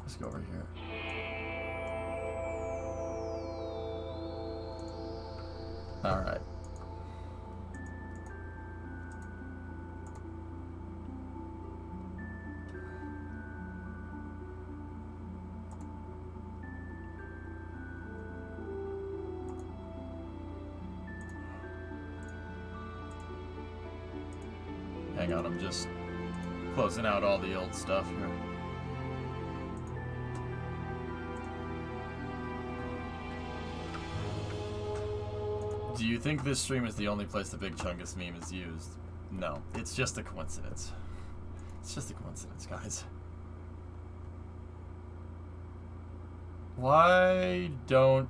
Let's go over here. All right. Hang on, I'm just closing out all the old stuff here. Do you think this stream is the only place the Big Chungus meme is used? No, it's just a coincidence. It's just a coincidence, guys. Why don't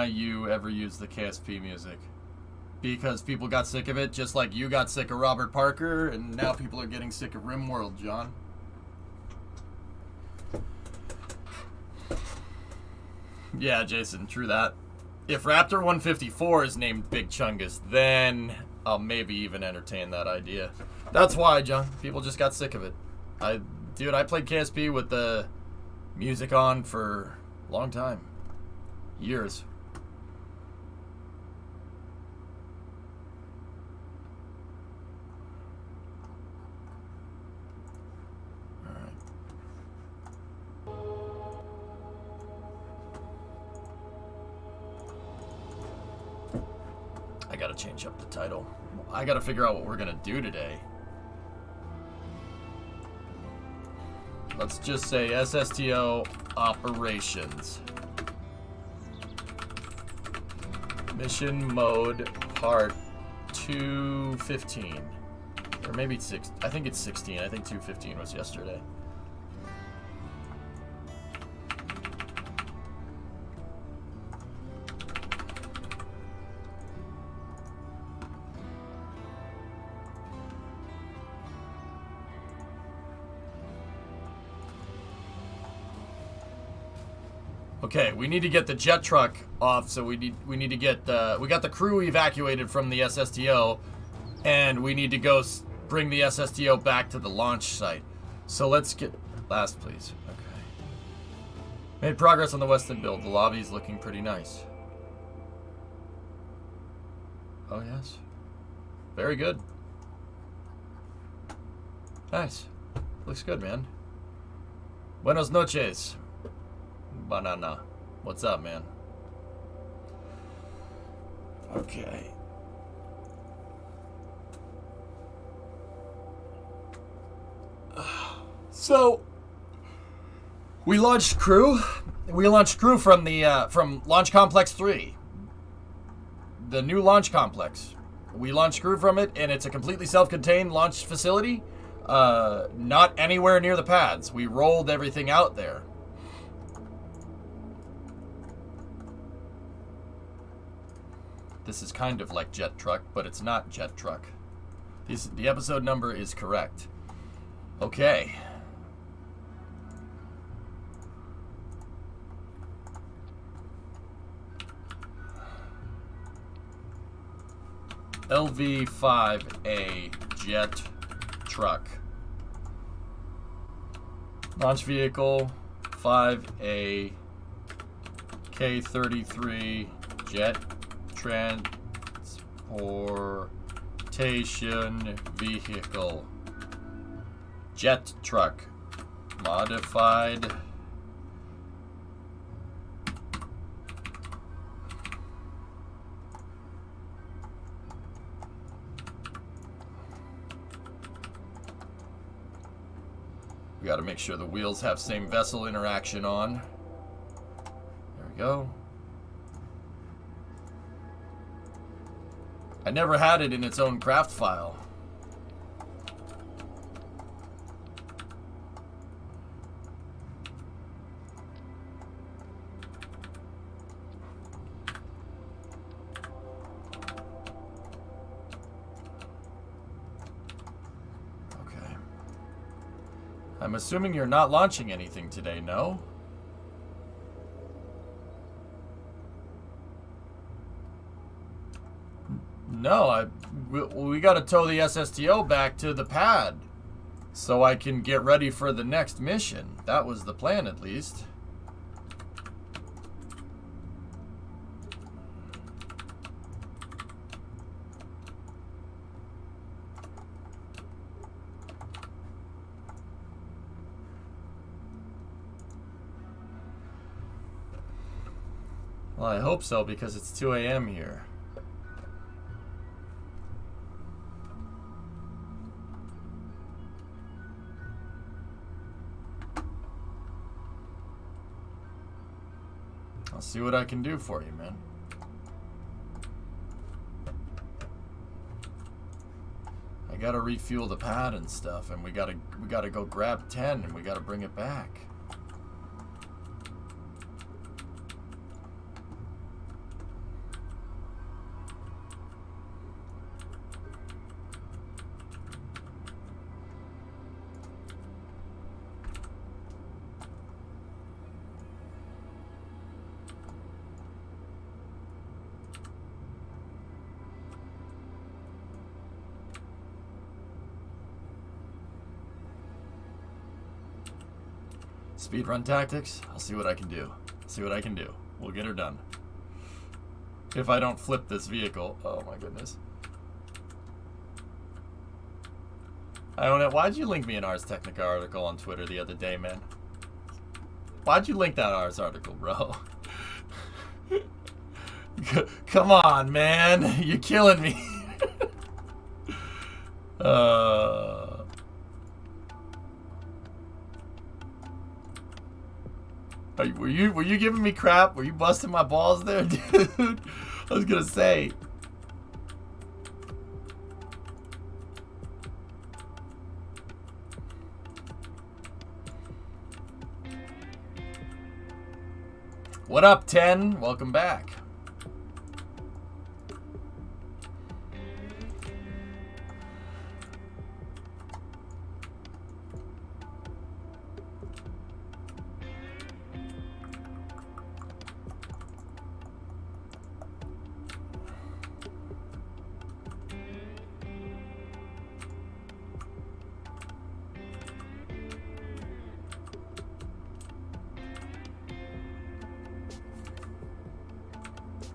you ever use the KSP music? Because people got sick of it, just like you got sick of Robert Parker, and now people are getting sick of RimWorld, John. Yeah, Jason, true that. If Raptor 154 is named Big Chungus, then I'll maybe even entertain that idea. That's why, John. People just got sick of it. Dude, I played KSP with the music on for a long time. Years. I gotta change up the title. I gotta figure out what we're gonna do today. Let's just say SSTO Operations. Mission Mode Part 215. Or maybe it's 6. I think it's 16. I think 215 was yesterday. Okay, we need to get the jet truck off, so we need to get we got the crew evacuated from the SSTO, and we need to go bring the SSTO back to the launch site. So let's get last, please. Okay. Made progress on the Weston build. The lobby's looking pretty nice. Oh yes, very good. Nice. Looks good, man. Buenos noches. Banana. What's up, man? Okay. So we launched crew. We launched crew from the from Launch Complex 3. The new launch complex. We launched crew from it, and it's a completely self-contained launch facility. Not anywhere near the pads. We rolled everything out there. This is kind of like Jet Truck, but it's not Jet Truck. The episode number is correct. Okay. LV-5A Jet Truck. Launch vehicle 5A K-33 Jet Transportation Vehicle. Jet Truck. Modified. We got to make sure the wheels have same vessel interaction on. There we go. I never had it in its own craft file. Okay. I'm assuming you're not launching anything today, no? No, we got to tow the SSTO back to the pad. So I can get ready for the next mission. That was the plan, at least. Well, I hope so, because it's 2 a.m. here. I'll see what I can do for you, man. I gotta refuel the pad and stuff, and we gotta go grab 10, and we gotta bring it back. Speedrun tactics? I'll see what I can do. See what I can do. We'll get her done. If I don't flip this vehicle. Oh my goodness. I don't know. Why'd you link me an Ars Technica article on Twitter the other day, man? Why'd you link that Ars article, bro? Come on, man. You're killing me. Were you giving me crap? Were you busting my balls there, dude? I was gonna say. What up, 10? Welcome back.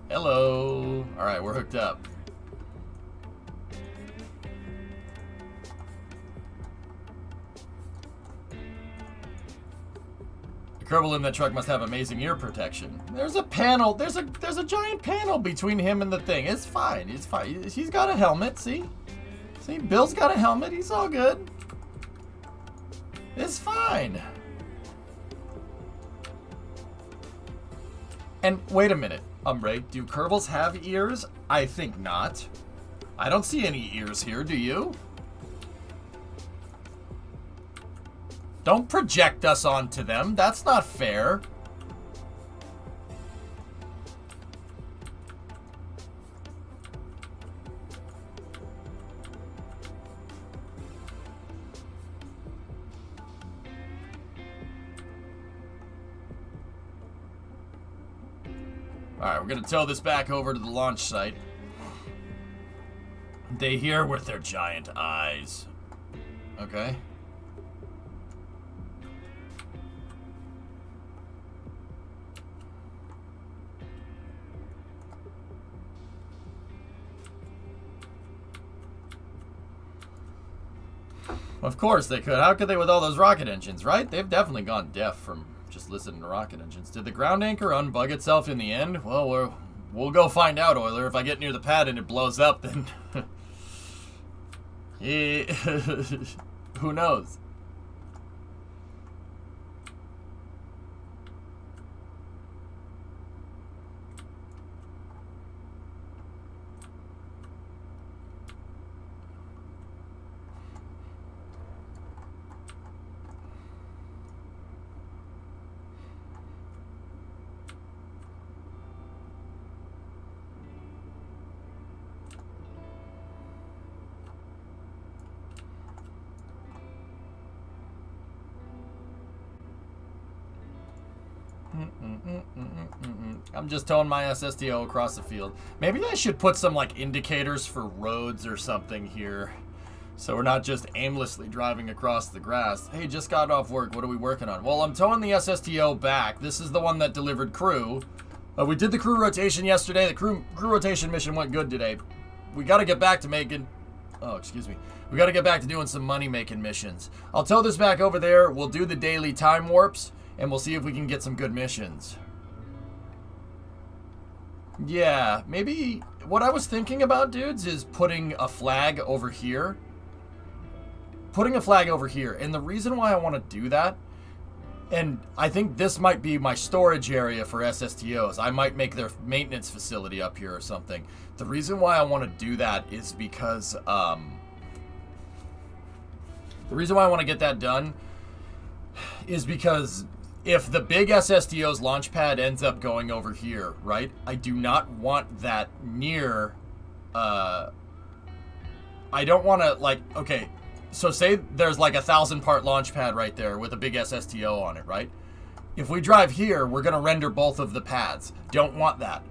Hello. All right, we're hooked up. The Kerbal in that truck must have amazing ear protection. There's a panel. There's a giant panel between him and the thing. It's fine. It's fine. He's got a helmet. See? See? Bill's got a helmet. He's all good. It's fine. And wait a minute. Umbre, do Kerbals have ears? I think not. I don't see any ears here, do you? Don't project us onto them. That's not fair. Alright, we're gonna tow this back over to the launch site. They hear with their giant eyes. Okay. Of course they could. How could they with all those rocket engines, right? They've definitely gone deaf from just listening to rocket engines. Did the ground anchor unbug itself in the end? Well, we'll go find out, Euler. If I get near the pad and it blows up, then... yeah. Who knows? I'm just towing my SSTO across the field. Maybe I should put some like indicators for roads or something here, So we're not just aimlessly driving across the grass. Hey, just got off work. What are we working on? Well, I'm towing the SSTO back. This is the one that delivered crew. We did the crew rotation yesterday. The crew rotation mission went good today. We got to get back to making... Oh, excuse me. We got to get back to doing some money-making missions. I'll tow this back over there. We'll do the daily time warps, and we'll see if we can get some good missions. Yeah, maybe... What I was thinking about, dudes, is putting a flag over here. Putting a flag over here. And the reason why I want to do that, and I think this might be my storage area for SSTOs. I might make their maintenance facility up here or something. The reason why I want to do that is because, the reason why I want to get that done is because if the big SSTO's launch pad ends up going over here, right? I do not want that near, I don't want to, like, okay, so say there's like 1,000-part launch pad right there with a big SSTO on it, right? If we drive here, we're going to render both of the pads. Don't want that.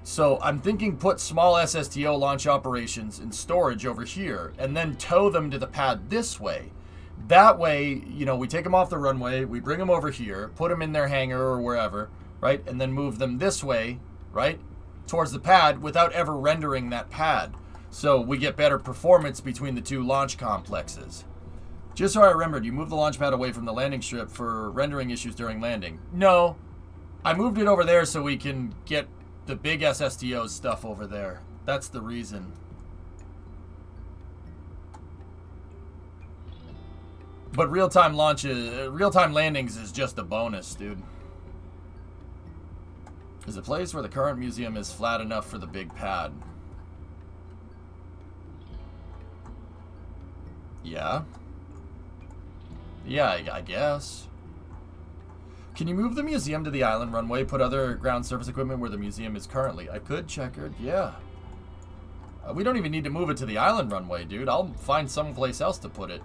So I'm thinking put small SSTO launch operations in storage over here and then tow them to the pad this way. That way, you know, we take them off the runway, we bring them over here, put them in their hangar or wherever, right? And then move them this way, right? Towards the pad without ever rendering that pad. So we get better performance between the two launch complexes. Just so I remembered, you moved the launch pad away from the landing strip for rendering issues during landing. No, I moved it over there so we can get the big SSTO stuff over there. That's the reason. But real-time launches, real-time landings is just a bonus, dude. Is a place where the current museum is flat enough for the big pad. Yeah. Yeah, I guess. Can you move the museum to the island runway, put other ground surface equipment where the museum is currently? I could, Checkered, yeah. We don't even need to move it to the island runway, dude. I'll find someplace else to put it.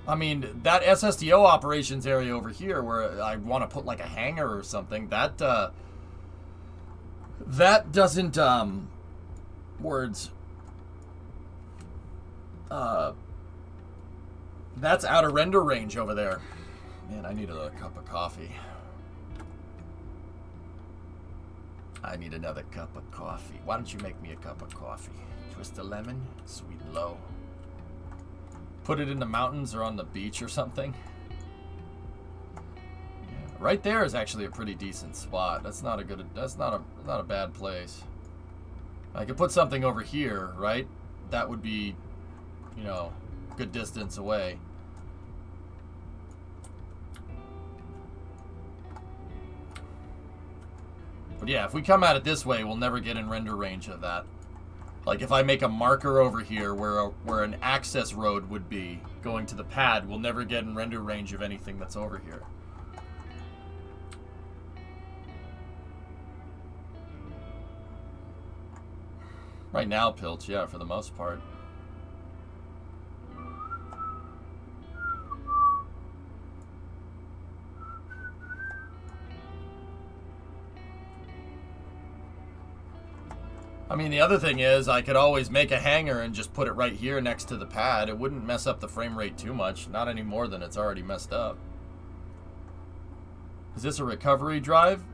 I mean, that SSTO operations area over here where I want to put like a hangar or something, that doesn't, words... that's out of render range over there. Man, I need another cup of coffee. I need another cup of coffee. Why don't you make me a cup of coffee? Twist a lemon, sweet and low. Put it in the mountains or on the beach or something. Yeah, right there is actually a pretty decent spot. That's not a good. That's not a bad place. I could put something over here, right? That would be, you know, good distance away. But yeah, if we come at it this way, we'll never get in render range of that. Like if I make a marker over here where an access road would be going to the pad, we'll never get in render range of anything that's over here. Right now, Pilch, yeah, for the most part. I mean, the other thing is I could always make a hangar and just put it right here next to the pad. It wouldn't mess up the frame rate too much. Not any more than it's already messed up. Is this a recovery drive?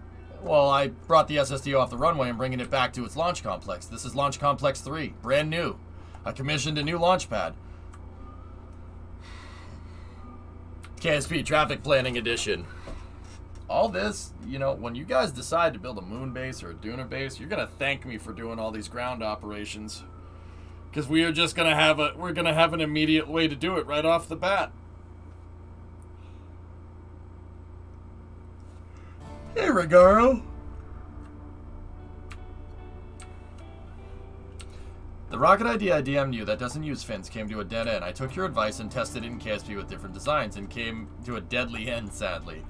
Well, I brought the SSTO off the runway and bringing it back to its launch complex. This is Launch Complex 3, brand new. I commissioned a new launch pad. KSP Traffic Planning Edition. All this, you know, when you guys decide to build a moon base or a Duna base, you're gonna thank me for doing all these ground operations, because we are just gonna have an immediate way to do it right off the bat. Hey, Regaro. The rocket idea I DM'd you that doesn't use fins came to a dead end. I took your advice and tested it in KSP with different designs and came to a deadly end, sadly.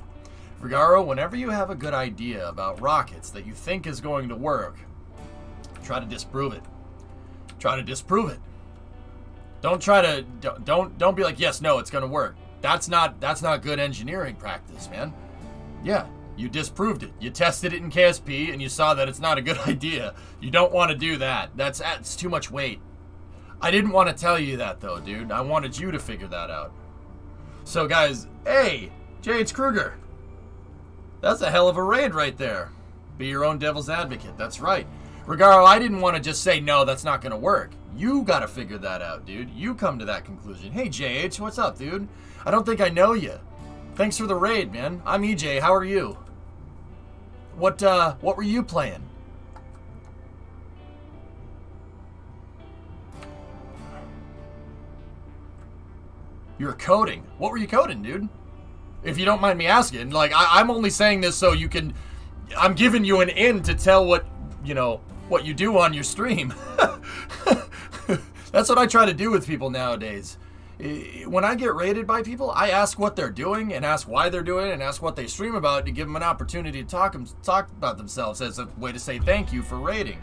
Regaro, whenever you have a good idea about rockets that you think is going to work, try to disprove it. Try to disprove it. Don't be like, yes, no, it's going to work. That's not good engineering practice, man. Yeah, you disproved it. You tested it in KSP and you saw that it's not a good idea. You don't want to do that. That's too much weight. I didn't want to tell you that, though, dude. I wanted you to figure that out. So, guys, hey, J.H. Kruger. That's a hell of a raid right there. Be your own devil's advocate. That's right. Regaro, I didn't want to just say, no, that's not going to work. You got to figure that out, dude. You come to that conclusion. Hey, JH, what's up, dude? I don't think I know you. Thanks for the raid, man. I'm EJ. How are you? What were you playing? You were coding. What were you coding, dude? If you don't mind me asking. Like, I'm only saying this so you can... I'm giving you an in to tell what, you know, what you do on your stream. That's what I try to do with people nowadays. When I get raided by people, I ask what they're doing and ask why they're doing it and ask what they stream about to give them an opportunity to talk about themselves as a way to say thank you for raiding.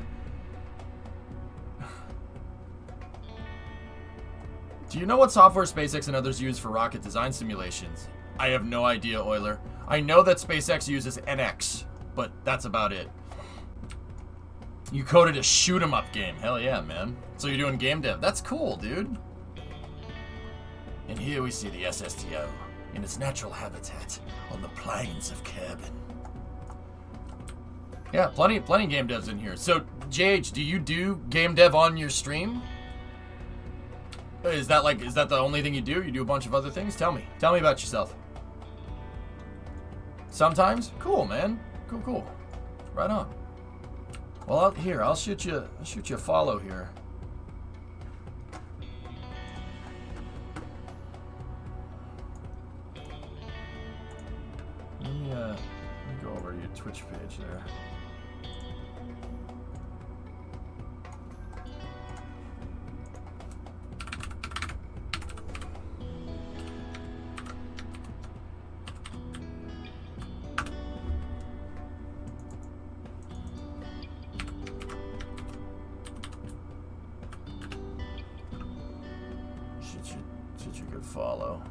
Do you know what software SpaceX and others use for rocket design simulations? I have no idea, Euler. I know that SpaceX uses NX, but that's about it. You coded a shoot-'em-up game. Hell yeah, man. So you're doing game dev. That's cool, dude. And here we see the SSTO in its natural habitat on the plains of Kerbin. Yeah, plenty game devs in here. So, JH, do you do game dev on your stream? Is that the only thing you do? You do a bunch of other things? Tell me about yourself. Sometimes? Cool, man. Cool. Right on. Well, I'll shoot you a follow here. Let me go over to your Twitch page there. Shoot you a good follow.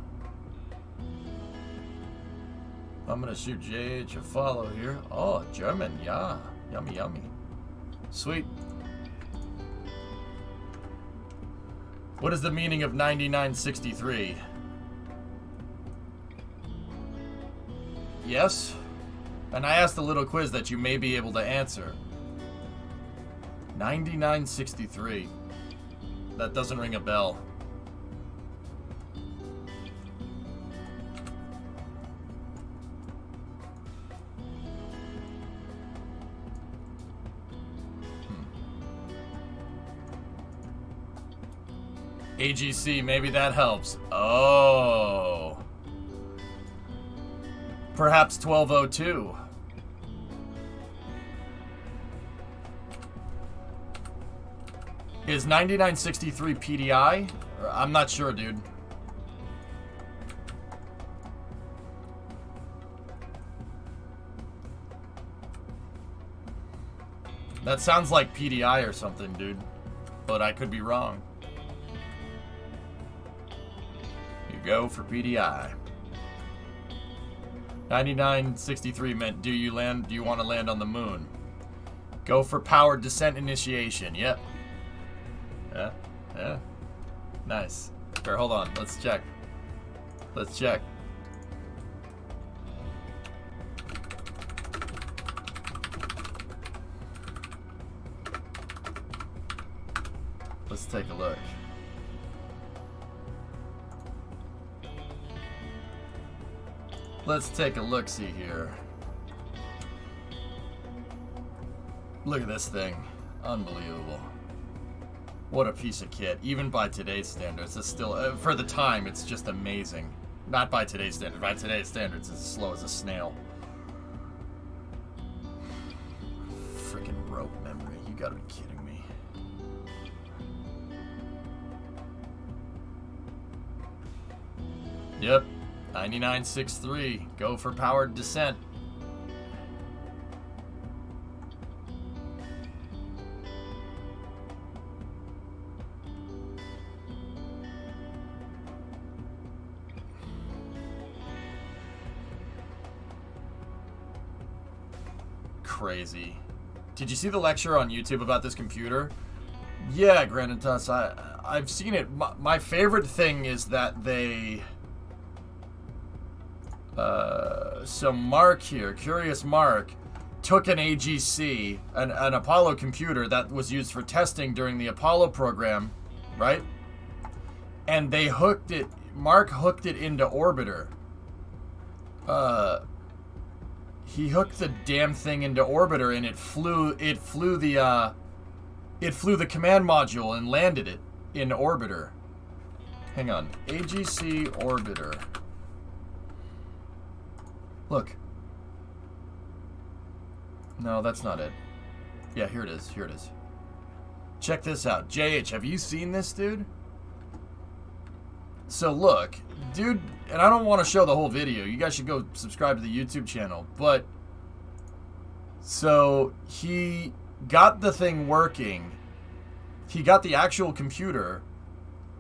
I'm gonna shoot JH a follow here. Oh, German, yeah. Yummy. Sweet. What is the meaning of 9963? Yes? And I asked a little quiz that you may be able to answer. 9963. That doesn't ring a bell. AGC, maybe that helps. Oh. Perhaps 1202. Is 9963 PDI? I'm not sure, dude. That sounds like PDI or something, dude. But I could be wrong. Go for PDI. 9963 meant do you want to land on the moon? Go for powered descent initiation. Yep. Yeah. Nice. Here, hold on. Let's check. Let's take a look. Let's take a look-see here. Look at this thing. Unbelievable. What a piece of kit. Even by today's standards, it's still, for the time, it's just amazing. Not by today's standards. By today's standards, it's as slow as a snail. Freaking rope memory. You gotta be kidding me. Yep. 9963. Go for powered descent. Crazy. Did you see the lecture on YouTube about this computer? Yeah, Granitas, I've seen it. My favorite thing is that they... so Mark here, Curious Mark, took an AGC, an Apollo computer that was used for testing during the Apollo program, right? And they hooked it, Mark hooked it into Orbiter. He hooked the damn thing into Orbiter and it flew the command module and landed it in Orbiter. Hang on, AGC Orbiter. Look. No, that's not it. Yeah, here it is. Here it is. Check this out. JH, have you seen this, dude? So look, dude, and I don't want to show the whole video. You guys should go subscribe to the YouTube channel. But, so he got the thing working. He got the actual computer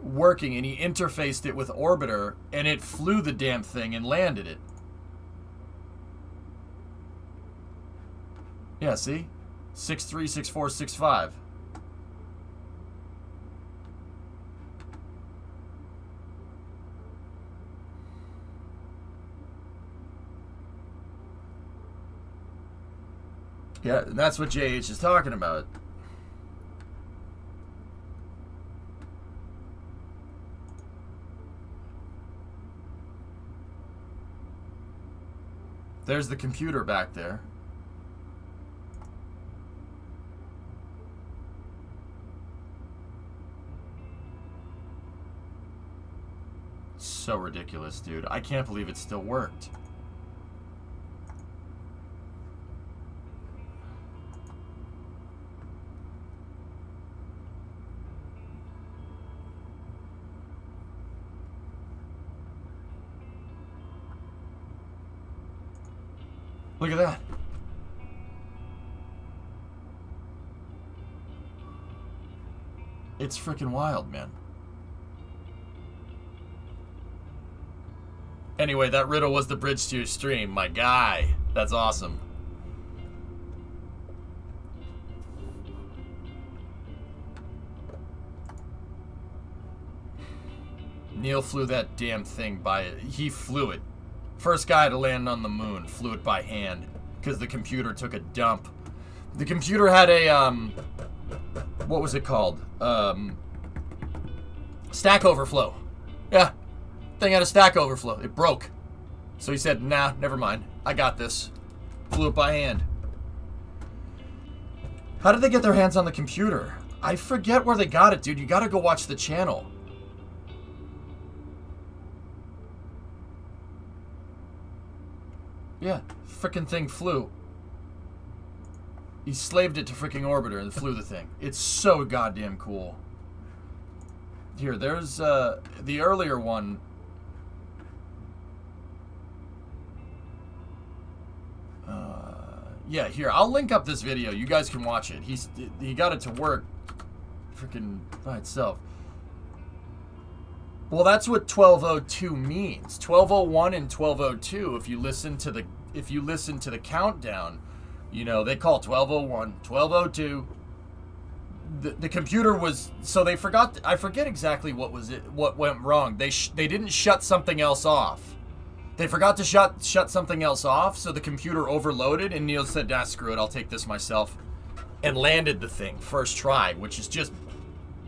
working and he interfaced it with Orbiter and it flew the damn thing and landed it. Yeah, see? 636465. Yeah, and that's what JH is talking about. There's the computer back there. So ridiculous, dude. I can't believe it still worked. Look at that. It's freaking wild, man. Anyway, that riddle was the bridge to your stream. My guy. That's awesome. Neil flew that damn thing by it. He flew it. First guy to land on the moon. Flew it by hand. Because the computer took a dump. The computer had a, what was it called? Stack overflow. Yeah. Thing had a stack overflow. It broke. So he said, nah, never mind. I got this. Flew it by hand. How did they get their hands on the computer? I forget where they got it, dude. You gotta go watch the channel. Yeah, frickin' thing flew. He slaved it to fricking Orbiter and flew the thing. It's so goddamn cool. Here, there's the earlier one. Yeah, here, I'll link up this video. You guys can watch it. He got it to work freaking by itself. Well, that's what 1202 means. 1201 and 1202, if you listen to the countdown, you know, they call 1201, 1202. The computer was, so they forgot, I forget exactly what went wrong. They didn't shut something else off. They forgot to shut something else off, so the computer overloaded, and Neil said, nah, screw it, I'll take this myself. And landed the thing, first try, which is just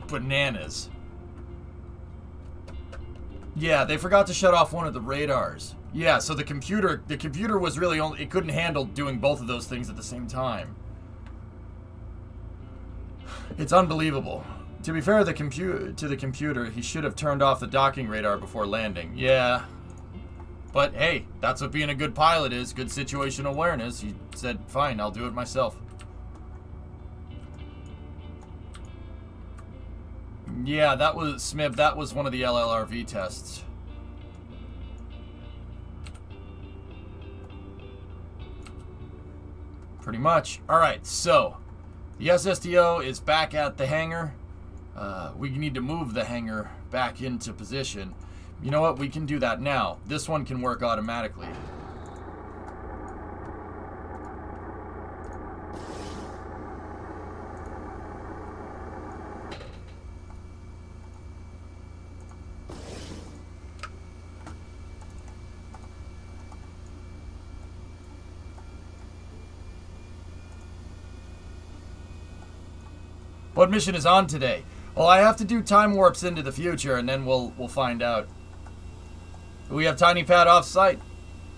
bananas. Yeah, they forgot to shut off one of the radars. Yeah, so the computer was really it couldn't handle doing both of those things at the same time. It's unbelievable. To be fair to the computer, he should have turned off the docking radar before landing. Yeah. But hey, that's what being a good pilot is, good situational awareness. He said, fine, I'll do it myself. Yeah, that was, Smib, that was one of the LLRV tests. Pretty much. Alright, so, the SSTO is back at the hangar. We need to move the hangar back into position. You know what? We can do that now. This one can work automatically. What mission is on today? Well, I have to do time warps into the future, and then we'll find out. We have Tiny Pad off-site.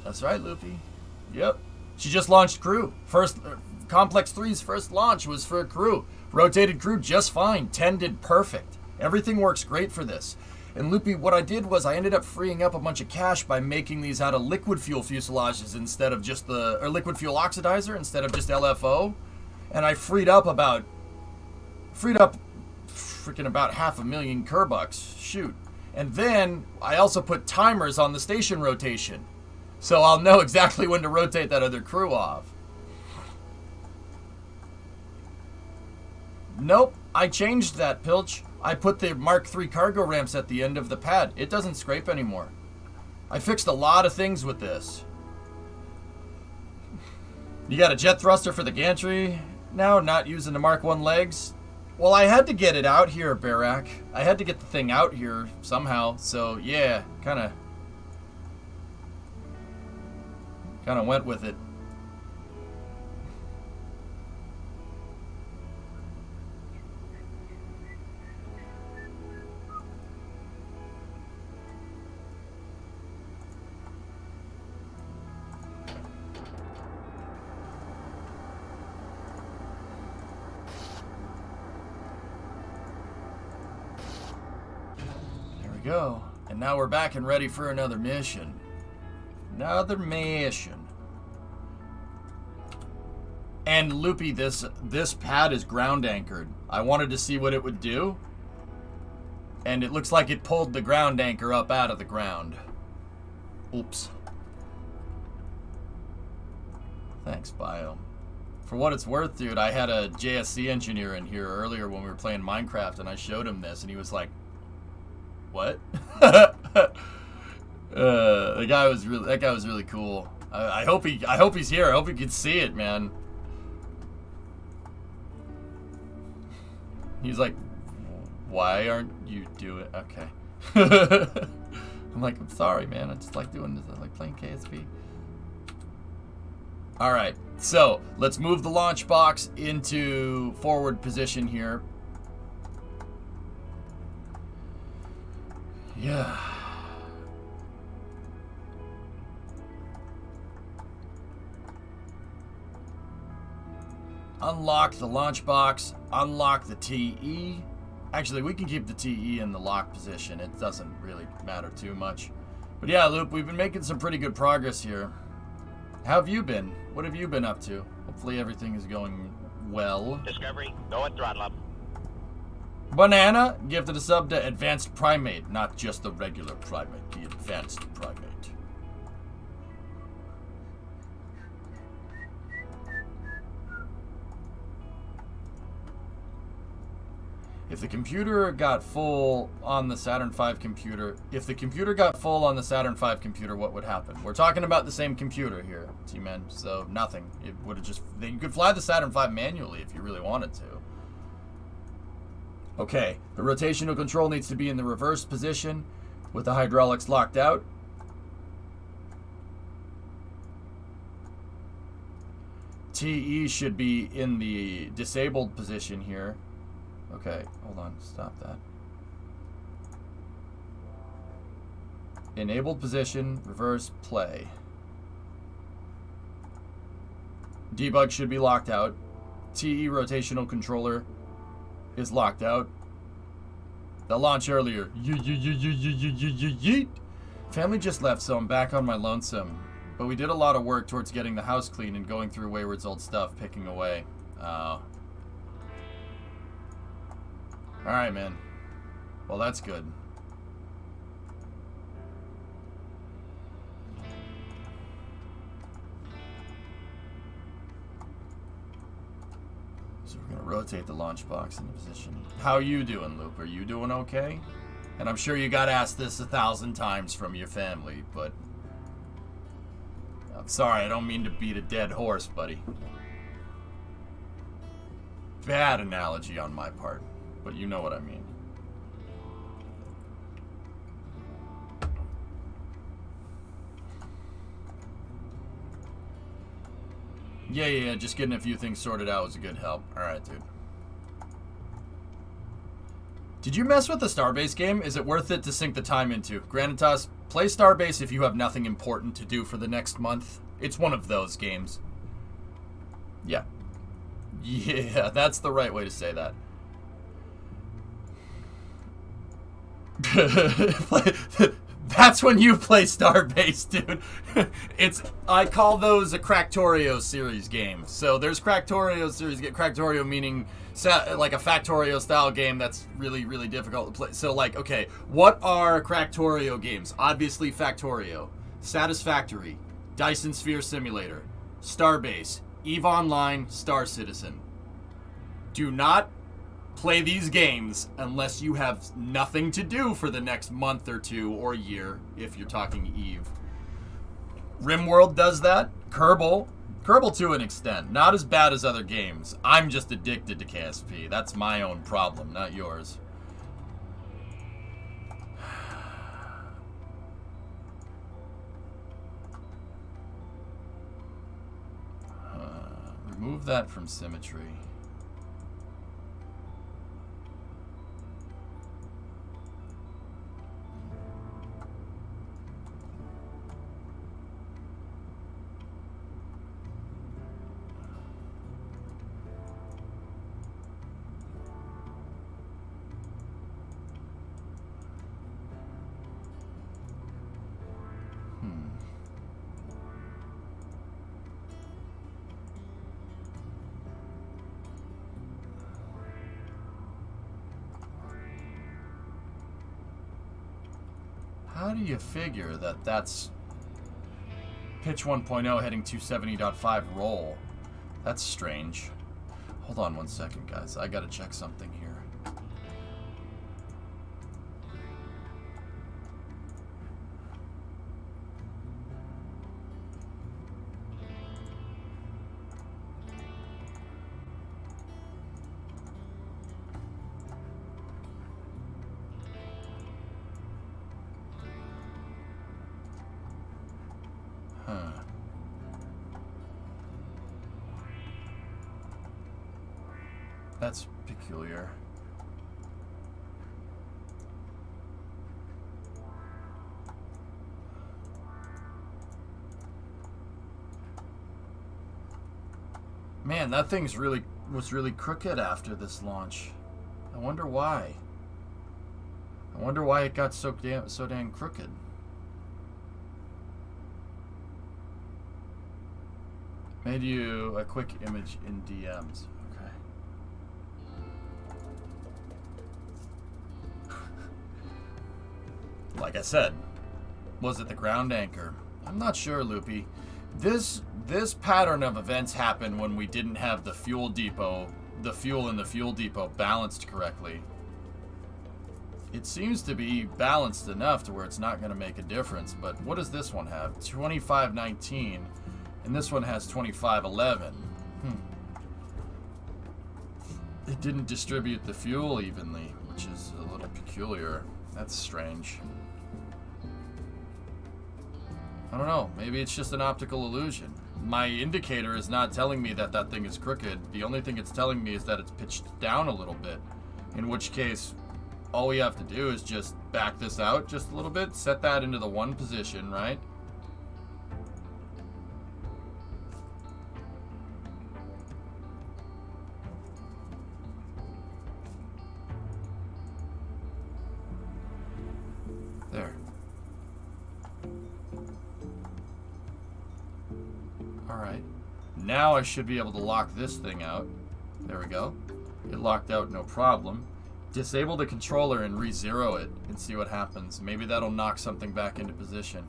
That's right, Loopy. Yep. She just launched crew. Complex 3's first launch was for a crew. Rotated crew just fine. 10 did perfect. Everything works great for this. And Loopy, what I did was I ended up freeing up a bunch of cash by making these out of liquid fuel fuselages instead of just or liquid fuel oxidizer instead of just LFO. And I freed up freaking about 500,000 Kerbucks. Shoot. And then I also put timers on the station rotation. So I'll know exactly when to rotate that other crew off. Nope, I changed that, Pilch. I put the Mark III cargo ramps at the end of the pad. It doesn't scrape anymore. I fixed a lot of things with this. You got a jet thruster for the gantry now, not using the Mark I legs? Well, I had to get it out here, Barak. I had to get the thing out here somehow. So, yeah, kind of went with it. Go. And now we're back and ready for another mission. Another mission. And Loopy, this pad is ground anchored. I wanted to see what it would do. And it looks like it pulled the ground anchor up out of the ground. Oops. Thanks, Bio. For what it's worth, dude, I had a JSC engineer in here earlier when we were playing Minecraft, and I showed him this, and he was like, what? That guy was really cool. I hope he's here. I hope he can see it, man. He's like, why aren't you doing? Okay. I'm like, I'm sorry, man. I just like doing this. I like playing KSP. All right, so let's move the launch box into forward position here. Yeah. Unlock the launch box. Unlock the TE. Actually, we can keep the TE in the lock position. It doesn't really matter too much. But yeah, Loop, we've been making some pretty good progress here. How have you been? What have you been up to? Hopefully everything is going well. Discovery, go at throttle up. Banana, gifted a sub to Advanced Primate, not just the regular primate, the Advanced Primate. If the computer got full on the Saturn V computer, what would happen? We're talking about the same computer here, T-Man, so nothing. It would have just, you could fly the Saturn V manually if you really wanted to. Okay, the rotational control needs to be in the reverse position with the hydraulics locked out. TE should be in the disabled position here. Okay, hold on, stop that. Enabled position, reverse, play. Debug should be locked out. TE rotational controller is locked out. The launch earlier. Yeet. Family just left, so I'm back on my lonesome. But we did a lot of work towards getting the house clean and going through Wayward's old stuff, picking away. Alright, man. Well, that's good. So we're going to rotate the launch box into position. How you doing, Loop? Are you doing okay? And I'm sure you got asked this 1,000 times from your family, but I'm sorry, I don't mean to beat a dead horse, buddy. Bad analogy on my part, but you know what I mean. Yeah, just getting a few things sorted out was a good help. Alright, dude. Did you mess with the Starbase game? Is it worth it to sink the time into? Granitas, play Starbase if you have nothing important to do for the next month. It's one of those games. Yeah. Yeah, that's the right way to say that. That's when you play Starbase, dude. I call those a Cractorio series game. So there's Cractorio series, Cractorio meaning like a Factorio style game that's really, really difficult to play. So like, okay, what are Cractorio games? Obviously Factorio, Satisfactory, Dyson Sphere Simulator, Starbase, EVE Online, Star Citizen. Do not play these games unless you have nothing to do for the next month or two or year, if you're talking EVE. RimWorld does that. Kerbal to an extent. Not as bad as other games. I'm just addicted to KSP. That's my own problem, not yours. Remove that from symmetry. How do you figure that that's pitch 1.0 heading 270.5 roll? That's strange. Hold on one second, guys. I gotta check something here. That's peculiar. Man, that thing's was really crooked after this launch. I wonder why. I wonder why it got so damn crooked. Made you a quick image in DMs. Like I said, was it the ground anchor? I'm not sure, Loopy. This pattern of events happened when we didn't have the fuel in the fuel depot balanced correctly. It seems to be balanced enough to where it's not going to make a difference, but what does this one have? 2519, and this one has 2511. It didn't distribute the fuel evenly, which is a little peculiar. That's strange. I don't know. Maybe it's just an optical illusion. My indicator is not telling me that that thing is crooked. The only thing it's telling me is that it's pitched down a little bit. In which case, all we have to do is just back this out just a little bit, set that into the one position, right? There. Alright. Now I should be able to lock this thing out. There we go. It locked out, no problem. Disable the controller and re-zero it and see what happens. Maybe that'll knock something back into position.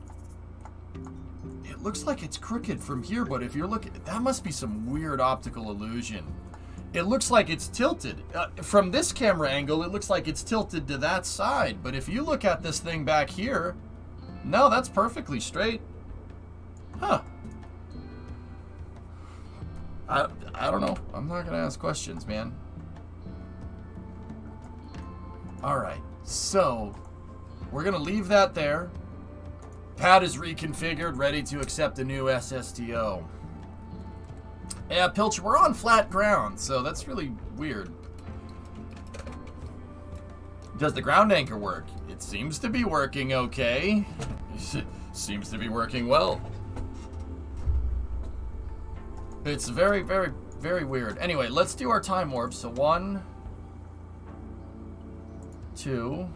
It looks like it's crooked from here, but if you're looking... That must be some weird optical illusion. It looks like it's tilted. From this camera angle, it looks like it's tilted to that side. But if you look at this thing back here... No, that's perfectly straight. Huh. I don't know. I'm not going to ask questions, man. Alright, so we're going to leave that there. Pad is reconfigured, ready to accept the new SSTO. Yeah, Pilcher, we're on flat ground, so that's really weird. Does the ground anchor work? It seems to be working okay. Seems to be working well. It's very, very, very weird. Anyway, let's do our time warp. So 1, 2,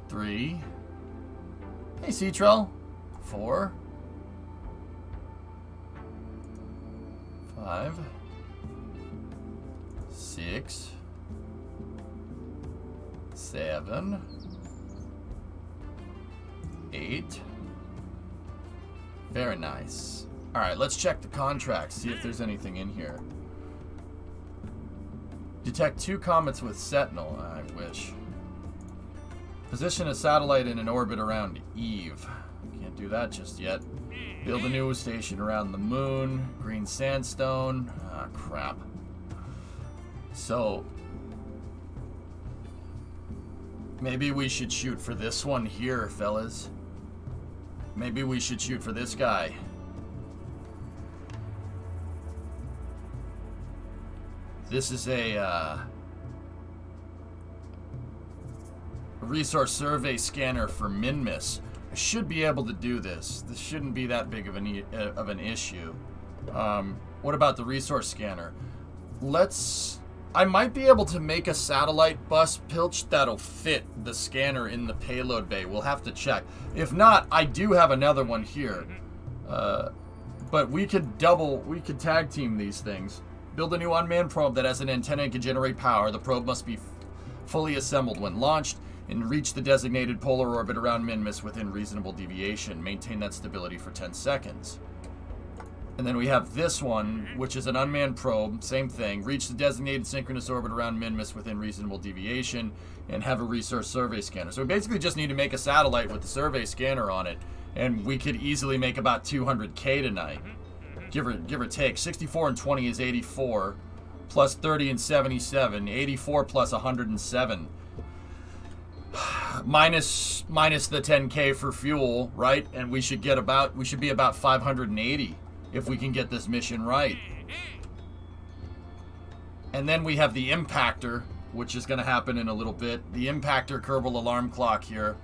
3. Hey, Cetrell. 4, 5, 6, 7, 8. Very nice. All right, let's check the contracts, see if there's anything in here. Detect 2 comets with Sentinel. I wish. Position a satellite in an orbit around Eve. Can't do that just yet. Build a new station around the moon. Green sandstone. Ah, crap. So, maybe we should shoot for this one here, fellas. Maybe we should shoot for this guy. This is a resource survey scanner for Minmus. I should be able to do this. This shouldn't be that big of an issue. What about the resource scanner? I might be able to make a satellite bus, Pilch, that'll fit the scanner in the payload bay. We'll have to check. If not, I do have another one here. But we could tag team these things. Build a new unmanned probe that has an antenna and can generate power. The probe must be fully assembled when launched and reach the designated polar orbit around Minmus within reasonable deviation. Maintain that stability for 10 seconds. And then we have this one, which is an unmanned probe. Same thing. Reach the designated synchronous orbit around Minmus within reasonable deviation and have a resource survey scanner. So we basically just need to make a satellite with the survey scanner on it. And we could easily make about 200K tonight. Give or take. 64 and 20 is 84. Plus 30 and 77. 84 plus 107. Minus the 10K for fuel, right? And we should be about 580 if we can get this mission right. And then we have the impactor, which is going to happen in a little bit. The impactor Kerbal alarm clock here.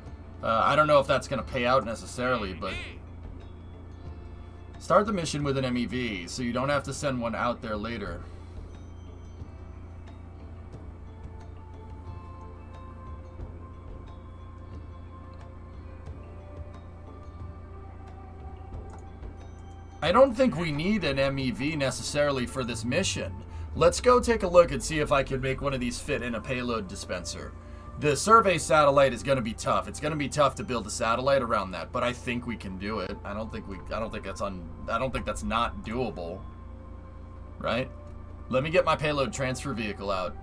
I don't know if that's going to pay out necessarily, but start the mission with an MEV so you don't have to send one out there later. I don't think we need an MEV necessarily for this mission. Let's go take a look and see if I can make one of these fit in a payload dispenser. The survey satellite is going to be tough. It's going to be tough to build a satellite around that, but I think we can do it. I don't think that's not doable. Right? Let me get my payload transfer vehicle out.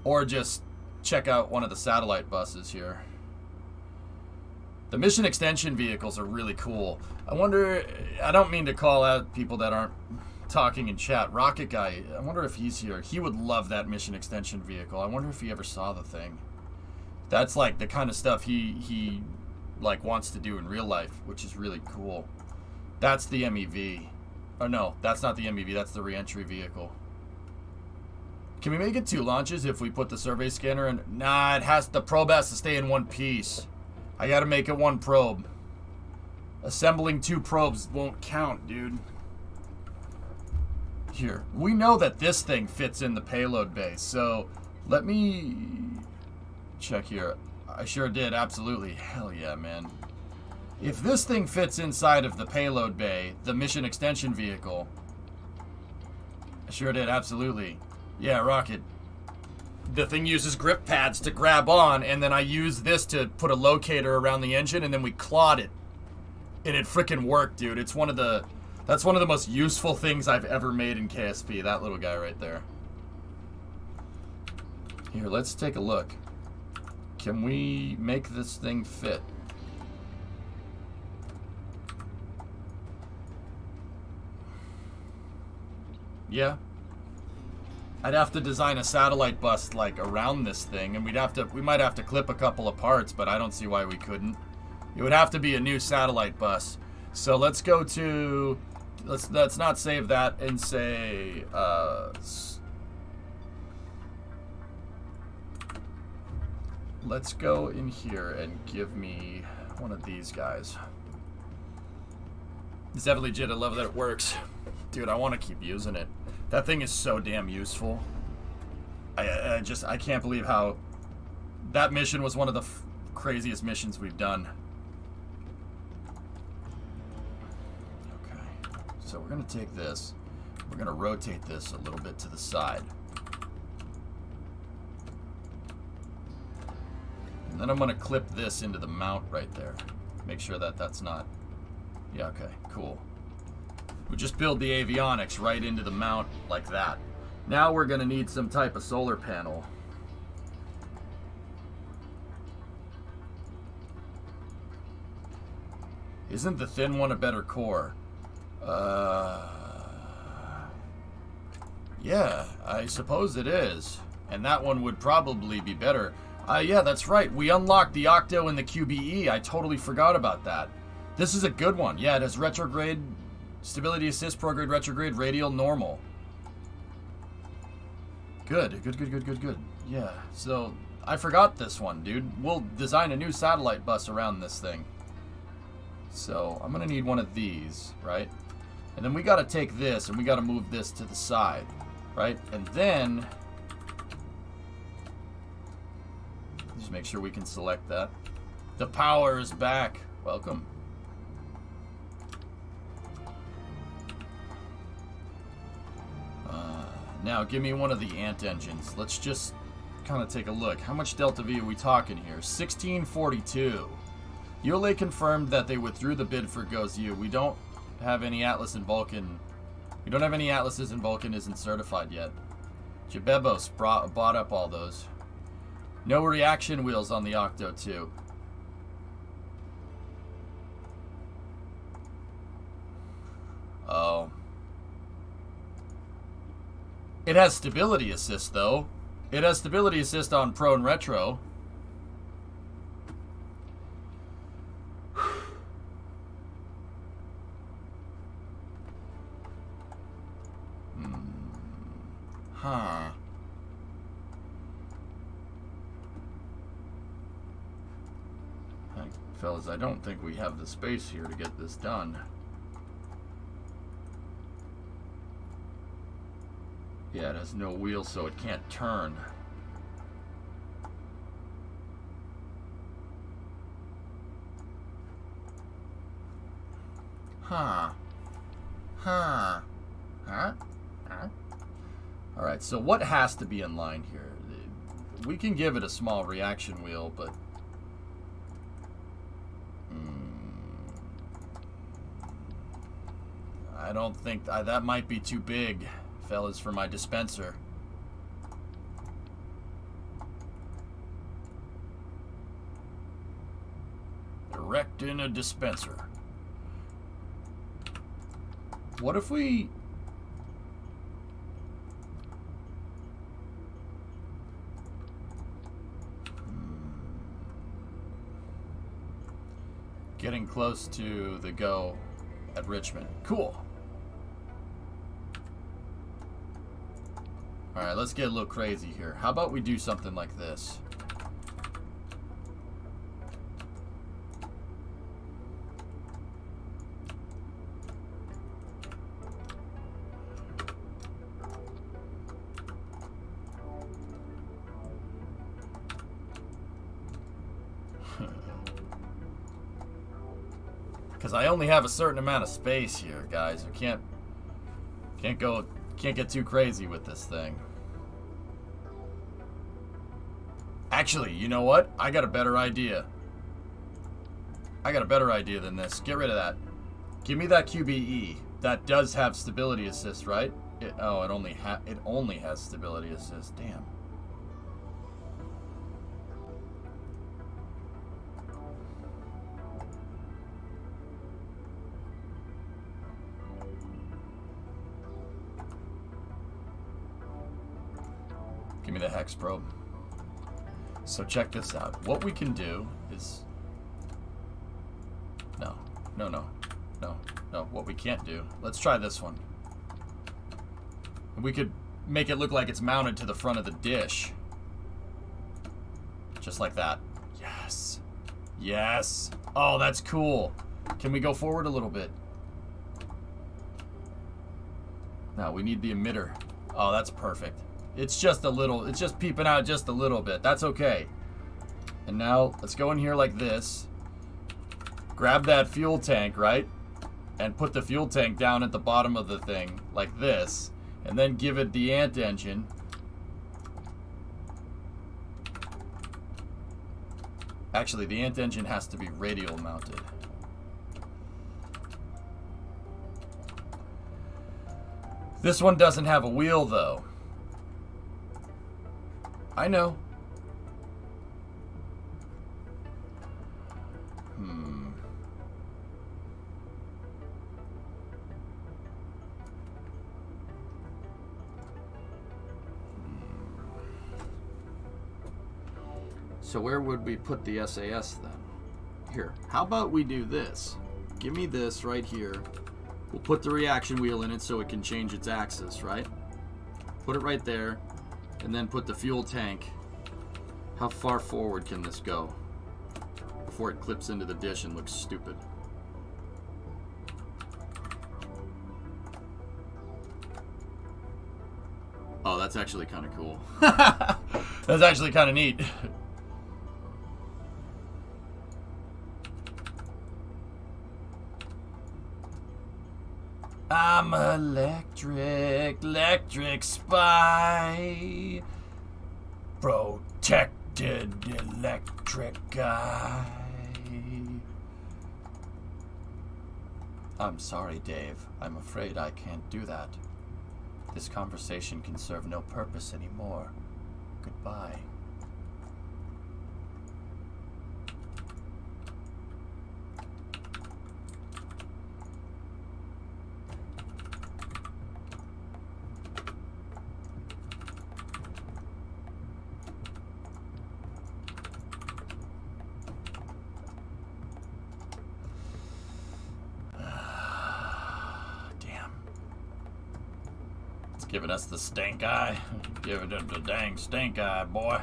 Or just check out one of the satellite buses here. The mission extension vehicles are really cool. I don't mean to call out people that aren't talking in chat. Rocket Guy, I wonder if he's here. He would love that mission extension vehicle. I wonder if he ever saw the thing. That's like the kind of stuff he like wants to do in real life, which is really cool. That's the MEV. Oh no, that's not the MEV, that's the re-entry vehicle. Can we make it 2 launches if we put the survey scanner in? Nah, the probe has to stay in one piece. I gotta make it 1 probe. Assembling 2 probes won't count, dude. Here, we know that this thing fits in the payload bay, so let me check here. I sure did, absolutely. Hell yeah, man. If this thing fits inside of the payload bay, the mission extension vehicle, I sure did, absolutely. Yeah, Rocket. The thing uses grip pads to grab on, and then I use this to put a locator around the engine, and then we clawed it. And it frickin' worked, dude. That's one of the most useful things I've ever made in KSP, that little guy right there. Here, let's take a look. Can we make this thing fit? Yeah. I'd have to design a satellite bus like around this thing, and we might have to clip a couple of parts, but I don't see why we couldn't. It would have to be a new satellite bus. So let's go to let's not save that and say let's go in here and give me one of these guys. It's definitely legit. I love that it works. Dude, I want to keep using it. That thing is so damn useful. I can't believe how that mission was one of the craziest missions we've done. Okay, so we're gonna take this. We're gonna rotate this a little bit to the side. And then I'm gonna clip this into the mount right there. Make sure that that's not... Yeah, okay, cool. We just build the avionics right into the mount like that. Now we're gonna need some type of solar panel. Isn't the thin one a better core? Yeah, I suppose it is. And that one would probably be better. Yeah, that's right. We unlocked the Octo and the QBE. I totally forgot about that. This is a good one. Yeah, it has retrograde, stability assist, prograde, retrograde, radial, normal. Good. Yeah, so I forgot this one, dude. We'll design a new satellite bus around this thing. So I'm gonna need one of these, right? And then we gotta take this and we gotta move this to the side, right? And then just make sure we can select that. The power is back. Welcome. Now give me one of the ant engines. Let's just kind of take a look. How much Delta V are we talking here? 1642. ULA confirmed that they withdrew the bid for GoZU. We don't have any Atlas and Vulcan. We don't have any Atlases and Vulcan isn't certified yet. Jabebos bought up all those. No reaction wheels on the Octo 2. Oh. It has stability assist, though. It has stability assist on Pro and Retro. Huh. Fellas, I don't think we have the space here to get this done. Yeah, it has no wheels, so it can't turn. Huh. Alright, so what has to be in line here? We can give it a small reaction wheel, but... I don't think... that might be too big, fellas, for my dispenser. Erect in a dispenser. What if we... Getting close to the go at Richmond. Cool. Alright, let's get a little crazy here. How about we do something like this? Because I only have a certain amount of space here, guys. I can't get too crazy with this thing. Actually, you know what? I got a better idea. I got a better idea than this. Get rid of that. Give me that QBE. That does have stability assist, right? It only has stability assist. Damn. Give me the hex probe. So check this out. What we can do is... No. No, what we can't do. Let's try this one. We could make it look like it's mounted to the front of the dish. Just like that. Yes. Yes. Oh, that's cool. Can we go forward a little bit? No, we need the emitter. Oh, that's perfect. It's just a little, it's just peeping out just a little bit. That's okay. And now, let's go in here like this. Grab that fuel tank, right? And put the fuel tank down at the bottom of the thing, like this. And then give it the ant engine. Actually, the ant engine has to be radial mounted. This one doesn't have a wheel, though. I know. So where would we put the SAS then? Here, how about we do this? Give me this right here. We'll put the reaction wheel in it so it can change its axis, right? Put it right there, and then put the fuel tank. How far forward can this go before it clips into the dish and looks stupid? Oh, that's actually kind of cool. That's actually kind of neat. I'm electric spy, protected electric guy. I'm sorry, Dave. I'm afraid I can't do that. This conversation can serve no purpose anymore. Goodbye. Giving us the stink eye. Giving it the dang stink eye, boy.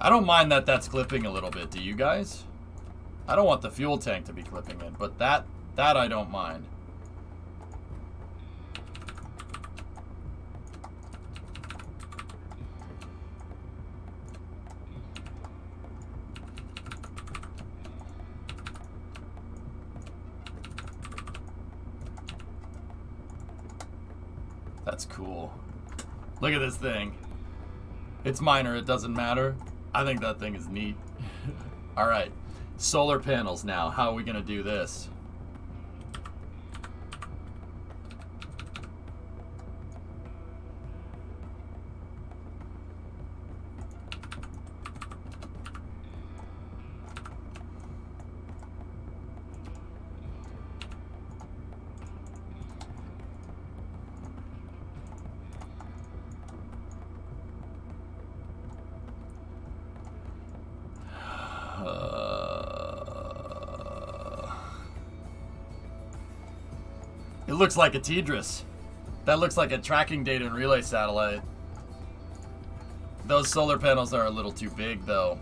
I don't mind that that's clipping a little bit. Do you guys? I don't want the fuel tank to be clipping in, but that I don't mind. That's cool. Look at this thing. It's minor, it doesn't matter. I think that thing is neat. Alright, solar panels now. How are we gonna do this? It looks like a Tidris. That looks like a tracking data and relay satellite. Those solar panels are a little too big, though.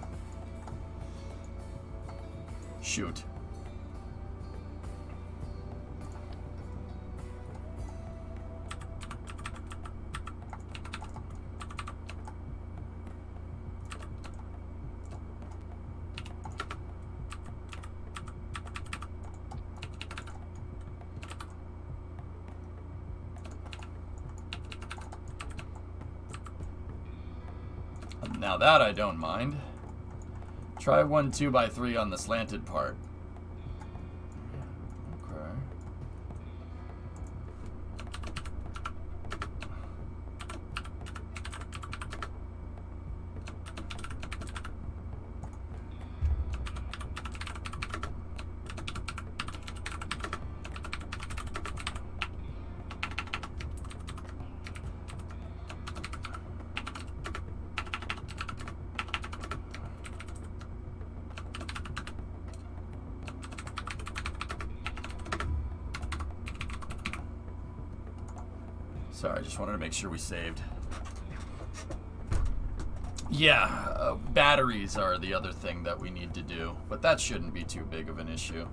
Shoot. Now that I don't mind. Try 1 2x3 on the slanted part. Okay. Sorry, I just wanted to make sure we saved. Yeah, batteries are the other thing that we need to do, but that shouldn't be too big of an issue.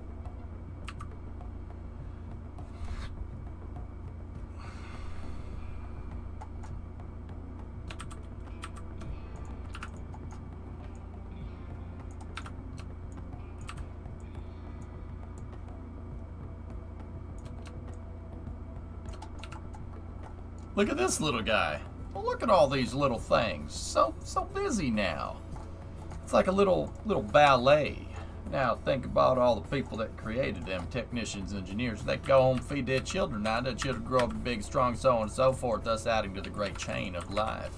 Look at this little guy. Well, look at all these little things. So busy now. It's like a little ballet. Now think about all the people that created them, technicians, engineers. They go home, feed their children. Now their children grow up big, strong, so on and so forth, thus adding to the great chain of life.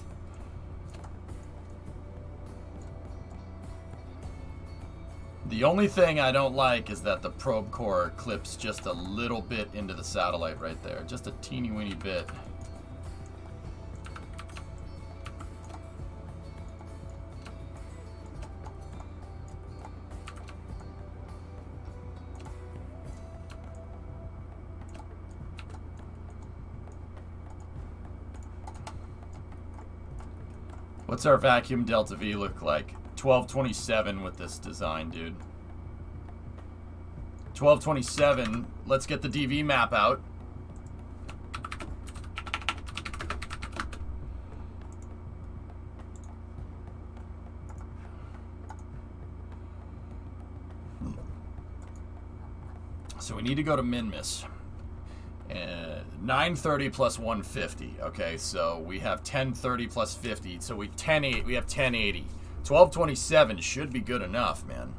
The only thing I don't like is that the probe core clips just a little bit into the satellite right there. Just a teeny weeny bit. What's our vacuum delta V look like? 1227 with this design, dude. 1227. Let's get the DV map out. So we need to go to Minmus. 930 plus 150. Okay, so we have 1030 plus 50. So we have 1080. 1227 should be good enough, man.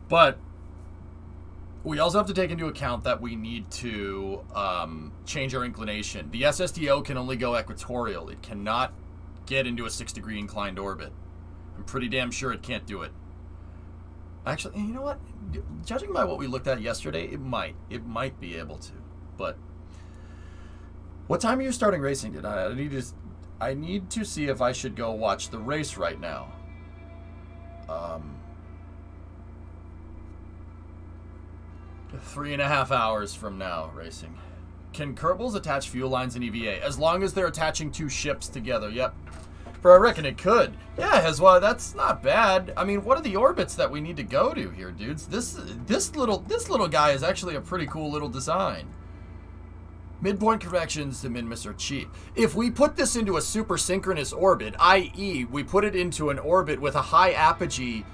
But we also have to take into account that we need to change our inclination. The SSTO can only go equatorial. It cannot get into a 6-degree inclined orbit. I'm pretty damn sure it can't do it. Actually, you know what? Judging by what we looked at yesterday, it might be able to. But what time are you starting racing tonight? I need to see if I should go watch the race right now. 3.5 hours from now, racing. Can Kerbals attach fuel lines in EVA? As long as they're attaching 2 ships together, yep. For I reckon it could. Yeah, Hezwa, that's not bad. I mean, what are the orbits that we need to go to here, dudes? This little guy is actually a pretty cool little design. Midpoint corrections to Minmus are cheap. If we put this into a super synchronous orbit, i.e., we put it into an orbit with a high apogee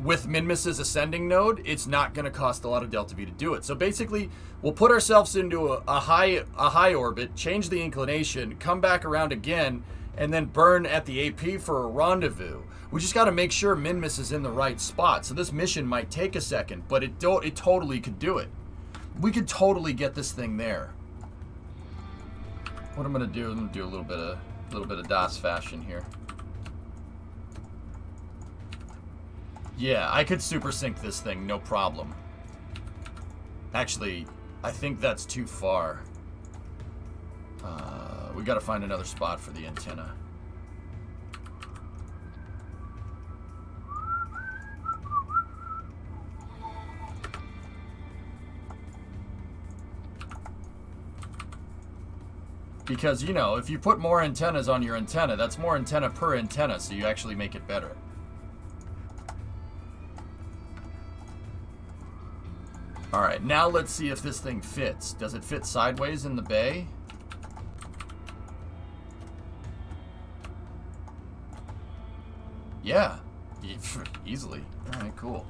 with Minmus's ascending node, it's not going to cost a lot of delta V to do it. So basically, we'll put ourselves into a high orbit, change the inclination, come back around again, and then burn at the AP for a rendezvous. We just got to make sure Minmus is in the right spot. So this mission might take a second, but it totally could do it. We could totally get this thing there. What I'm gonna do? I'm gonna do a little bit of DOS fashion here. Yeah, I could super sync this thing, no problem. Actually, I think that's too far. We gotta find another spot for the antenna. Because, you know, if you put more antennas on your antenna, that's more antenna per antenna, so you actually make it better. Alright, now let's see if this thing fits. Does it fit sideways in the bay? Yeah, easily. Alright, cool.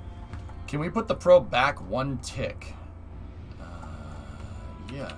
Can we put the probe back 1 tick? Yeah.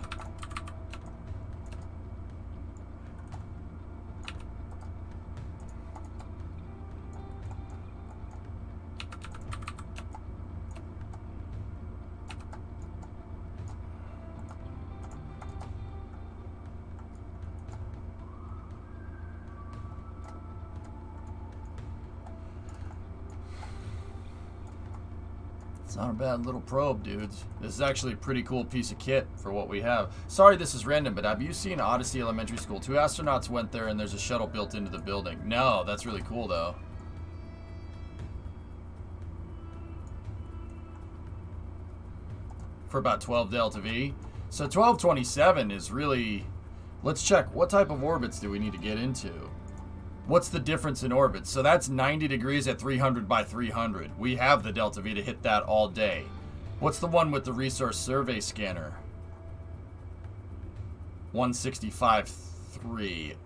It's not a bad little probe, dudes. This is actually a pretty cool piece of kit for what we have. Sorry this is random, but have you seen Odyssey Elementary School? 2 astronauts went there and there's a shuttle built into the building. No, that's really cool though. For about 12 delta V. So 1227 is really... Let's check. What type of orbits do we need to get into? What's the difference in orbits? So that's 90 degrees at 300 by 300. We have the Delta V to hit that all day. What's the one with the resource survey scanner? 165.3.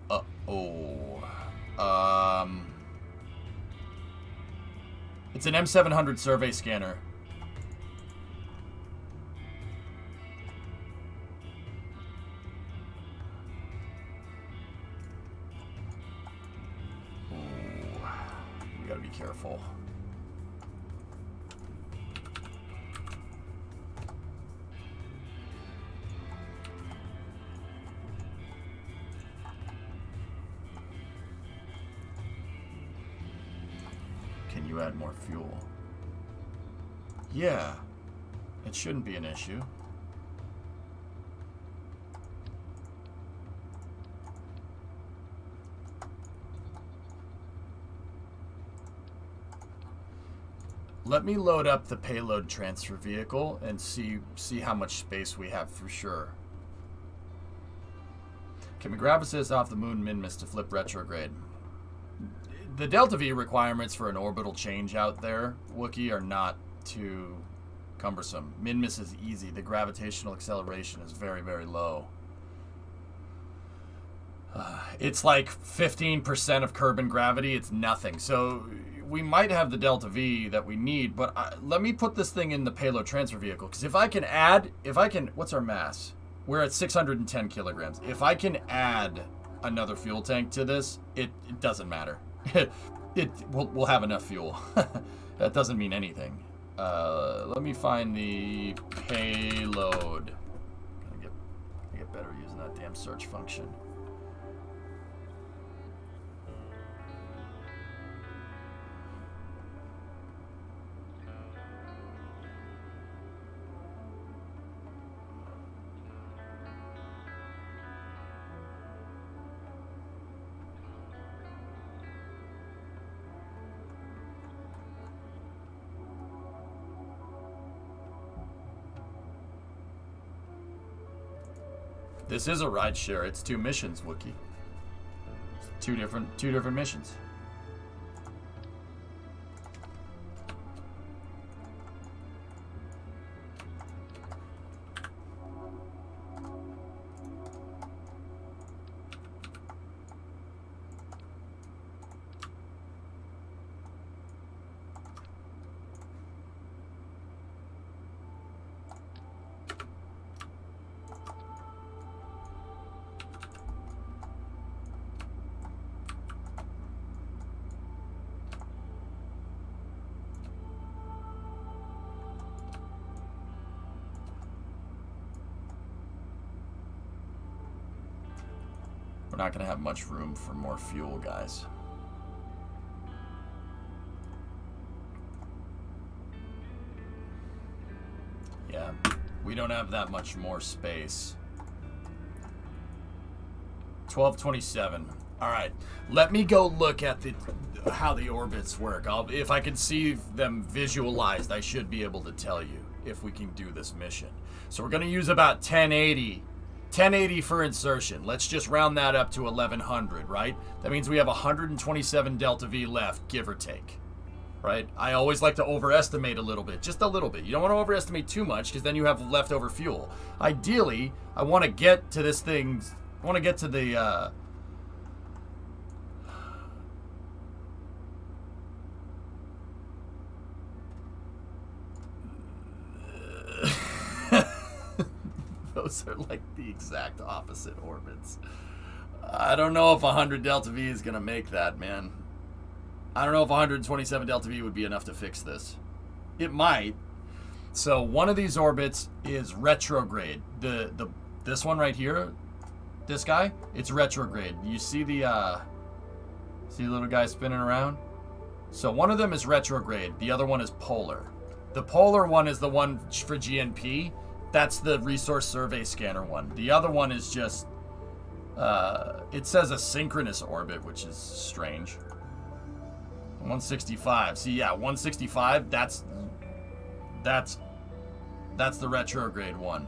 It's an M700 survey scanner. We gotta be careful. Can you add more fuel? Yeah, it shouldn't be an issue. Let me load up the payload transfer vehicle and see how much space we have for sure. Can we grab assist off the moon Minmus to flip retrograde? The Delta V requirements for an orbital change out there, Wookiee, are not too cumbersome. Minmus is easy. The gravitational acceleration is very, very low. It's like 15% of Kerbin gravity. It's nothing. So we might have the Delta V that we need, but let me put this thing in the payload transfer vehicle. Because if I can, what's our mass? We're at 610 kilograms. If I can add another fuel tank to this, it doesn't matter. We'll have enough fuel. That doesn't mean anything. Let me find the payload. I get better using that damn search function. This is a ride share. It's 2 missions, Wookiee. It's two different missions. We're not going to have much room for more fuel, guys. Yeah, we don't have that much more space. 1227. All right, let me go look at how the orbits work. If I can see them visualized, I should be able to tell you if we can do this mission. So we're going to use about 1080. 1080 for insertion. Let's just round that up to 1100, right? That means we have 127 Delta V left, give or take, right? I always like to overestimate a little bit, just a little bit. You don't want to overestimate too much because then you have leftover fuel. Ideally, I want to get to this thing, I want to get to the, those are like the exact opposite orbits. I don't know if 100 Delta V is going to make that, man. I don't know if 127 Delta V would be enough to fix this. It might. So one of these orbits is retrograde. This one right here, this guy, it's retrograde. You see the little guy spinning around? So one of them is retrograde. The other one is polar. The polar one is the one for GNP. That's the resource survey scanner one. The other one is just, it says a synchronous orbit, which is strange. 165. See, yeah, 165, that's the retrograde one.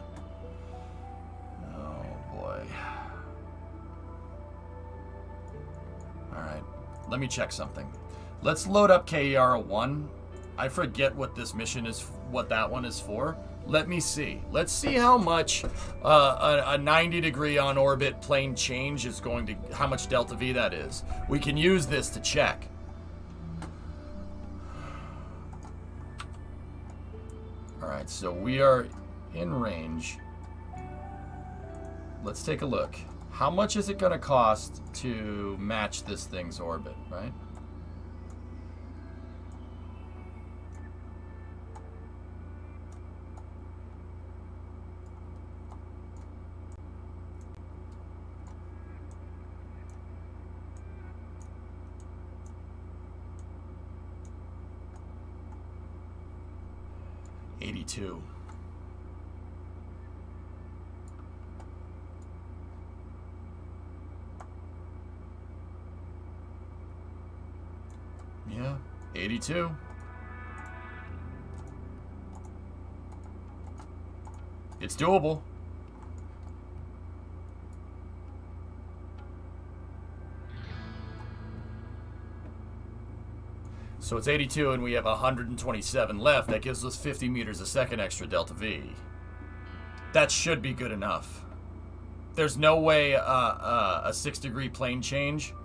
let me check something. Let's load up KER-01. I forget what this mission is, what that one is for. Let me see. Let's see how much a 90-degree on-orbit plane change is going to, how much delta V that is. We can use this to check. Alright, so we are in range. Let's take a look. How much is it going to cost to match this thing's orbit, right? $82. Yeah, 82. It's doable. So it's 82 and we have 127 left. That gives us 50 meters a second extra delta V. That should be good enough. There's no way a 6-degree plane change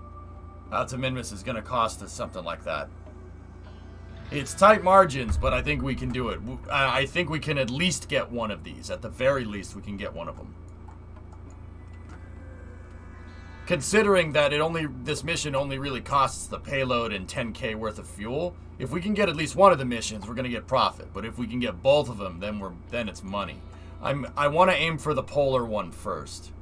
out to Minmus is going to cost us something like that. It's tight margins, but I think we can do it. I think we can at least get one of these. At the very least, we can get one of them. Considering that this mission only really costs the payload and 10K worth of fuel, if we can get at least one of the missions, we're going to get profit. But if we can get both of them, then it's money. I want to aim for the polar one first.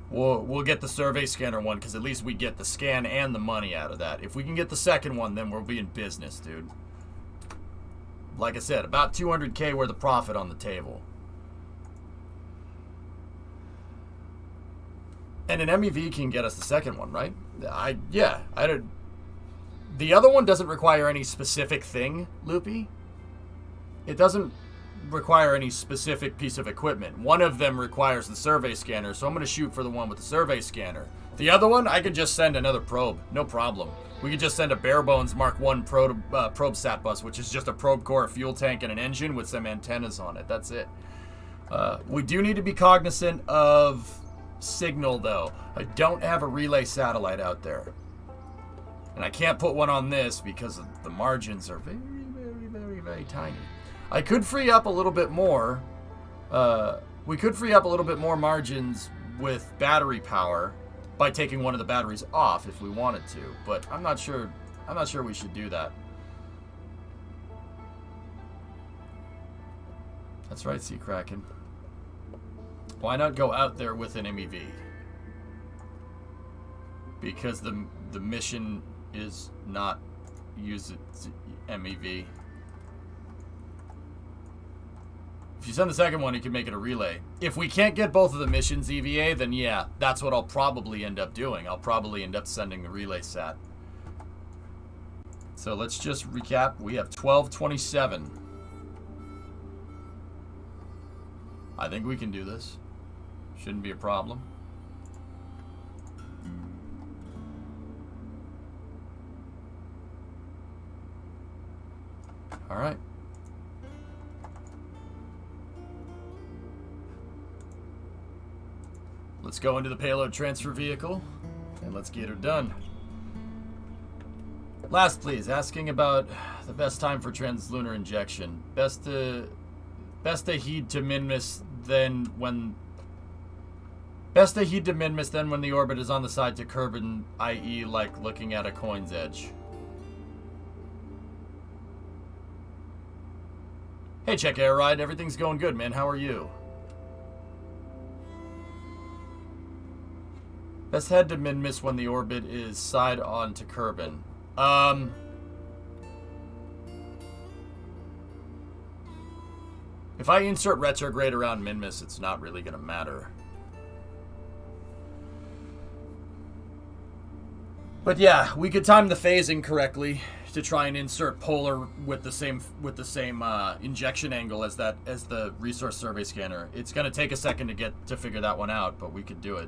We'll get the survey scanner one because at least we get the scan and the money out of that. If we can get the second one, then we'll be in business, dude. Like I said, about 200K worth of profit on the table. And an MEV can get us the second one, right? The other one doesn't require any specific thing, Loopy. It doesn't require any specific piece of equipment. One of them requires the survey scanner, so I'm going to shoot for the one with the survey scanner. The other one, I could just send another probe. No problem. We could just send a bare bones Mark 1 probe sat bus, which is just a probe core, a fuel tank, and an engine with some antennas on it. That's it. We do need to be cognizant of signal, though. I don't have a relay satellite out there. And I can't put one on this because the margins are very, very, very, very tiny. I could free up a little bit more. We could free up a little bit more margins with battery power by taking one of the batteries off if we wanted to, but I'm not sure we should do that. That's right, Sea Kraken. Why not go out there with an MEV? Because the mission is not use MEV. If you send the second one, you can make it a relay. If we can't get both of the missions EVA, then yeah, that's what I'll probably end up doing. I'll probably end up sending the relay sat. So let's just recap. We have 1227. I think we can do this. Shouldn't be a problem. All right. Let's go into the payload transfer vehicle and let's get her done. Last, please, asking about the best time for translunar injection. Best to heed to Minmus then when the orbit is on the side to Kerbin, i.e. like looking at a coin's edge. Hey, Check Air Ride, everything's going good, man. How are you? Best head to Minmus when the orbit is side on to Kerbin. If I insert retrograde around Minmus, it's not really going to matter. But yeah, we could time the phasing correctly to try and insert polar with the same injection angle as the resource survey scanner. It's going to take a second to figure that one out, but we could do it.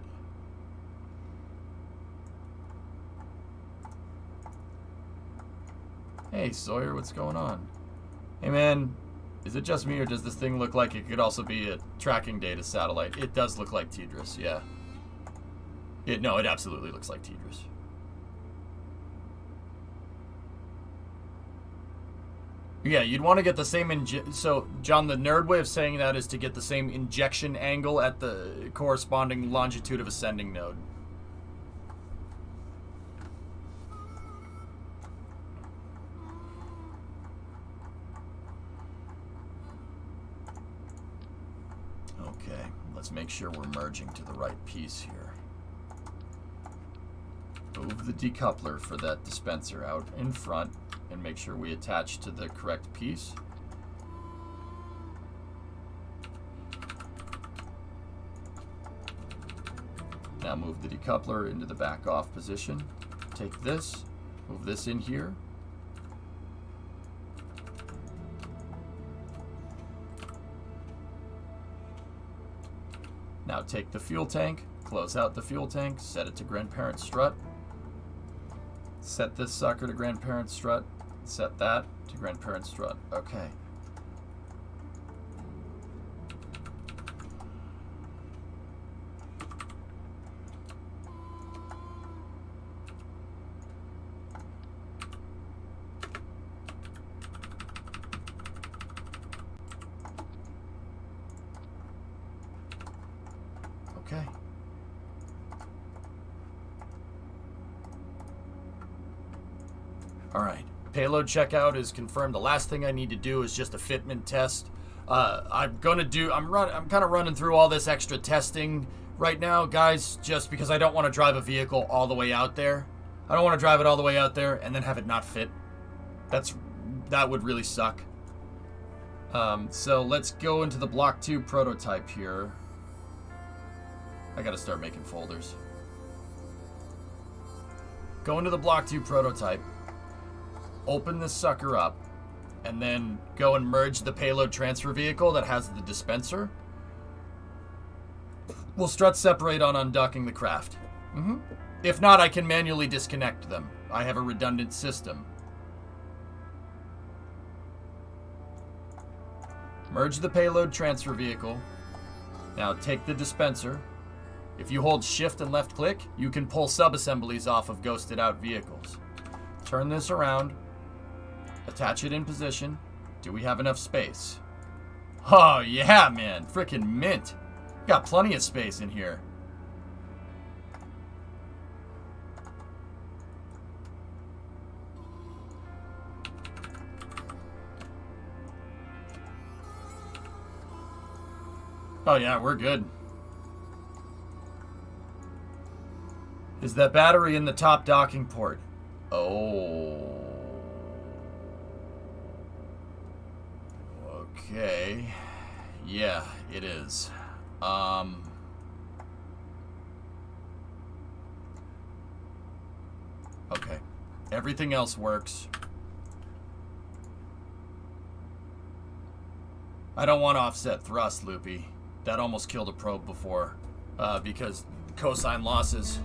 Hey, Sawyer, what's going on? Hey, man, is it just me, or does this thing look like it could also be a tracking data satellite? It does look like Tidris, yeah. No, it absolutely looks like Tidris. Yeah, you'd want to get the same so, John, the nerd way of saying that is to get the same injection angle at the corresponding longitude of ascending node. Okay, let's make sure we're merging to the right piece here. Move the decoupler for that dispenser out in front and make sure we attach to the correct piece. Now move the decoupler into the back off position. Take this, move this in here. Now take the fuel tank, close out the fuel tank, set it to grandparent strut. Set this sucker to grandparent strut. Set that to grandparent strut. Okay. Okay. All right. Payload checkout is confirmed. The last thing I need to do is just a fitment test. I'm kind of running through all this extra testing right now, guys, just because I don't want to drive a vehicle all the way out there. I don't want to drive it all the way out there and then have it not fit. That would really suck. So let's go into the Block 2 prototype here. I gotta start making folders. Go into the Block 2 prototype. Open this sucker up. And then go and merge the payload transfer vehicle that has the dispenser. We'll strut separate on undocking the craft. If not, I can manually disconnect them. I have a redundant system. Merge the payload transfer vehicle. Now take the dispenser. If you hold shift and left click, you can pull sub-assemblies off of ghosted out vehicles. Turn this around. Attach it in position. Do we have enough space? Oh yeah, man. Frickin' mint. Got plenty of space in here. Oh yeah, we're good. Is that battery in the top docking port? Oh. Okay. Yeah, it is. Okay. Everything else works. I don't want offset thrust, Loopy. That almost killed a probe before, because cosine losses.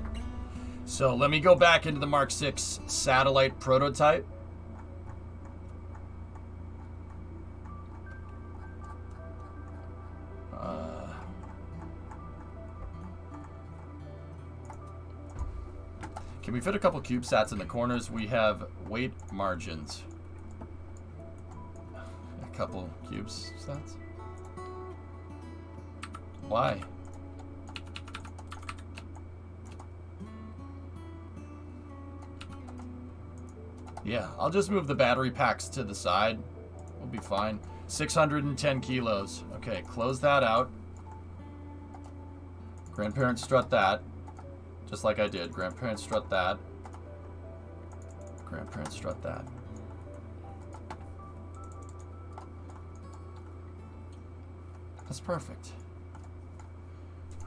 So let me go back into the Mark 6 satellite prototype. Can we fit a couple CubeSats in the corners? We have weight margins. A couple CubeSats? Why? Yeah, I'll just move the battery packs to the side. We'll be fine. 610 kilos. Okay, close that out. Grandparent strut that. Just like I did. Grandparent strut that. Grandparent strut that. That's perfect.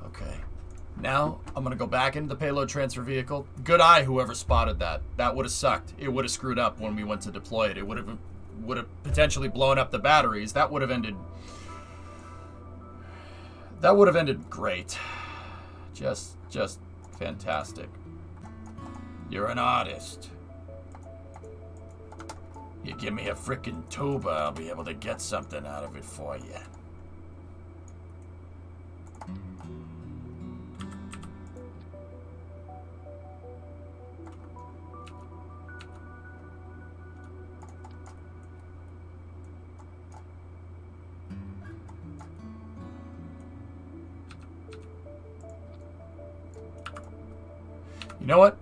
Okay. Now, I'm going to go back into the payload transfer vehicle. Good eye, whoever spotted that. That would have sucked. It would have screwed up when we went to deploy it. It would have potentially blown up the batteries. That would have ended great. Just fantastic. You're an artist. You give me a frickin' tuba, I'll be able to get something out of it for you. You know what?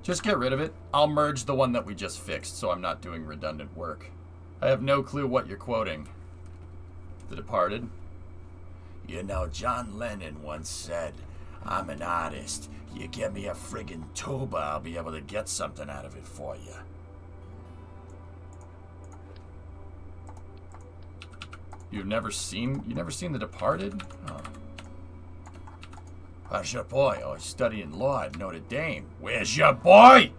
Just get rid of it. I'll merge the one that we just fixed so I'm not doing redundant work. I have no clue what you're quoting. The Departed? You know, John Lennon once said, I'm an artist. You give me a friggin' tuba, I'll be able to get something out of it for you. You've never seen The Departed? Oh. How's your boy? Oh, he's studying law at Notre Dame. Where's your boy?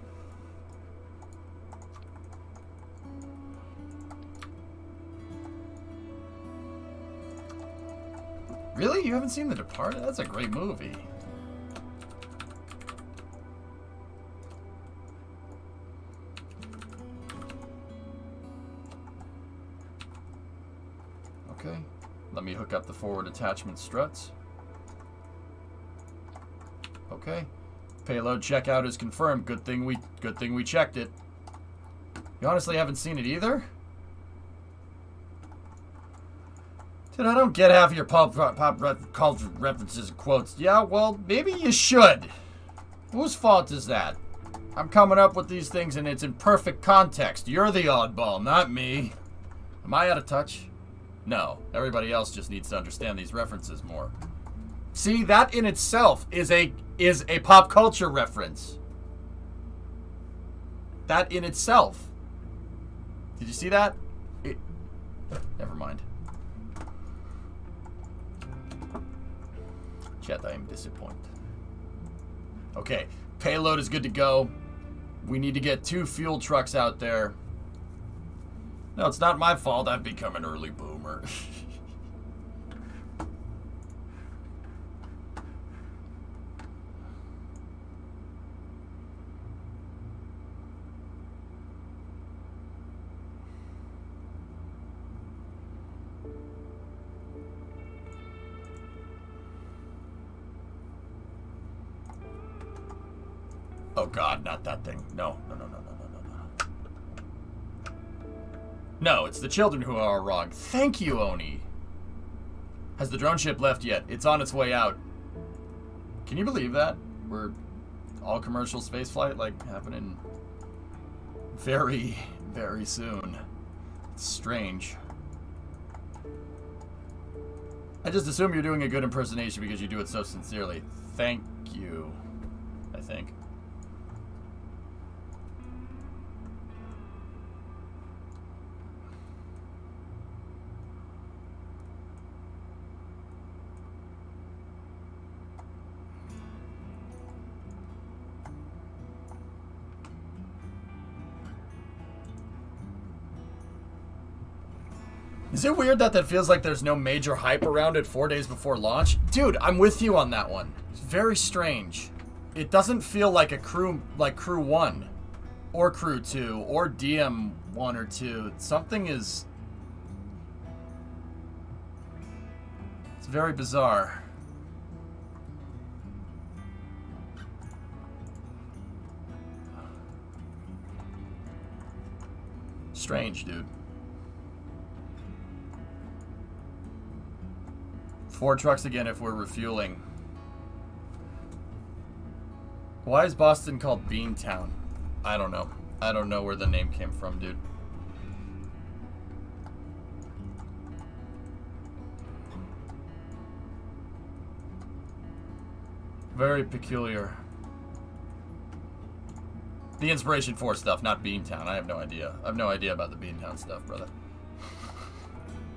Really? You haven't seen The Departed? That's a great movie. Okay. Let me hook up the forward attachment struts. Okay. Payload checkout is confirmed. Good thing we checked it. You honestly haven't seen it either? Dude, I don't get half of your pop culture references and quotes. Yeah, well, maybe you should. Whose fault is that? I'm coming up with these things and it's in perfect context. You're the oddball, not me. Am I out of touch? No. Everybody else just needs to understand these references more. See, that in itself is a pop culture reference. That in itself. Did you see that? Never mind. Chat, I am disappointed. Okay, payload is good to go. We need to get 2 fuel trucks out there. No, it's not my fault. I've become an early boomer. Oh God, not that thing. No. No, it's the children who are wrong. Thank you, Oni. Has the drone ship left yet? It's on its way out. Can you believe that? We're all commercial spaceflight, like, happening very, very soon. It's strange. I just assume you're doing a good impersonation because you do it so sincerely. Thank you, I think. Is it weird that feels like there's no major hype around it 4 days before launch? Dude, I'm with you on that one. It's very strange. It doesn't feel like a crew, like Crew 1, or Crew 2, or DM 1 or 2. Something is... It's very bizarre. Strange, dude. 4 trucks again if we're refueling. Why is Boston called Beantown? I don't know. I don't know where the name came from, dude. Very peculiar. The Inspiration 4 stuff, not Beantown. I have no idea. I have no idea about the Beantown stuff, brother.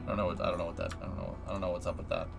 I don't know what's up with that.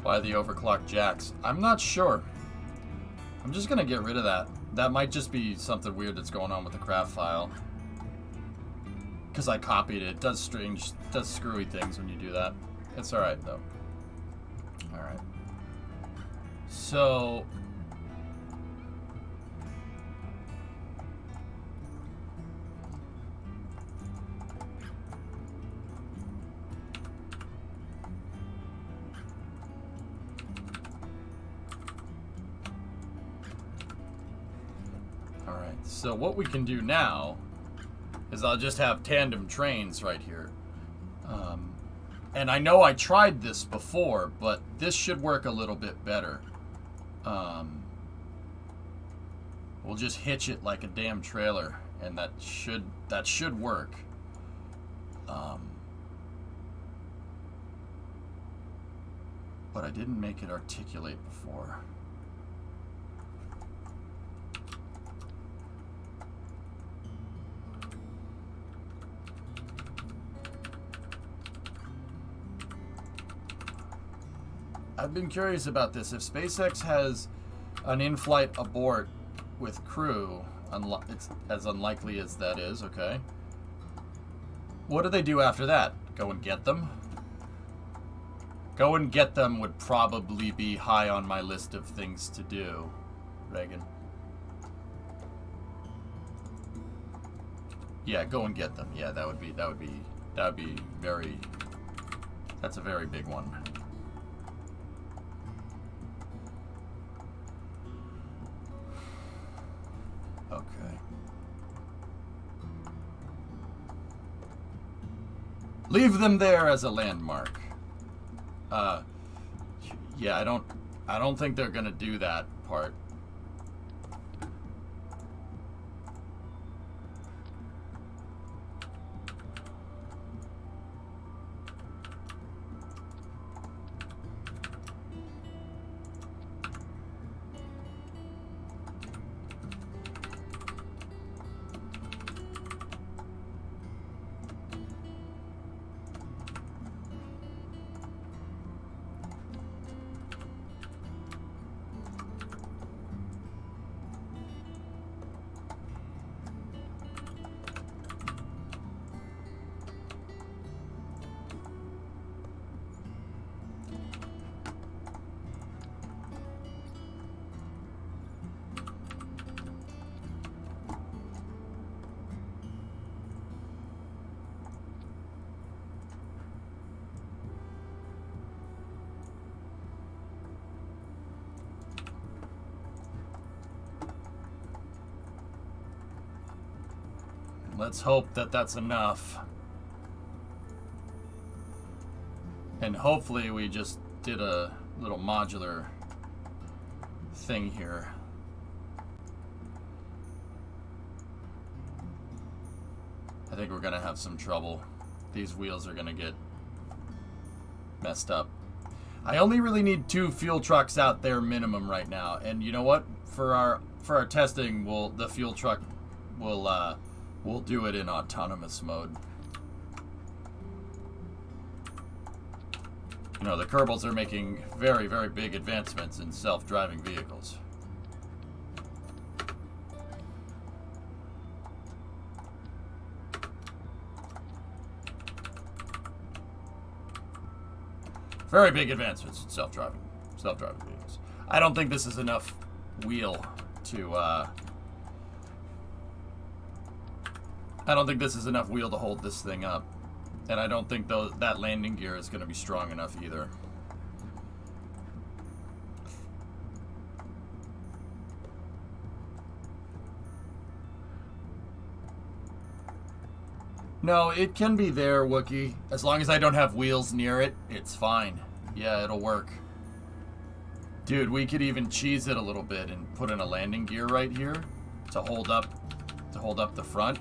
By the overclocked jacks. I'm not sure. I'm just gonna get rid of that. That might just be something weird that's going on with the craft file. Because I copied it. It does screwy things when you do that. It's alright though. Alright. So... Alright, so what we can do now is I'll just have tandem trains right here. And I know I tried this before, but this should work a little bit better. We'll just hitch it like a damn trailer, and that should work. But I didn't make it articulate before. I've been curious about this. If SpaceX has an in-flight abort with crew, it's as unlikely as that is, okay? What do they do after that? Go and get them? Go and get them would probably be high on my list of things to do, Reagan. Yeah, go and get them. Yeah, that would be very, that's a very big one. Okay. Leave them there as a landmark. Yeah, I don't think they're gonna do that part. Let's hope that that's enough. And hopefully we just did a little modular thing here. I think we're gonna have some trouble. These wheels are gonna get messed up. I only really need 2 fuel trucks out there minimum right now. And you know what? For our testing, the fuel truck we'll do it in autonomous mode. You know, the Kerbals are making very, very big advancements in self-driving vehicles. Very big advancements in self-driving vehicles. I don't think this is enough wheel to hold this thing up. And I don't think that landing gear is going to be strong enough either. No, it can be there, Wookie. As long as I don't have wheels near it, it's fine. Yeah, it'll work. Dude, we could even cheese it a little bit and put in a landing gear right here to hold up the front.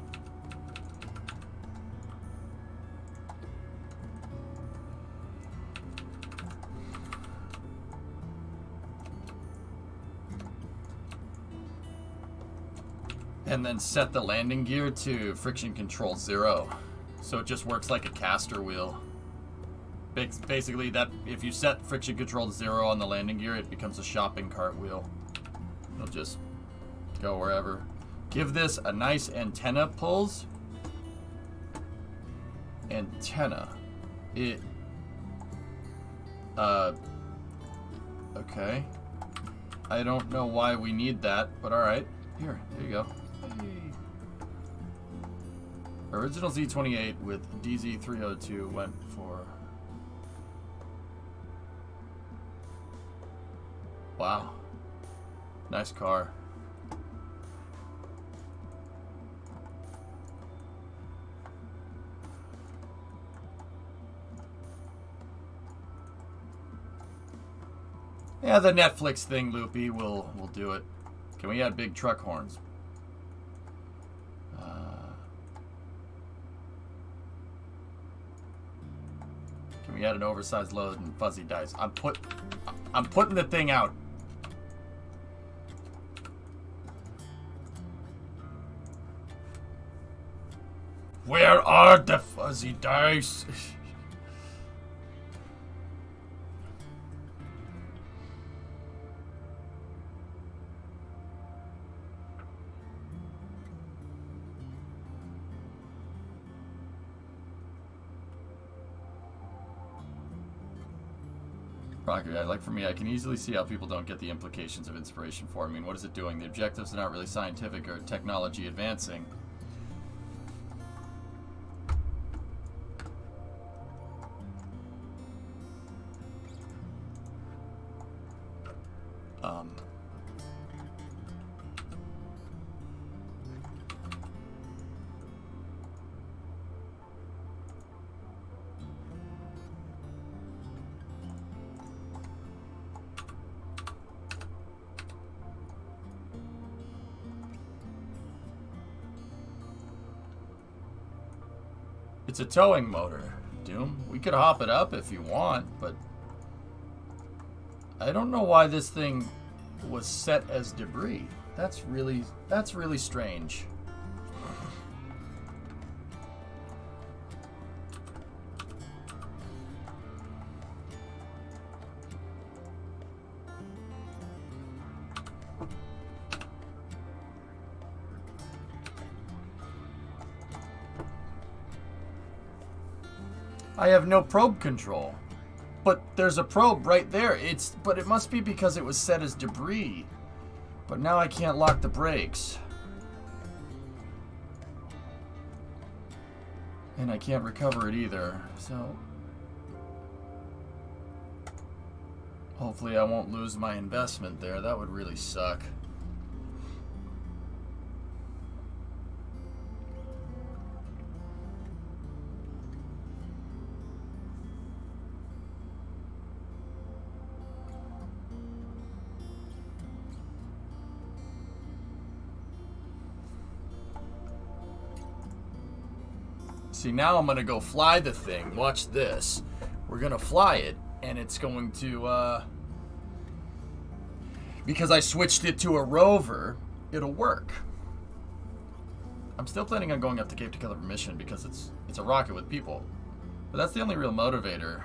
And then set the landing gear to friction control 0. So it just works like a caster wheel. Basically, that if you set friction control to 0 on the landing gear, it becomes a shopping cart wheel. It'll just go wherever. Give this a nice antenna pulls. Antenna. It. Okay. I don't know why we need that, but alright. Here, there you go. Hey. Original Z28 with DZ302 went for... Wow. Nice car. Yeah, the Netflix thing, Loopy, we'll do it. Can we add big truck horns? Can we add an oversized load and fuzzy dice? I'm putting the thing out. Where are the fuzzy dice? Rocker, like for me, I can easily see how people don't get the implications of inspiration for. I mean, what is it doing? The objectives are not really scientific or technology advancing. It's a towing motor, Doom. We could hop it up if you want, but I don't know why this thing was set as debris. That's really strange. I have no probe control. But there's a probe right there. But it must be because it was set as debris. But now I can't lock the brakes. And I can't recover it either. So hopefully I won't lose my investment there. That would really suck. See, now I'm going to go fly the thing. Watch this. We're going to fly it, and it's going to, because I switched it to a rover, it'll work. I'm still planning on going up to Cape to Kill a mission because it's a rocket with people. But that's the only real motivator,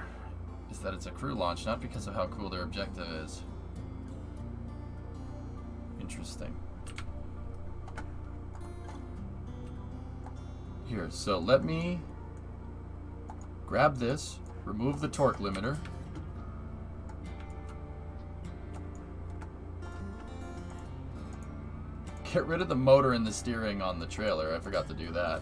is that it's a crew launch, not because of how cool their objective is. Interesting. Here, so let me grab this, remove the torque limiter. Get rid of the motor and the steering on the trailer. I forgot to do that.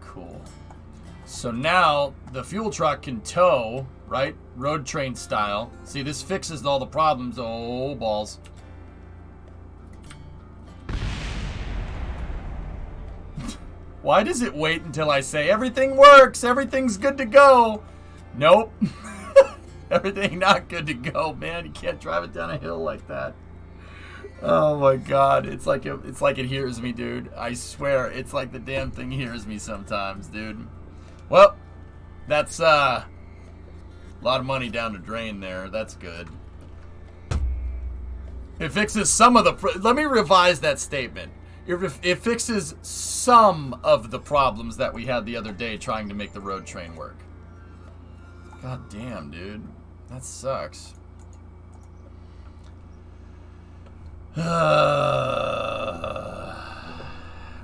Cool. So now the fuel truck can tow, right? Road train style. See, this fixes all the problems. Oh, balls. Why does it wait until I say everything works, everything's good to go? Nope. Everything not good to go, man. You can't drive it down a hill like that. Oh my god, it's like it hears me, dude. I swear, it's like the damn thing hears me sometimes, dude. Well, That's a lot of money down the drain there. That's good. It fixes some of the... Let me revise that statement. It fixes some of the problems that we had the other day trying to make the road train work. God damn, dude. That sucks.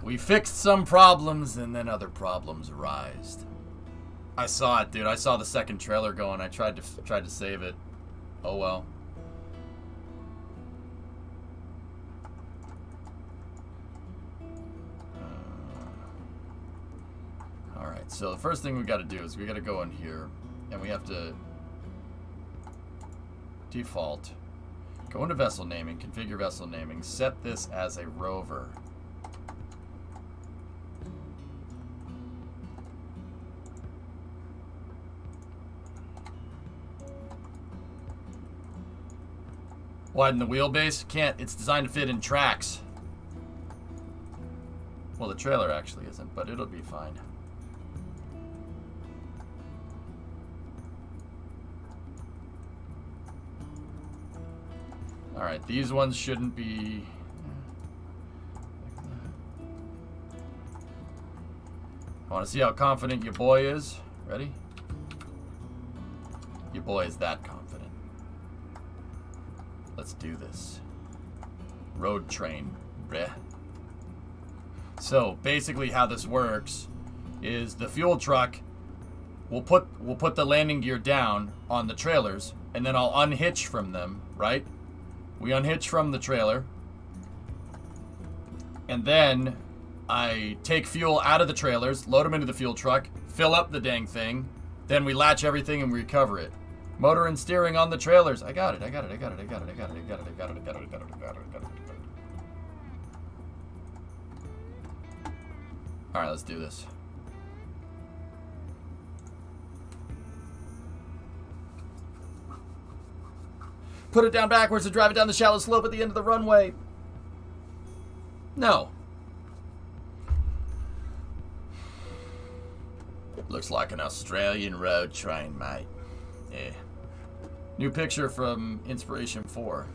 We fixed some problems and then other problems arised. I saw it, dude. I saw the second trailer going. I tried to save it. Oh well. Alright, so the first thing we got to do is we got to go in here and we have to default, go into vessel naming, configure vessel naming, set this as a rover. Widen the wheelbase? Can't. It's designed to fit in tracks. Well, the trailer actually isn't, but it'll be fine. Alright, these ones shouldn't be... I want to see how confident your boy is. Ready? Your boy is that confident. Let's do this. Road train, bruh. So, basically how this works is the fuel truck will put the landing gear down on the trailers, and then I'll unhitch from them, right? We unhitch from the trailer, and then I take fuel out of the trailers, load them into the fuel truck, fill up the dang thing, then we latch everything and we recover it. Motor and steering on the trailers. I got it. All right, let's do this. Put it down backwards and drive it down the shallow slope at the end of the runway. No. Looks like an Australian road train, mate. Yeah. New picture from Inspiration 4.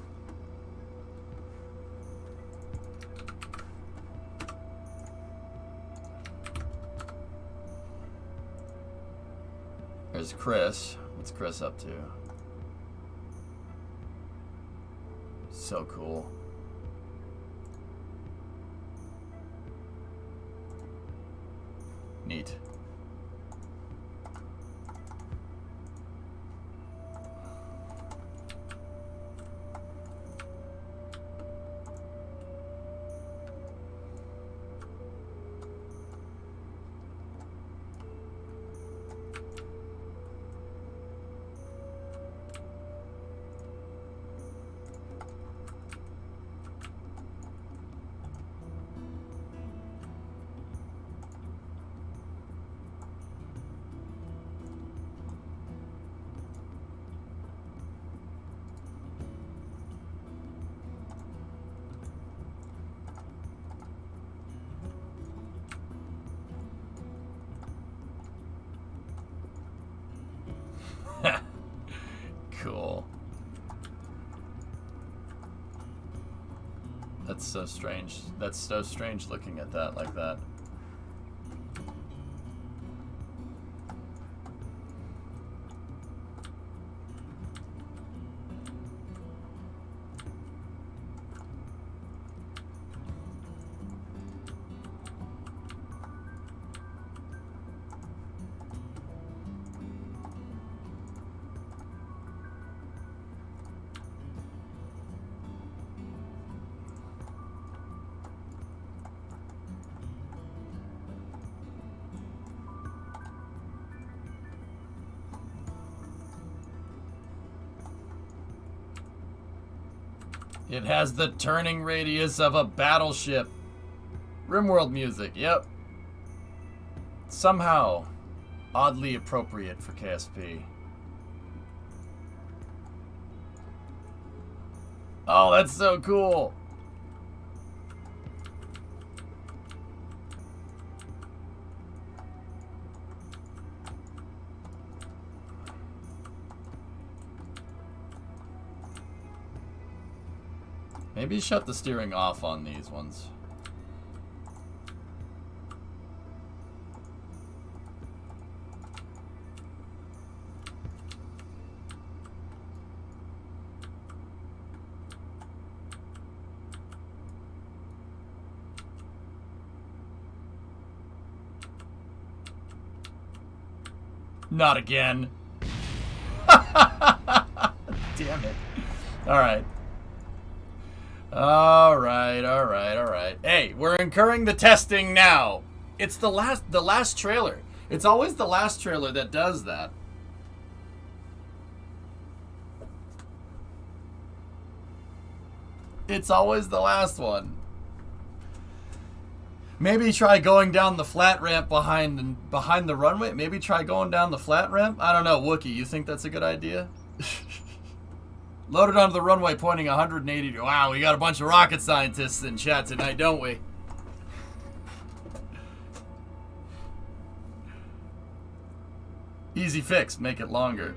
There's Chris. What's Chris up to? So cool. Neat. Cool. That's so strange. That's so strange looking at that like that. It has the turning radius of a battleship. RimWorld music, yep. Somehow oddly appropriate for KSP. Oh, that's so cool. Maybe shut the steering off on these ones. Not again. Damn it. Alright. Alright. Hey, we're incurring the testing now. It's the last trailer. It's always the last trailer that does that. It's always the last one. Maybe try going down the flat ramp behind the runway. Maybe try going down the flat ramp. I don't know, Wookie. You think that's a good idea? Loaded onto the runway, pointing 180. Wow, we got a bunch of rocket scientists in chat tonight, don't we? Easy fix. Make it longer.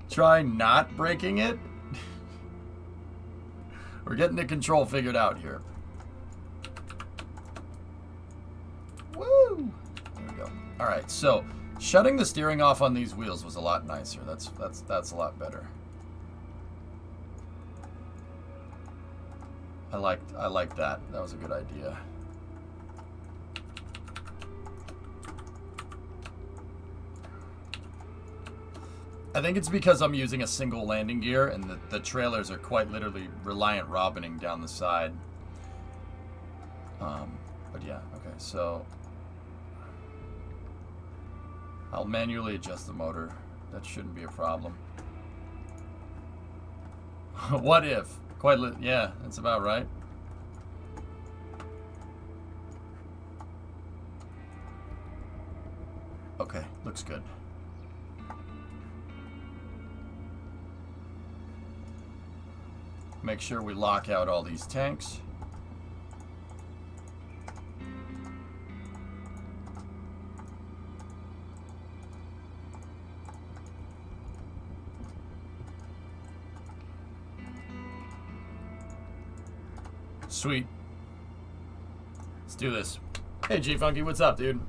Try not breaking it. We're getting the control figured out here. Woo! There we go. All right, so shutting the steering off on these wheels was a lot nicer. That's a lot better. I liked that. That was a good idea. I think it's because I'm using a single landing gear and the trailers are quite literally reliant robbining down the side. But yeah, okay, so I'll manually adjust the motor. That shouldn't be a problem. What if? Yeah, that's about right. Okay, looks good. Make sure we lock out all these tanks. Sweet. Let's do this. Hey, G-Funky, what's up, dude?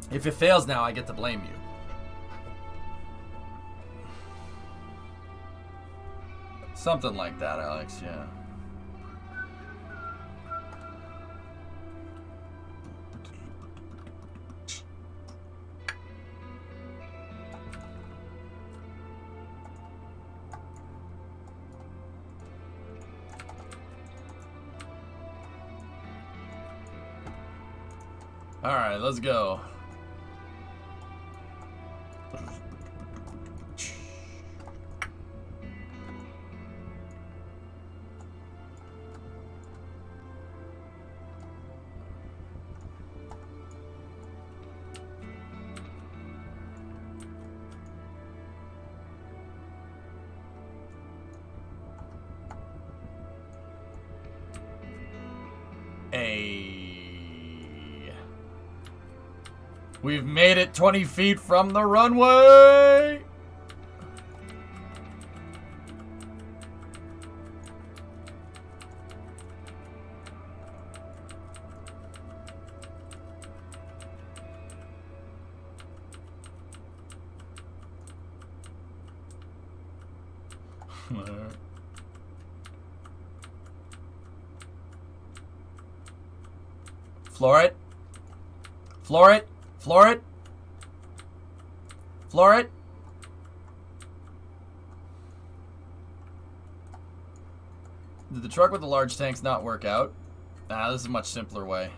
If it fails now, I get to blame you. Something like that, Alex, yeah. All right, let's go. We've made it 20 feet from the runway. Floor it. Floor it. Floor it. Floor it. Did the truck with the large tanks not work out? Nah, this is a much simpler way.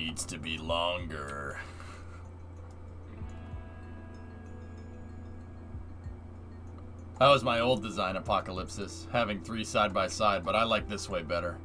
needs to be longer. That was my old design, Apocalypsis, having 3 side by side, but I like this way better.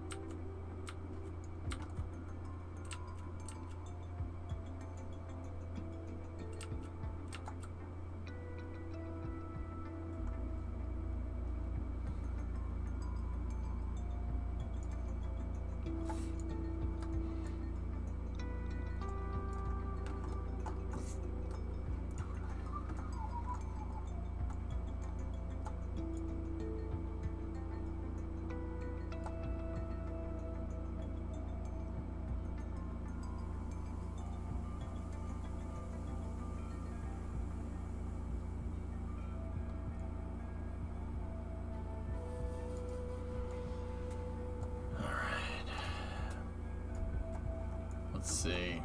Let's see.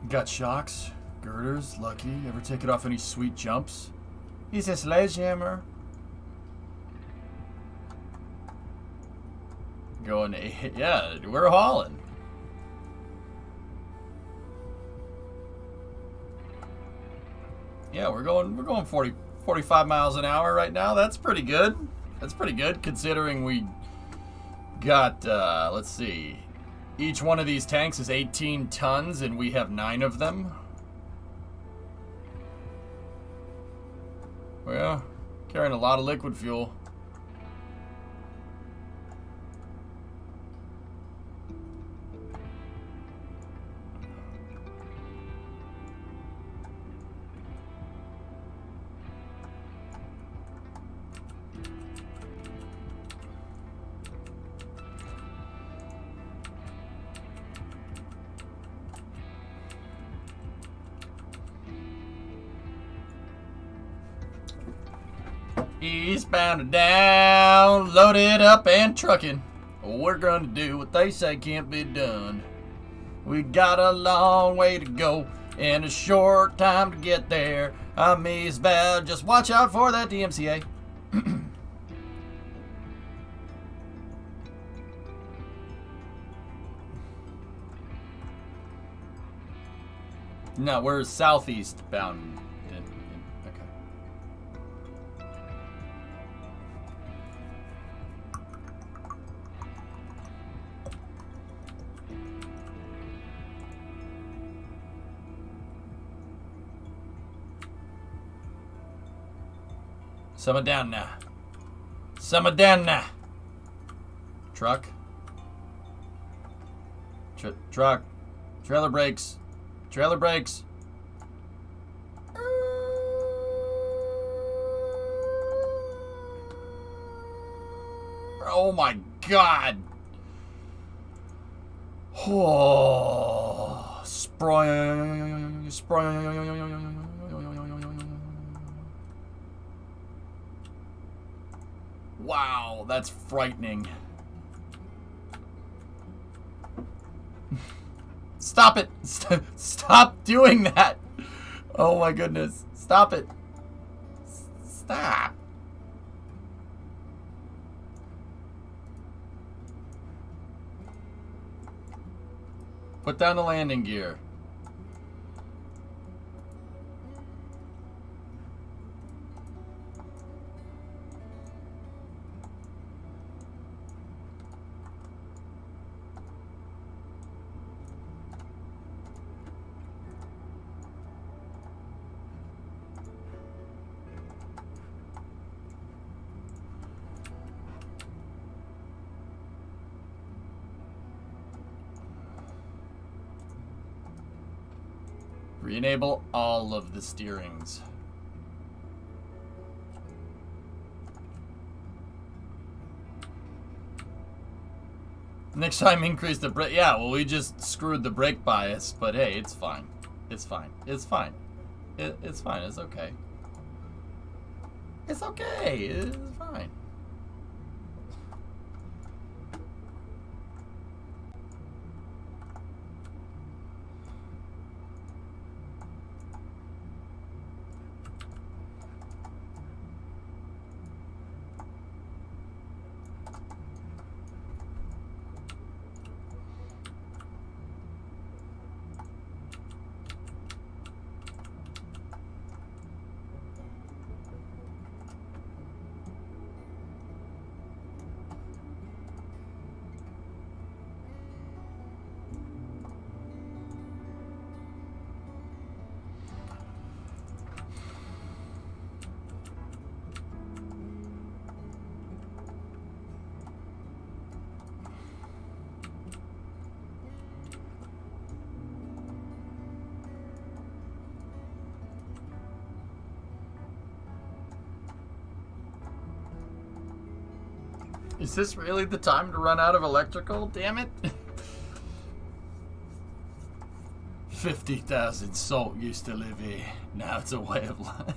Got shocks, girders, lucky. Ever take it off any sweet jumps? He's a sledgehammer. Going, yeah, we're hauling. Yeah, we're going 45 miles an hour right now. That's pretty good. That's pretty good considering we got, let's see. Each one of these tanks is 18 tons and we have 9 of them. Well, carrying a lot of liquid fuel. Eastbound and down, loaded up and trucking. We're gonna do what they say can't be done. We got a long way to go and a short time to get there. I'm eastbound, just watch out for that DMCA. No, we're southeast bound. Summer down now. Summer down now. Truck. Truck. Trailer brakes. Trailer brakes. Oh my God. Oh. Spray. Wow, that's frightening. Stop it! Stop doing that! Oh my goodness. Stop it. Stop. Put down the landing gear. Re-enable all of the steerings. Next time increase the brake. Yeah, well, we just screwed the brake bias, but hey, it's fine. It's fine. It's fine. It's fine. It's okay. It's okay. It's fine. Is this really the time to run out of electrical? Damn it. 50,000 salt used to live here. Now it's a way of life.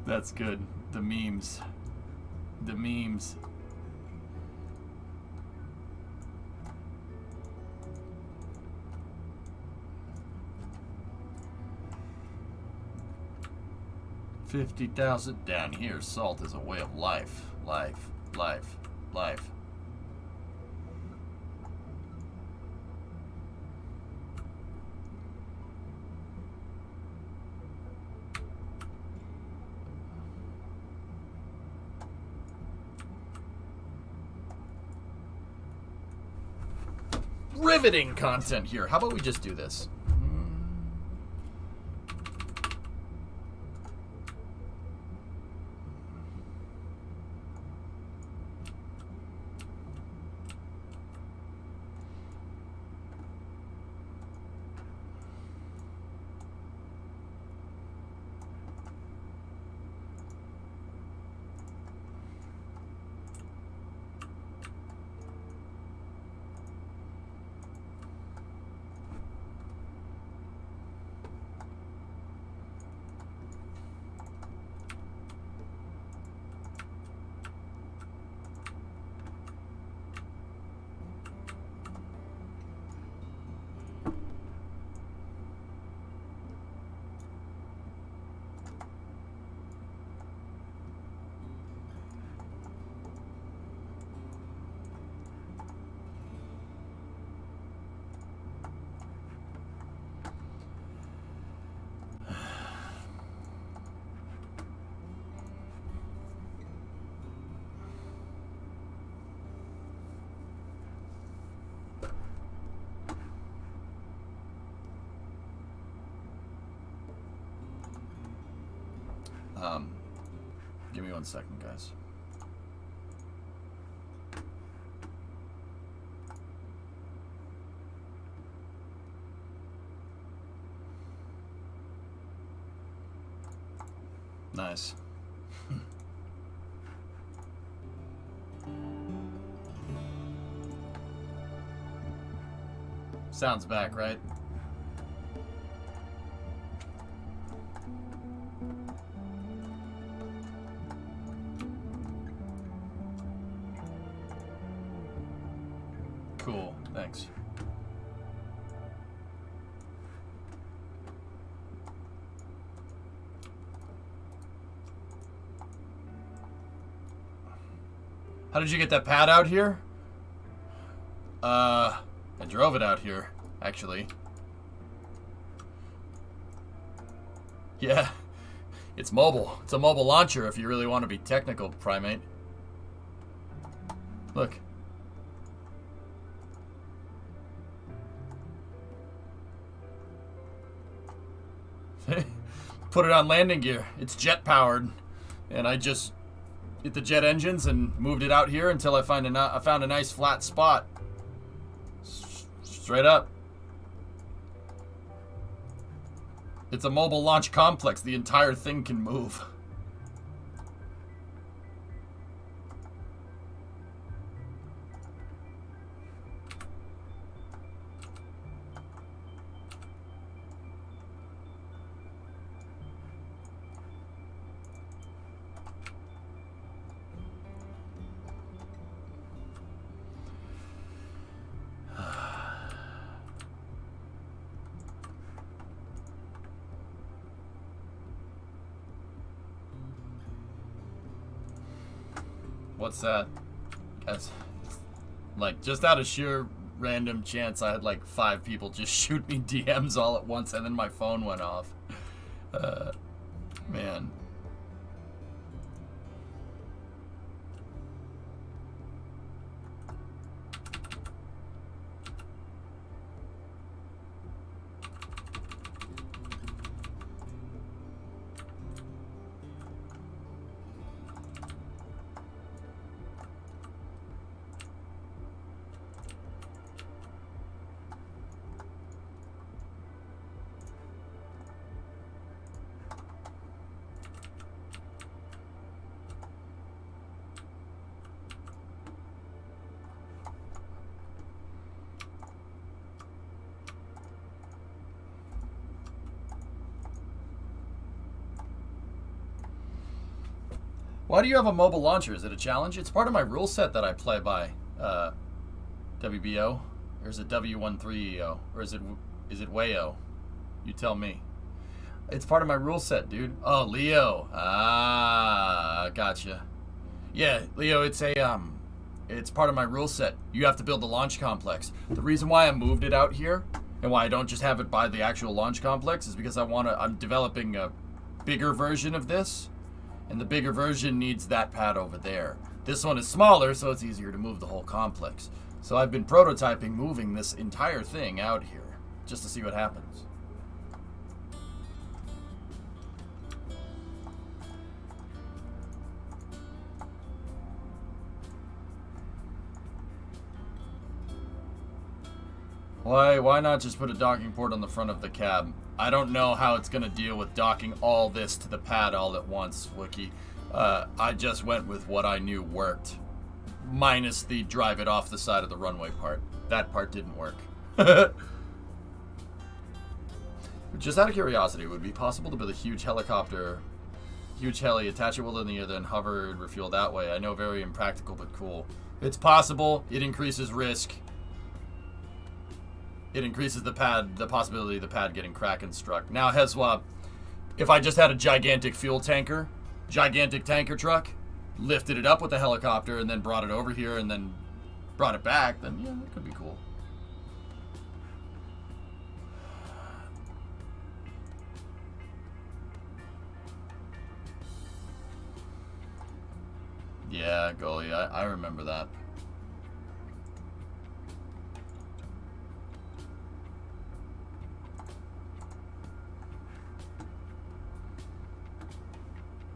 That's good. The memes. The memes. $50,000 down here. Salt is a way of life. Life. Life. Life. Riveting content here. How about we just do this? Give me 1 second, guys. Nice. Sounds back, right? Cool, thanks. How did you get that pad out here? I drove it out here, actually. Yeah, it's mobile. It's a mobile launcher if you really want to be technical, primate. Look. Put it on landing gear. It's jet powered, and I just hit the jet engines and moved it out here until I found a nice flat spot. Straight up. It's a mobile launch complex. The entire thing can move. What's that? Guys, like, just out of sheer random chance, I had like 5 people just shoot me DMs all at once, and then my phone went off. Man. Why do you have a mobile launcher? Is it a challenge? It's part of my rule set that I play by. WBO? Or is it W13EO? Or is it WAYO? You tell me. It's part of my rule set, dude. Oh, Leo. Ah, gotcha. Yeah, Leo, it's part of my rule set. You have to build the launch complex. The reason why I moved it out here and why I don't just have it by the actual launch complex is because I'm developing a bigger version of this, and the bigger version needs that pad over there. This one is smaller, so it's easier to move the whole complex. So I've been prototyping moving this entire thing out here just to see what happens. Why not just put a docking port on the front of the cab? I don't know how it's going to deal with docking all this to the pad all at once, Wookie. I just went with what I knew worked. Minus the drive it off the side of the runway part. That part didn't work. Just out of curiosity, would it be possible to build a huge helicopter, huge heli, attach it well in the air, then hover and refuel that way? I know, very impractical, but cool. It's possible. It increases risk. It increases the possibility of the pad getting Kraken struck. Now, Hezwa, if I just had a gigantic tanker truck, lifted it up with a helicopter, and then brought it over here, and then brought it back, then yeah, that could be cool. Yeah, goalie, I remember that.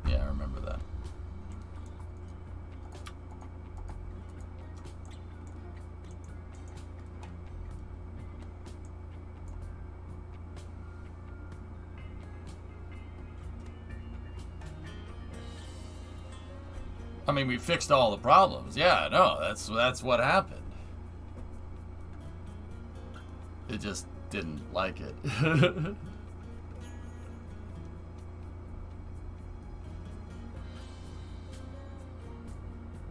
Yeah, I remember that. I mean, we fixed all the problems. Yeah, no, that's what happened. It just didn't like it.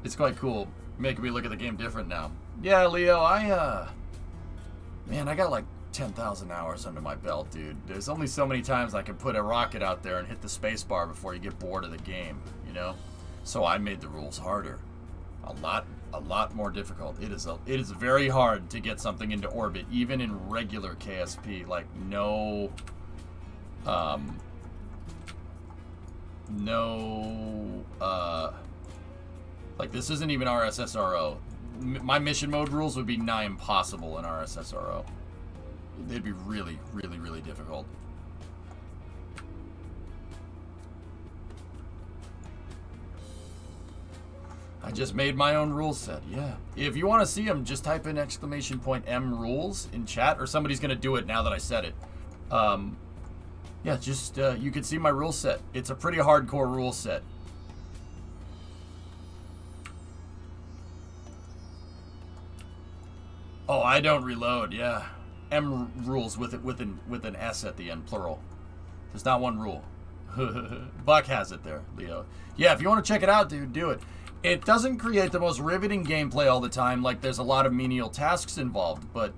It's quite cool, making me look at the game different now. Yeah, Leo, man, I got like 10,000 hours under my belt, dude. There's only so many times I can put a rocket out there and hit the space bar before you get bored of the game, you know? So I made the rules harder. A lot more difficult. It is very hard to get something into orbit, even in regular KSP. Like, like, this isn't even RSSRO. My mission mode rules would be nigh impossible in RSSRO. They'd be really, really, really difficult. I just made my own rule set, yeah. If you want to see them, just type in !M rules in chat, or somebody's going to do it now that I said it. Yeah, just, you can see my rule set. It's a pretty hardcore rule set. Oh, I don't reload, yeah. M rules with an S at the end, plural. There's not one rule. Buck has it there, Leo. Yeah, if you want to check it out, dude, do it. It doesn't create the most riveting gameplay all the time, like there's a lot of menial tasks involved, but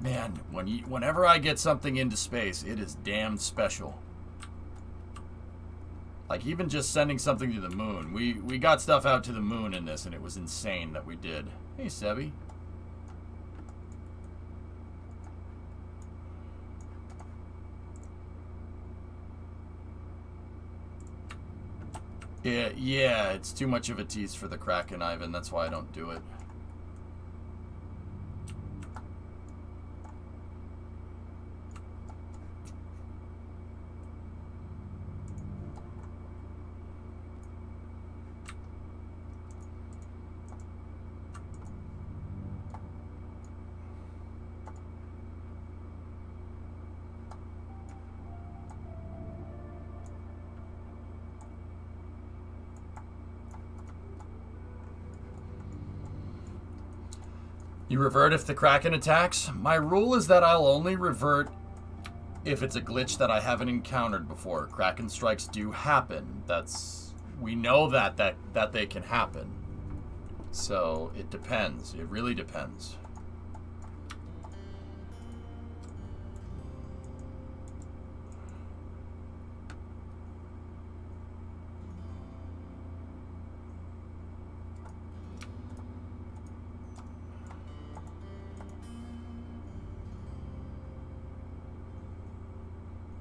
man, whenever I get something into space, it is damn special. Like even just sending something to the moon. We got stuff out to the moon in this, and it was insane that we did. Hey, Sebi. Yeah, it's too much of a tease for the Kraken, Ivan. That's why I don't do it. You revert if the Kraken attacks? My rule is that I'll only revert if it's a glitch that I haven't encountered before. Kraken strikes do happen. That's we know that they can happen. So it depends. It really depends.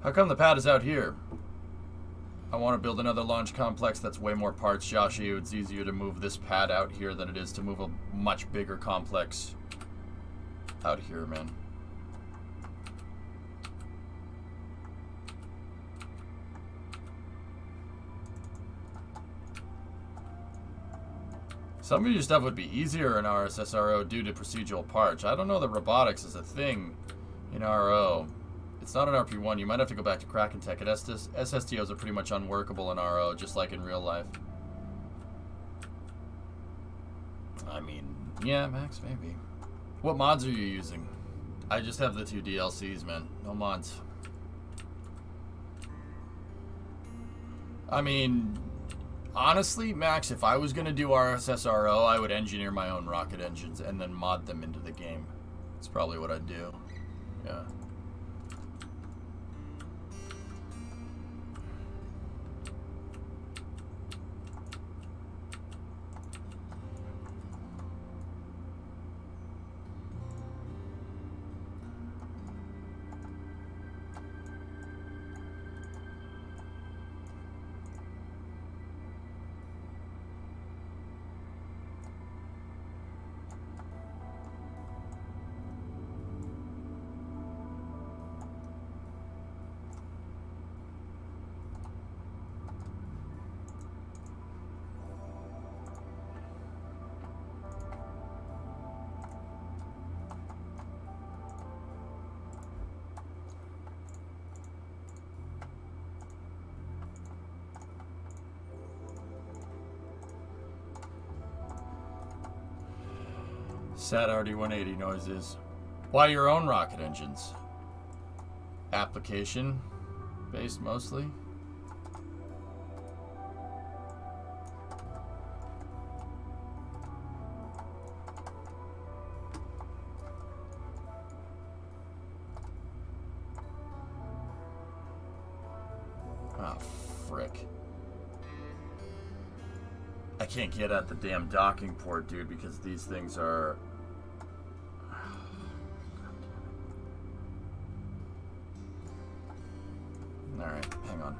How come the pad is out here? I want to build another launch complex that's way more parts, Joshy. It's easier to move this pad out here than it is to move a much bigger complex out here, man. Some of your stuff would be easier in RSSRO due to procedural parts. I don't know that robotics is a thing in RO. It's not an RP1. You might have to go back to Kraken Tech. SSTOs are pretty much unworkable in RO, just like in real life. I mean, yeah, Max, maybe. What mods are you using? I just have the 2 DLCs, man. No mods. I mean, honestly, Max, if I was going to do RSSRO, I would engineer my own rocket engines and then mod them into the game. That's probably what I'd do. Yeah. Sad RD180 noises. Why your own rocket engines? Application based mostly? Ah, frick. I can't get at the damn docking port, dude, because these things are... Alright, hang on.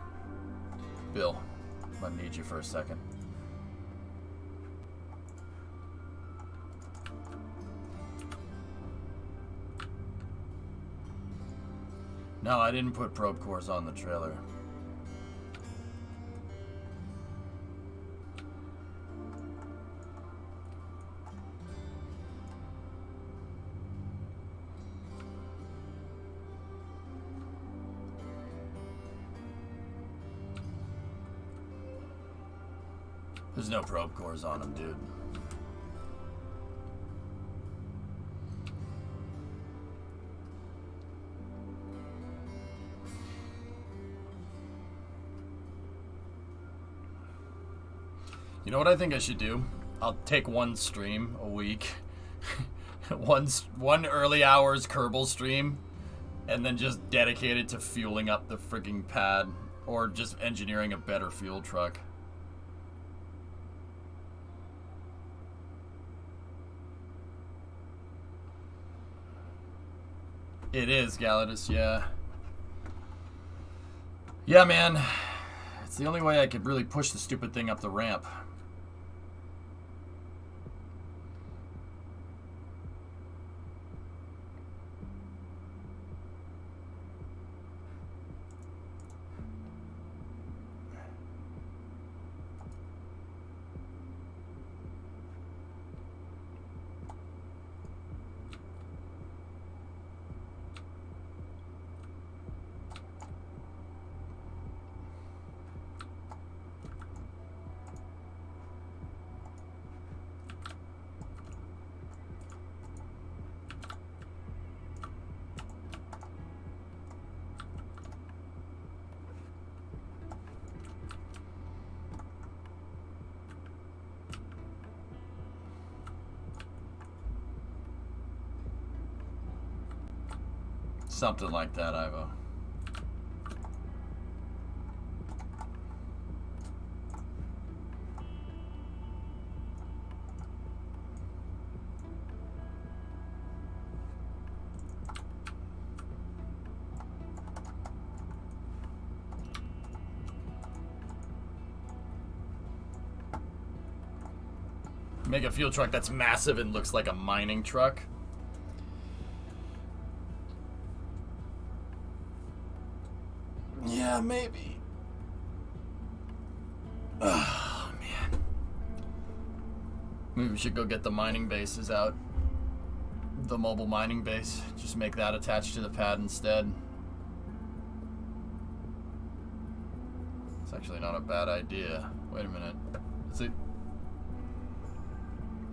Bill, I'm gonna need you for a second. No, I didn't put probe cores on the trailer. There's no probe cores on them, dude. You know what I think I should do? I'll take one stream a week. one early hours Kerbal stream, and then just dedicate it to fueling up the frigging pad, or just engineering a better fuel truck. It is, Galadus, yeah. Yeah, man. It's the only way I could really push the stupid thing up the ramp. Something like that, Ivo. Make a fuel truck that's massive and looks like a mining truck. Yeah, maybe. Oh, man. Maybe we should go get the mining bases out. The mobile mining base. Just make that attached to the pad instead. It's actually not a bad idea. Wait a minute. Is it...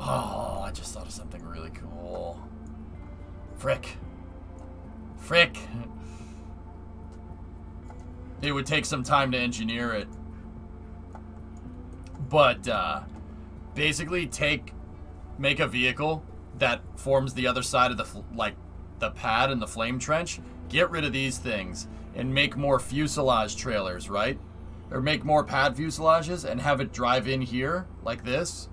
Oh, I just thought of something really cool. Frick. Frick. It would take some time to engineer it. But, basically make a vehicle that forms the other side of the pad and the flame trench. Get rid of these things and make more fuselage trailers, right? Or make more pad fuselages and have it drive in here like this.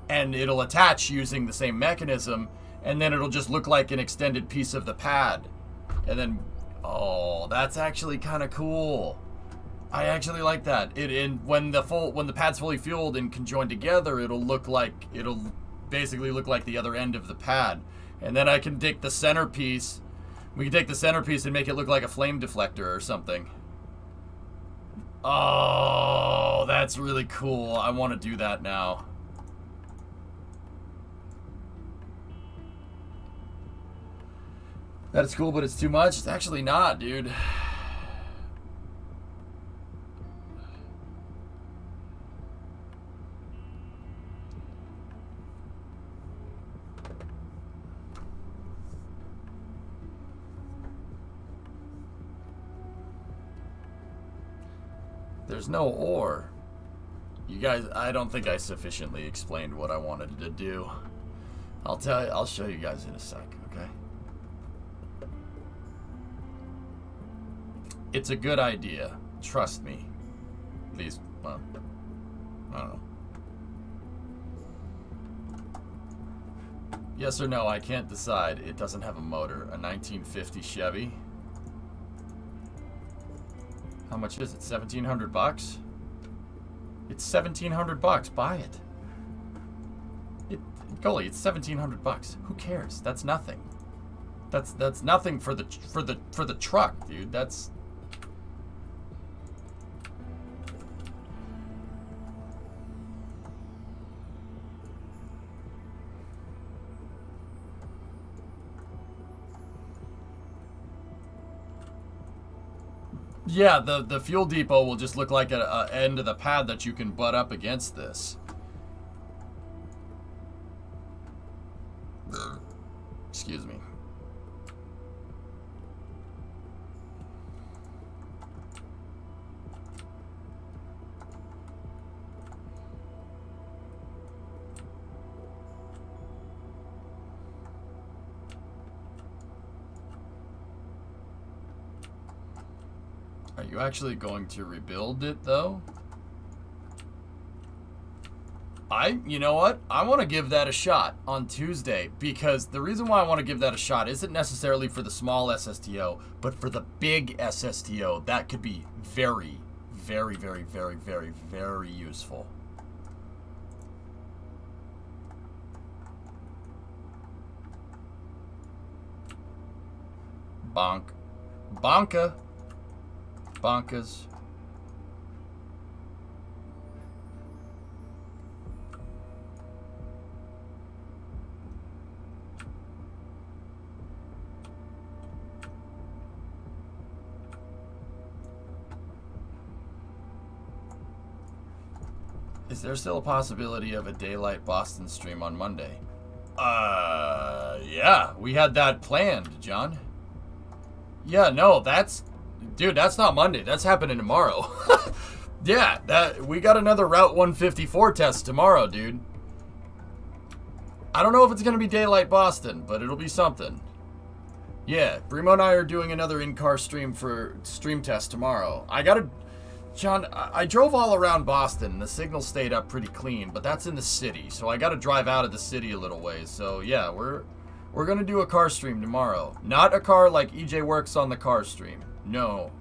And it'll attach using the same mechanism, and then it'll just look like an extended piece of the pad. And then, oh, that's actually kind of cool. I actually like that. When the pad's fully fueled and conjoined together, it'll basically look like the other end of the pad. And then I can take the centerpiece. We can take the centerpiece and make it look like a flame deflector or something. Oh, that's really cool. I want to do that now. That's cool, but it's too much? It's actually not, dude. There's no ore. You guys, I don't think I sufficiently explained what I wanted to do. I'll show you guys in a sec, okay? It's a good idea. Trust me. At least, well, I don't know. Yes or no, I can't decide. It doesn't have a motor. A 1950 Chevy. How much is it? 1,700 bucks? It's 1,700 bucks. Buy it. Goalie, it's 1,700 bucks. Who cares? That's nothing. That's nothing for the truck, dude. That's... Yeah, the fuel depot will just look like an end of the pad that you can butt up against this. Excuse me. Are you actually going to rebuild it, though? You know what? I want to give that a shot on Tuesday, because the reason why I want to give that a shot isn't necessarily for the small SSTO, but for the big SSTO. That could be very, very, very, very, very, very useful. Bonk. Bonka. Bonkas. Is there still a possibility of a Daylight Boston stream on Monday? Yeah, we had that planned, John. Yeah, no, dude, that's not Monday. That's happening tomorrow. Yeah, we got another Route 154 test tomorrow, dude. I don't know if it's going to be Daylight Boston, but it'll be something. Yeah, Brimo and I are doing another in-car stream for stream test tomorrow. John, I drove all around Boston. The signal stayed up pretty clean, but that's in the city, so I gotta drive out of the city a little ways. So yeah, we're gonna do a car stream tomorrow. Not a car like EJ works on the car stream. No.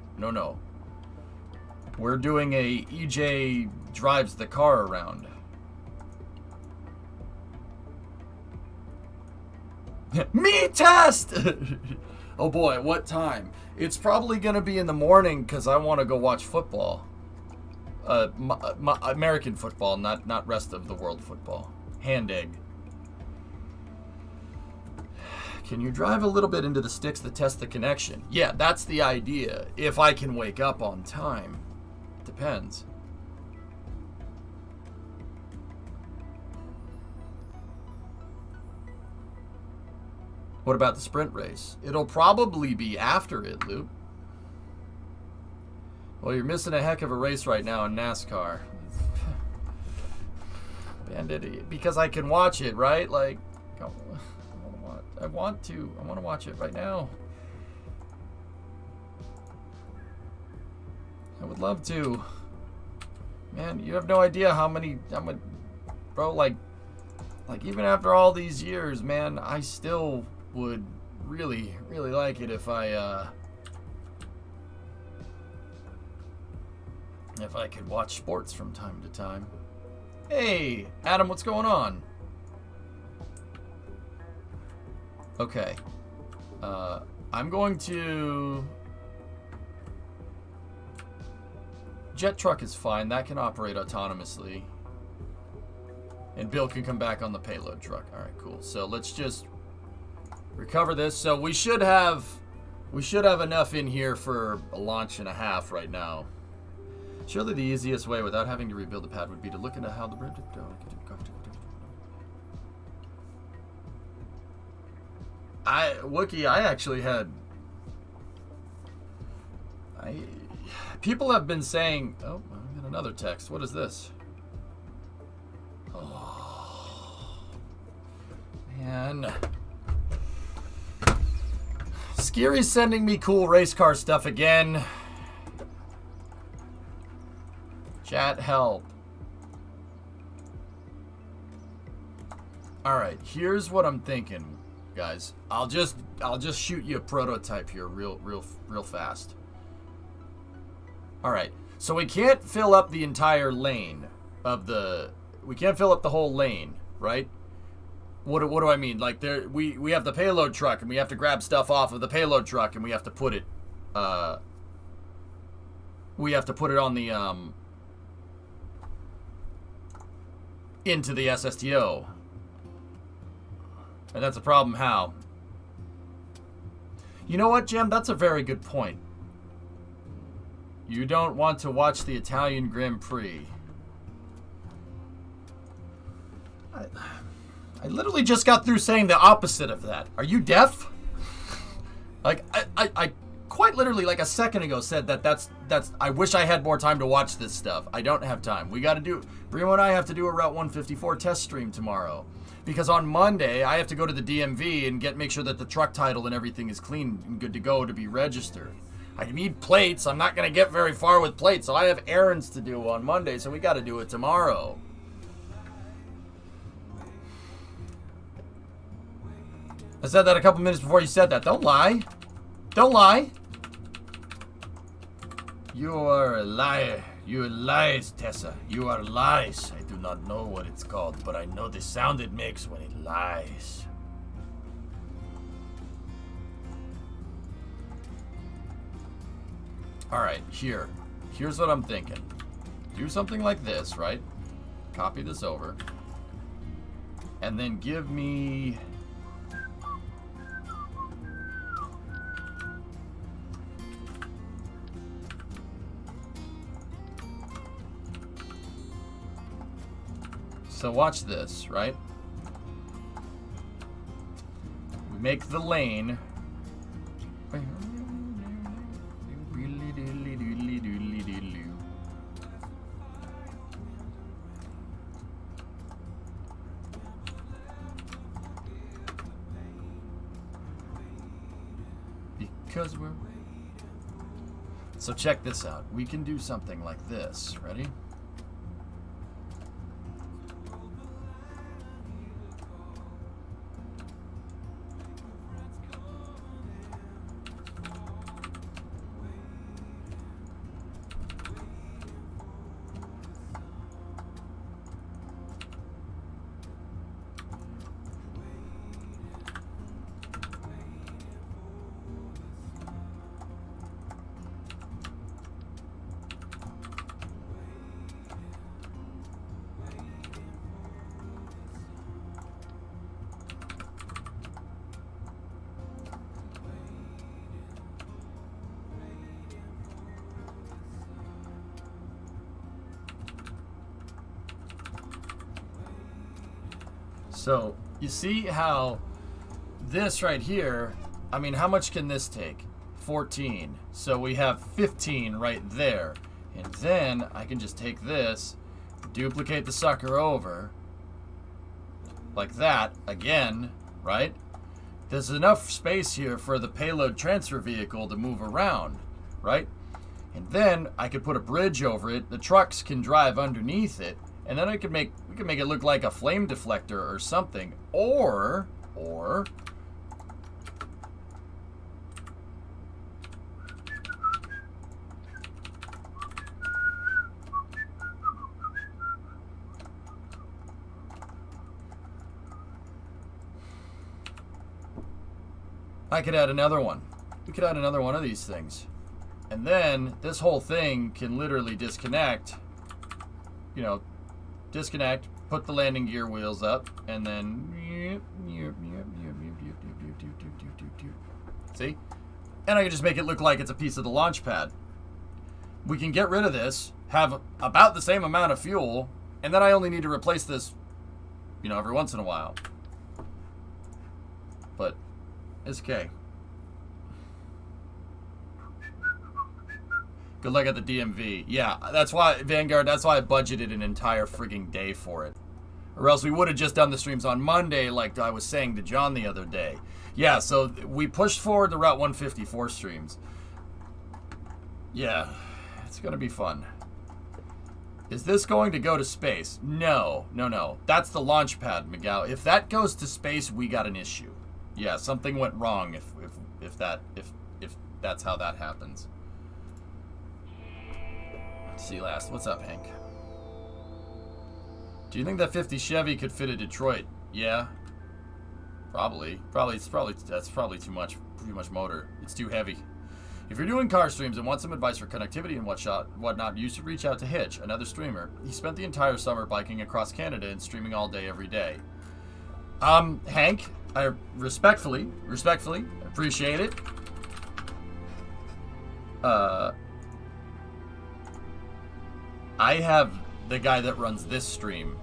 We're doing a EJ drives the car around. Me test! Oh boy, what time? It's probably gonna be in the morning because I want to go watch football. American football, not rest of the world football. Hand egg. Can you drive a little bit into the sticks to test the connection? Yeah, that's the idea. If I can wake up on time. Depends. What about the sprint race? It'll probably be after it, Luke. Well, you're missing a heck of a race right now in NASCAR. Bandit, because I can watch it, right? Like, I want to watch it right now. I would love to. Man, you have no idea how many, bro, like even after all these years, man, I still would really like it if I could watch sports from time to time. Hey, Adam, what's going on? Okay. I'm going to... Jet truck is fine. That can operate autonomously. And Bill can come back on the payload truck. Alright, cool. So let's just recover this. So we should have enough in here for a launch and a half right now. Surely the easiest way without having to rebuild the pad would be to look into how the... Wookie, I actually had... People have been saying... Oh, I got another text. What is this? Oh, man. Scary's sending me cool race car stuff again. Chat, help. Alright, here's what I'm thinking, guys. I'll just shoot you a prototype here real fast. Alright, so we can't fill up the entire lane of the... We can't fill up the whole lane, right? What do I mean? Like, we have the payload truck, and we have to grab stuff off of the payload truck, and we have to put it... we have to put it on the... into the SSTO. And that's a problem how? You know what, Jim? That's a very good point. You don't want to watch the Italian Grand Prix. I literally just got through saying the opposite of that. Are you deaf? Like, I quite literally, like a second ago, said that's I wish I had more time to watch this stuff. I don't have time. We got to do... Brimo and I have to do a Route 154 test stream tomorrow. Because on Monday, I have to go to the DMV and make sure that the truck title and everything is clean and good to go to be registered. I need plates. I'm not going to get very far with plates, so I have errands to do on Monday, so we got to do it tomorrow. I said that a couple minutes before you said that. Don't lie. Don't lie. You are a liar. You are lies, Tessa. You are lies. I do not know what it's called, but I know the sound it makes when it lies. Alright, here's what I'm thinking. Do something like this, right? Copy this over. And then give me... So watch this, right? We make the lane. 'Cause we're... So check this out. We can do something like this. Ready? So, you see how this right here, I mean, how much can this take? 14. So we have 15 right there. And then I can just take this, duplicate the sucker over, like that, again, right? There's enough space here for the payload transfer vehicle to move around, right? And then I could put a bridge over it. The trucks can drive underneath it. And then we can make it look like a flame deflector or something. Or I could add another one. We could add another one of these things. And then this whole thing can literally disconnect, you know, disconnect, put the landing gear wheels up, and then see? And I can just make it look like it's a piece of the launch pad. We can get rid of this, have about the same amount of fuel, and then I only need to replace this, you know, every once in a while. But it's okay. Good luck at the DMV. Yeah, that's why, Vanguard, that's why I budgeted an entire frigging day for it. Or else we would have just done the streams on Monday like I was saying to John the other day. Yeah, so we pushed forward the Route 154 streams. Yeah, it's going to be fun. Is this going to go to space? No. That's the launch pad, Miguel. If that goes to space, we got an issue. Yeah, something went wrong if that's how that happens. See last. What's up, Hank? Do you think that 50 Chevy could fit a Detroit? Yeah. Probably. That's probably too much motor. It's too heavy. If you're doing car streams and want some advice for connectivity and whatnot, you should reach out to Hitch, another streamer. He spent the entire summer biking across Canada and streaming all day every day. Hank, I respectfully appreciate it. I have the guy that runs this stream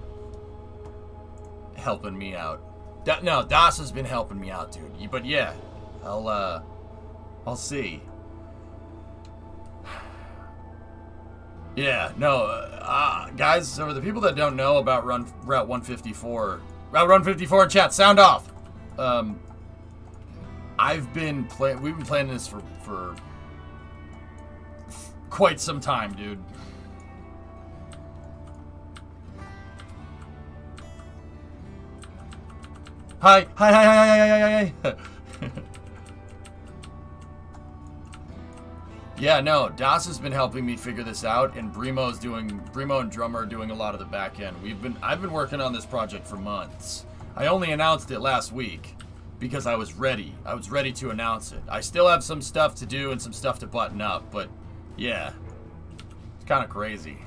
helping me out. No, Das has been helping me out, dude. But yeah, I'll see. Yeah, no, guys, so for the people that don't know about Route 154 in chat, sound off. We've been planning this for quite some time, dude. Hi. Yeah, no, Das has been helping me figure this out, and Brimo and Drummer are doing a lot of the back end. I've been working on this project for months. I only announced it last week because I was ready. I was ready to announce it. I still have some stuff to do and some stuff to button up, but yeah, it's kind of crazy.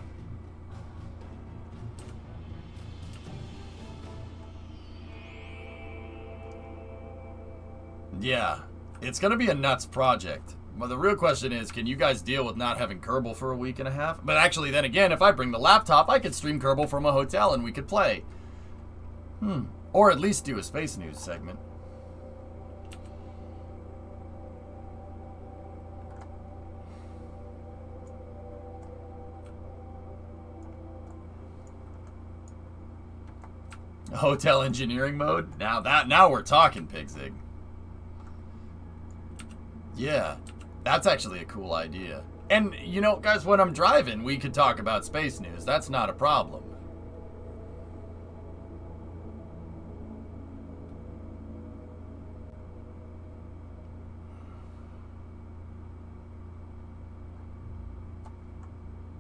Yeah, it's gonna be a nuts project. Well, the real question is, can you guys deal with not having Kerbal for a week and a half? But actually, then again, if I bring the laptop, I could stream Kerbal from a hotel and we could play. Or at least do a Space News segment. Hotel engineering mode? Now we're talking, Pigzig. Yeah, that's actually a cool idea. And, you know, guys, when I'm driving, we could talk about space news. That's not a problem.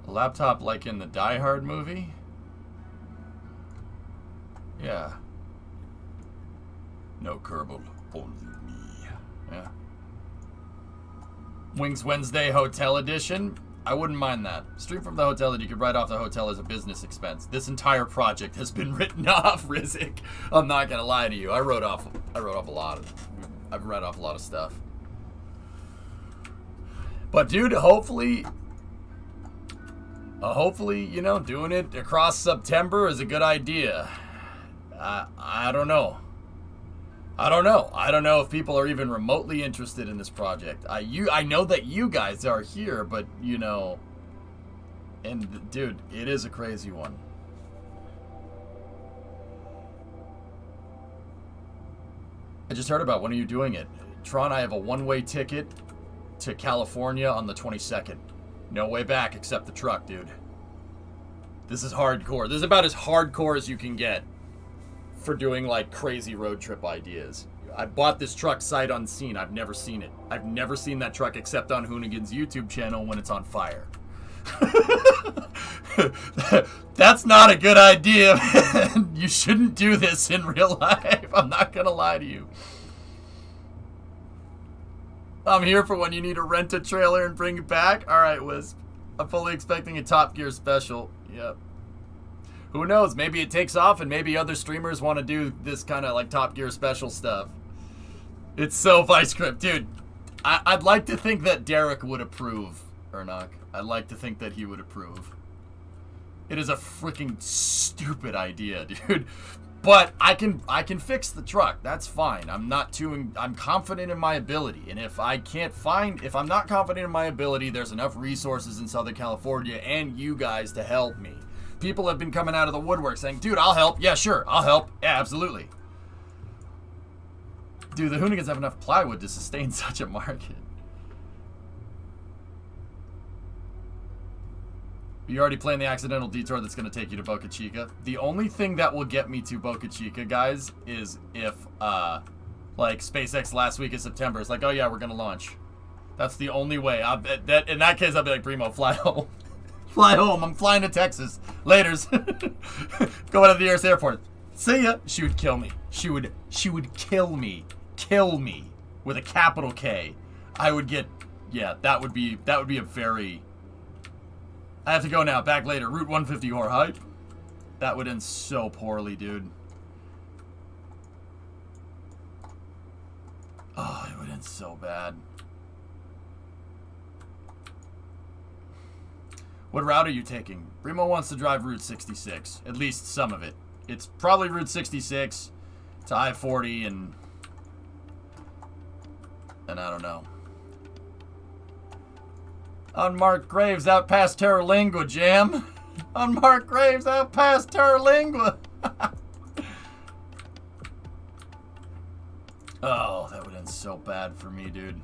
A laptop like in the Die Hard movie? Yeah. No Kerbal, only me. Yeah. Wings Wednesday Hotel Edition. I wouldn't mind that. Stream from the hotel that you could write off the hotel as a business expense. This entire project has been written off, Rizik. I'm not gonna lie to you. I've read off a lot of stuff. But dude, hopefully, you know, doing it across September is a good idea. I don't know. I don't know if people are even remotely interested in this project. I know that you guys are here, but you know, and dude, it is a crazy one. I just heard about when are you doing it? Tron, I have a one-way ticket to California on the 22nd. No way back except the truck, dude. This is hardcore. This is about as hardcore as you can get for doing like crazy road trip ideas. I bought this truck sight unseen. I've never seen it. I've never seen that truck except on Hoonigan's YouTube channel when it's on fire. That's not a good idea, man. You shouldn't do this in real life. I'm not gonna lie to you. I'm here for when you need to rent a trailer and bring it back. Alright, Wisp. I'm fully expecting a Top Gear special. Yep. Who knows? Maybe it takes off and maybe other streamers want to do this kind of like Top Gear special stuff. It's so Vice Grip. Dude, I'd like to think that Derek would approve, Ernok. I'd like to think that he would approve. It is a freaking stupid idea, dude. But I can fix the truck. That's fine. I'm confident in my ability. And if I'm not confident in my ability, there's enough resources in Southern California and you guys to help me. People have been coming out of the woodwork saying, dude, I'll help. Yeah, sure, I'll help. Yeah, absolutely. Dude, the Hoonigans have enough plywood to sustain such a market. You already planned the accidental detour that's going to take you to Boca Chica. The only thing that will get me to Boca Chica, guys, is if, like, SpaceX last week of September is like, oh yeah, we're going to launch. That's the only way. In that case, I'll be like, Primo, fly home. Fly home. I'm flying to Texas. Laters. Going to the nearest airport. See ya. She would kill me. She would kill me. Kill me. With a capital K. I would get, yeah, that would be a very... I have to go now. Back later. Route 150 or hype. That would end so poorly, dude. Oh, it would end so bad. What route are you taking? Primo wants to drive Route 66. At least some of it. It's probably Route 66 to I-40 and I don't know. Unmarked graves out past Terralingua, Jam. Unmarked graves out past Terralingua. Oh, that would end so bad for me, dude.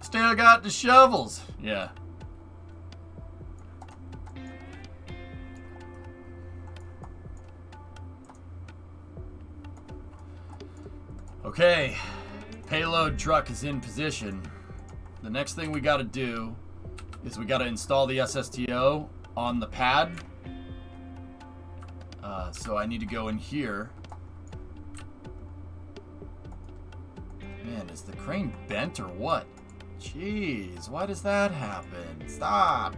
Still got the shovels. Yeah. Okay. Payload truck is in position. The next thing we gotta do is we gotta install the SSTO on the pad. So I need to go in here. Man, is the crane bent or what? Jeez, why does that happen? Stop.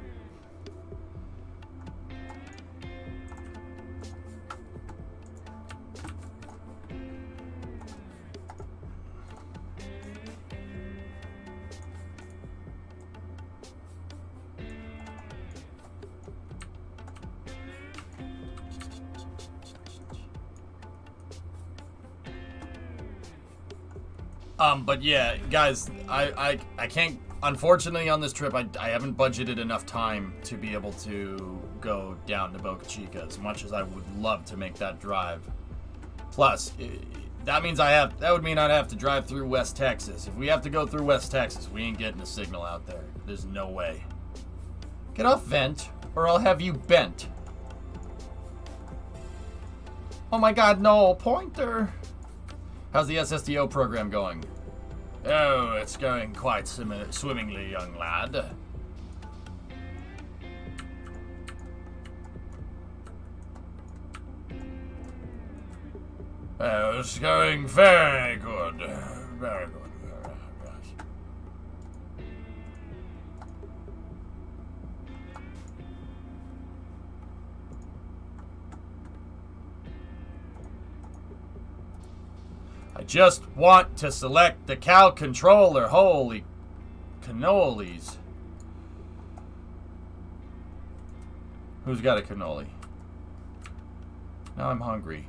But yeah, guys, I can't, unfortunately on this trip, I haven't budgeted enough time to be able to go down to Boca Chica as much as I would love to make that drive. Plus, that would mean I'd have to drive through West Texas. If we have to go through West Texas, we ain't getting a signal out there. There's no way. Get off vent, or I'll have you bent. Oh my god, no, pointer. How's the SSTO program going? Oh, it's going quite swimmingly, young lad. Oh, it's going very good. Very good. Yes. I just want to select the Cal controller. Holy cannolis. Who's got a cannoli? Now I'm hungry.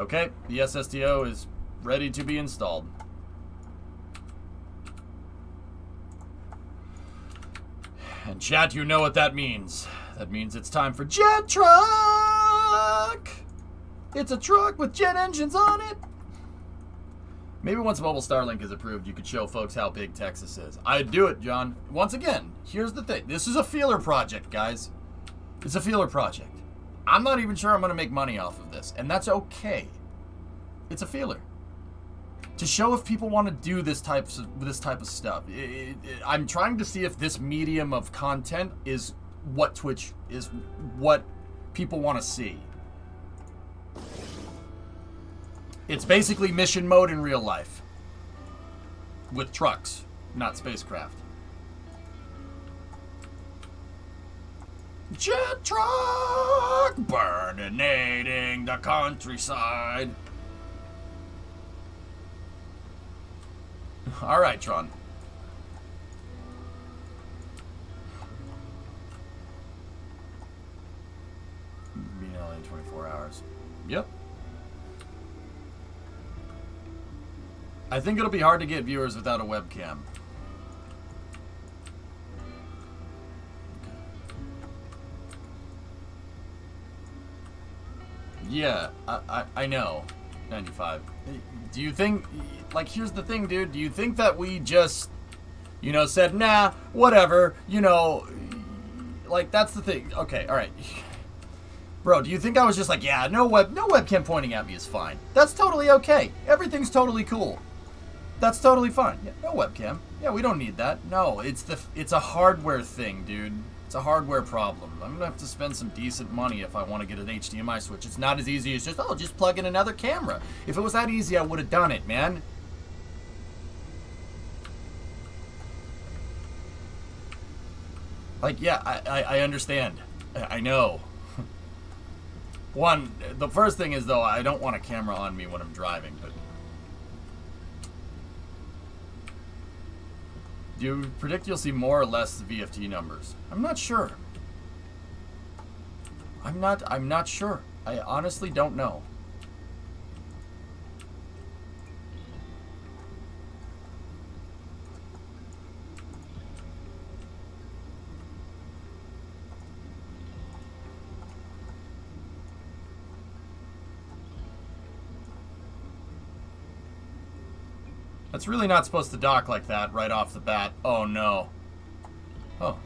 Okay, the SSTO is ready to be installed. And chat, you know what that means. That means it's time for Jet Truck! It's a truck with jet engines on it! Maybe once mobile Starlink is approved, you could show folks how big Texas is. I'd do it, John. Once again, here's the thing. This is a feeler project, guys. It's a feeler project. I'm not even sure I'm going to make money off of this, and that's okay. It's a feeler. To show if people want to do this type of stuff. I'm trying to see if this medium of content is what Twitch is, what people want to see. It's basically mission mode in real life. With trucks, not spacecraft. Jet truck burninating the countryside. All right, Tron. Being only in 24 hours. Yep. I think it'll be hard to get viewers without a webcam. Yeah, I know. 95. Do you think, like, here's the thing, dude. Do you think that we just, you know, said, nah, whatever, you know, like, that's the thing. Okay, all right. Bro, do you think I was just like, yeah, no webcam pointing at me is fine. That's totally okay. Everything's totally cool. That's totally fine. Yeah, no webcam. Yeah, we don't need that. No, it's a hardware thing, dude. It's a hardware problem. I'm gonna have to spend some decent money if I want to get an HDMI switch. It's not as easy as just, oh, just plug in another camera. If it was that easy, I would have done it, man. Like, yeah, I understand. I know. The first thing is, though, I don't want a camera on me when I'm driving, but... Do you predict you'll see more or less VFT numbers? I'm not sure. I'm not sure. I honestly don't know. That's really not supposed to dock like that right off the bat. Oh, no. Oh.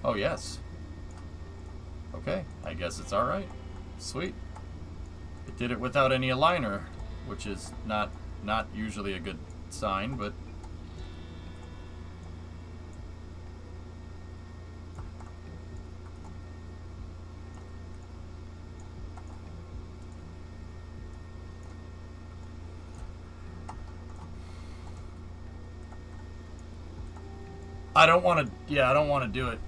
Oh, yes. Okay. I guess it's alright. Sweet. It did it without any aligner, which is not usually a good sign, but... I don't want to do it.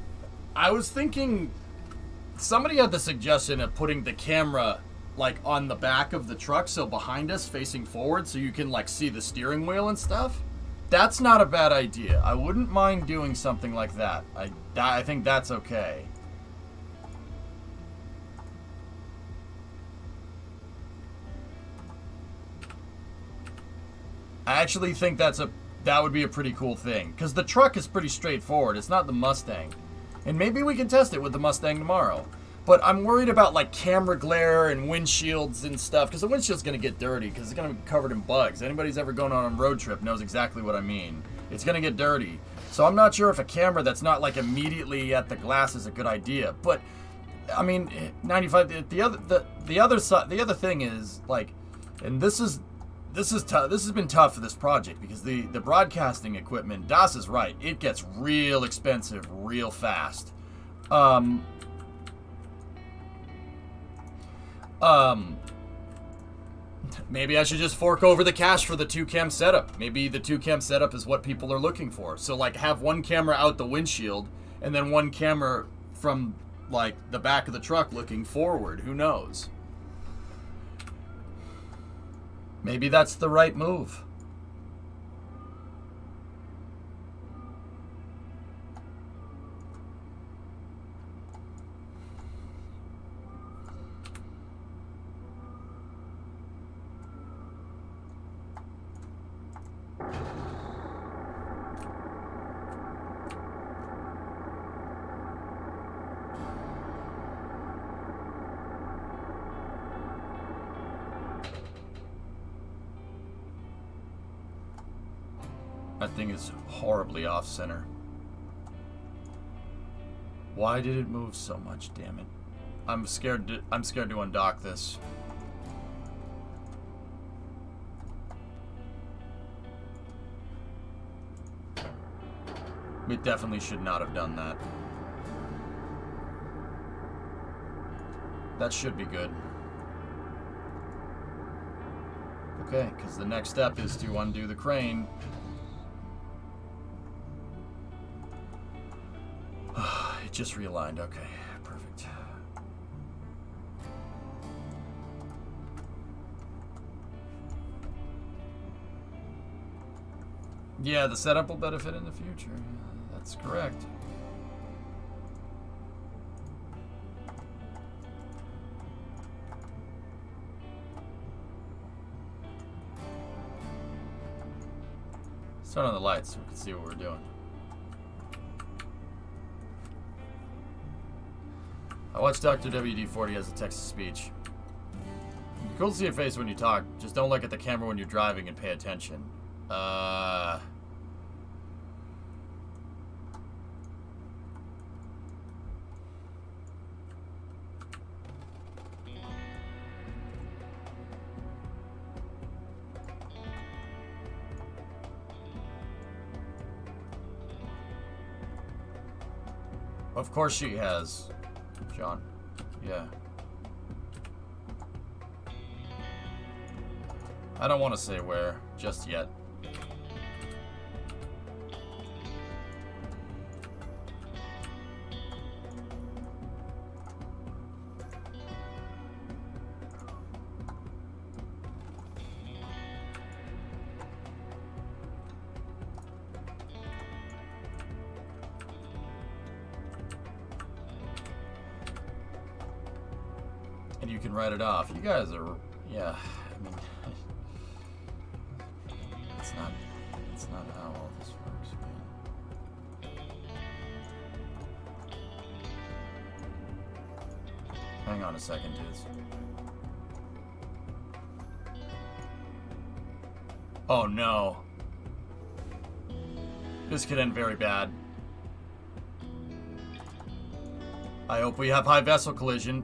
I was thinking, somebody had the suggestion of putting the camera like on the back of the truck, so behind us facing forward, so you can like see the steering wheel and stuff. That's not a bad idea. I wouldn't mind doing something like that. I think that's okay. I actually think that would be a pretty cool thing, because the truck is pretty straightforward. It's not the Mustang. And maybe we can test it with the Mustang tomorrow. But I'm worried about like camera glare and windshields and stuff, because the windshield's going to get dirty because it's going to be covered in bugs. Anybody's ever gone on a road trip knows exactly what I mean. It's going to get dirty. So I'm not sure if a camera that's not like immediately at the glass is a good idea. But I mean, 95. The other thing is like, and this is tough. This has been tough for this project because the broadcasting equipment. Das is right. It gets real expensive real fast. Maybe I should just fork over the cash for the 2-cam setup. Maybe the 2-cam setup is what people are looking for. So like have one camera out the windshield and then one camera from like the back of the truck looking forward. Who knows? Maybe that's the right move. That thing is horribly off-center. Why did it move so much? Damn it! I'm scared to undock this. We definitely should not have done that. That should be good. Okay, because the next step is to undo the crane. It just realigned. Okay, perfect. Yeah, the setup will benefit in the future. That's correct. Turn on the lights so we can see what we're doing. I watched Dr. WD-40 as a text-to-speech. Cool to see your face when you talk. Just don't look at the camera when you're driving and pay attention. Of course she has, John. Yeah. I don't want to say where just yet. And you can write it off. You guys are, yeah, I mean, it's not how all this works, man. Hang on a second, dudes. Oh no. This could end very bad. I hope we have high vessel collision.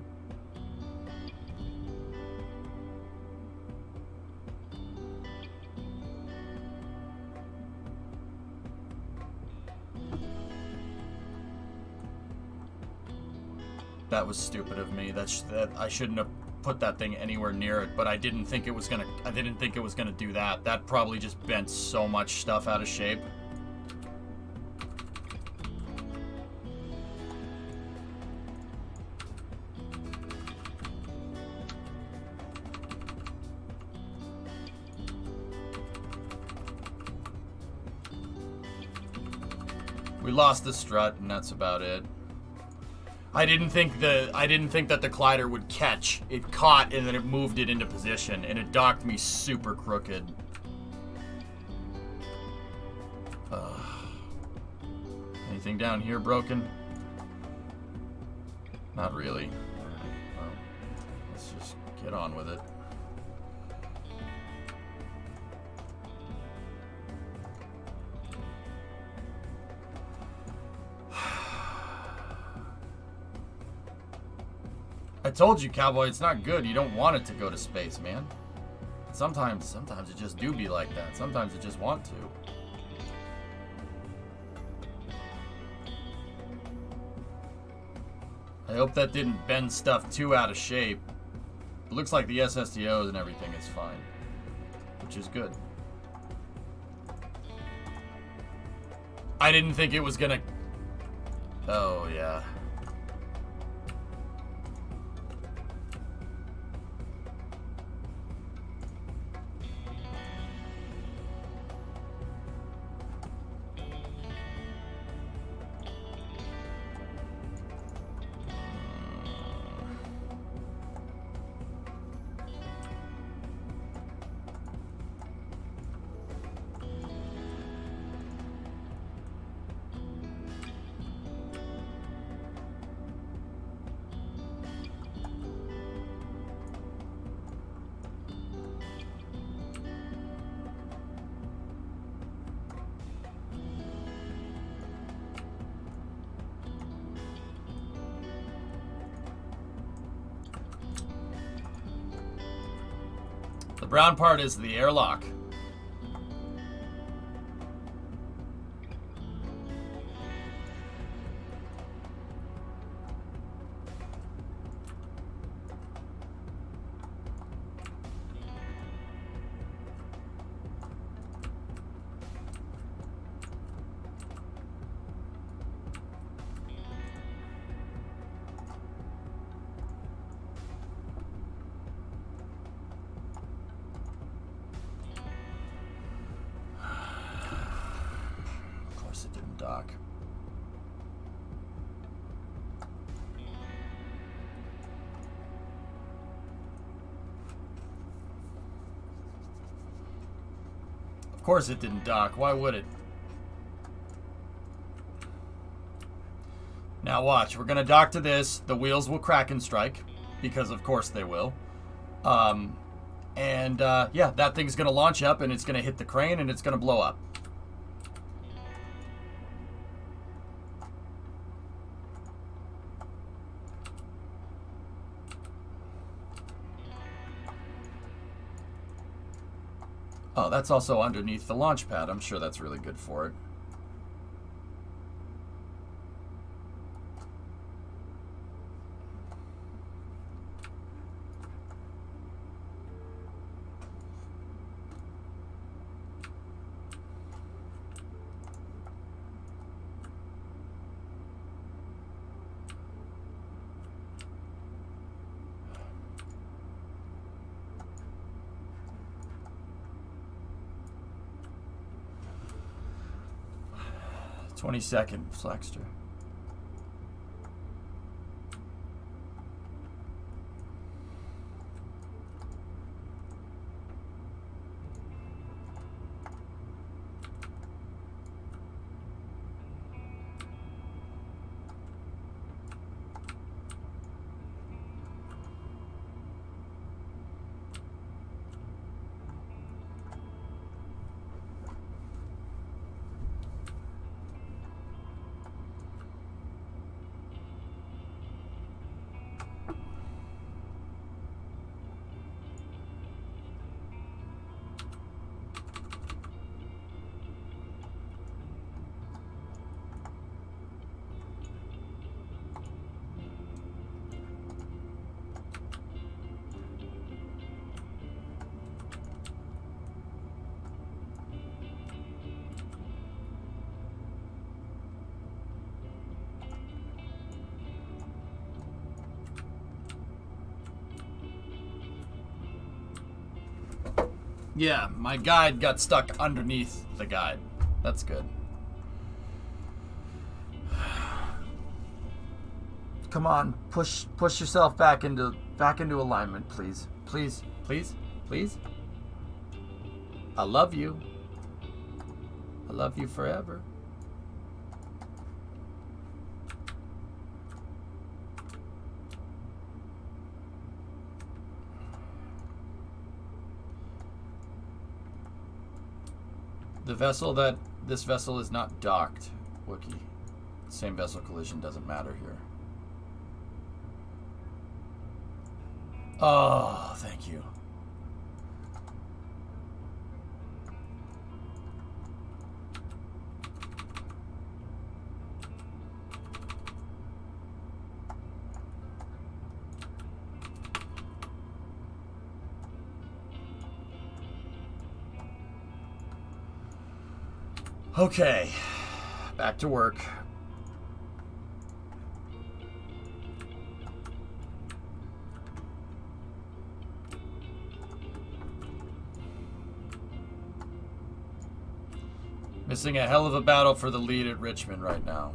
That was stupid of me. That I shouldn't have put that thing anywhere near it, but I didn't think it was gonna do that. That probably just bent so much stuff out of shape. We lost the strut, and that's about it. I didn't think that the glider would catch. It caught and then it moved it into position, and it docked me super crooked. Anything down here broken? Not really. Get on with it. I told you, Cowboy, it's not good. You don't want it to go to space, man. Sometimes it just do be like that. Sometimes it just want to. I hope that didn't bend stuff too out of shape. It looks like the SSTOs and everything is fine, which is good. I didn't think it was gonna... Oh, yeah. The brown part is the airlock. It didn't dock. Of course it didn't dock. Why would it? Now watch. We're going to dock to this. The wheels will crack and strike. Because of course they will. Yeah, that thing's going to launch up and it's going to hit the crane and it's going to blow up. Oh, that's also underneath the launch pad. I'm sure that's really good for it. Second, Flexter. Yeah, my guide got stuck underneath the guide. That's good. Come on, push yourself back into alignment, please. Please, please, please. I love you. I love you forever. This vessel is not docked, Wookie. Same vessel collision doesn't matter here. Oh, thank you. Okay, back to work. Missing a hell of a battle for the lead at Richmond right now.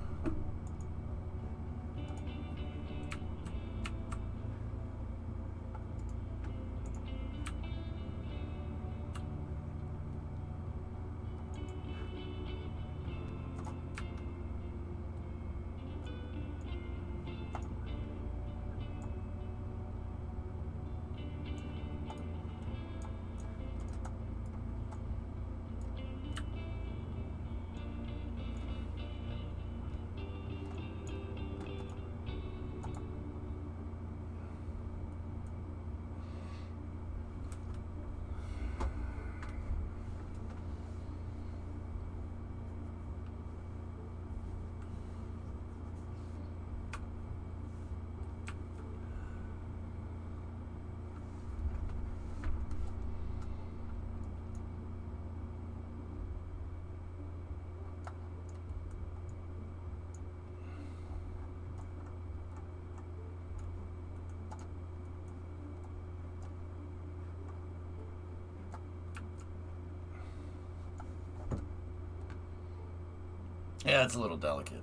Yeah, it's a little delicate.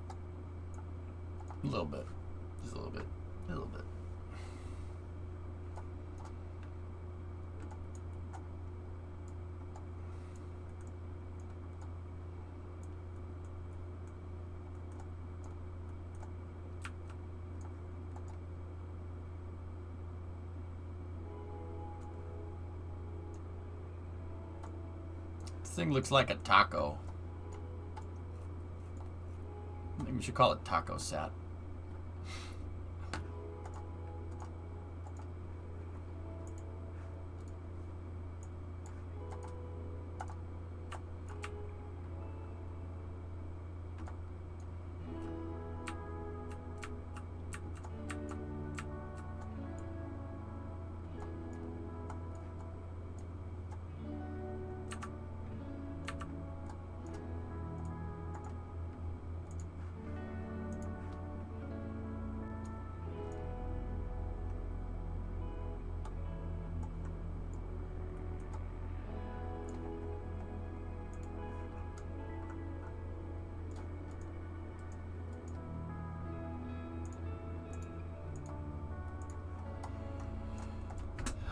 A little bit. Just a little bit. A little bit. This thing looks like a taco. Maybe we should call it Taco Sat.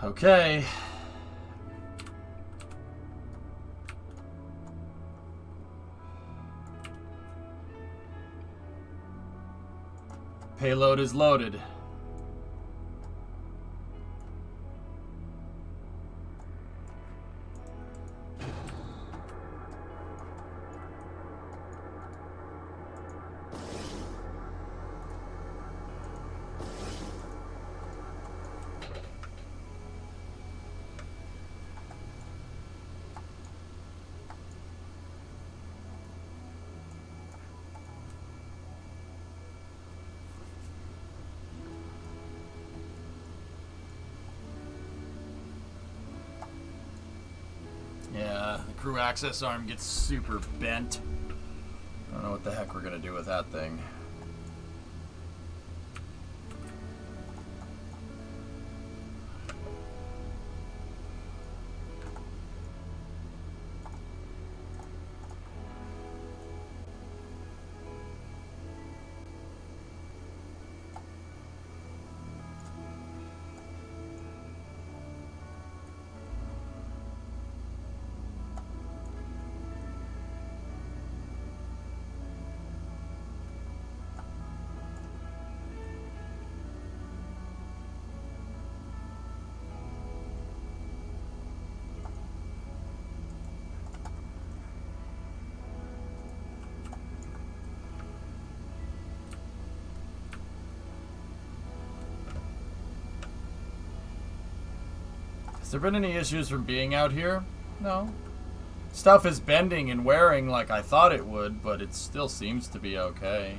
Okay. Payload is loaded. Yeah, the crew access arm gets super bent. I don't know what the heck we're gonna do with that thing. Has there been any issues from being out here? No. Stuff is bending and wearing like I thought it would, but it still seems to be okay.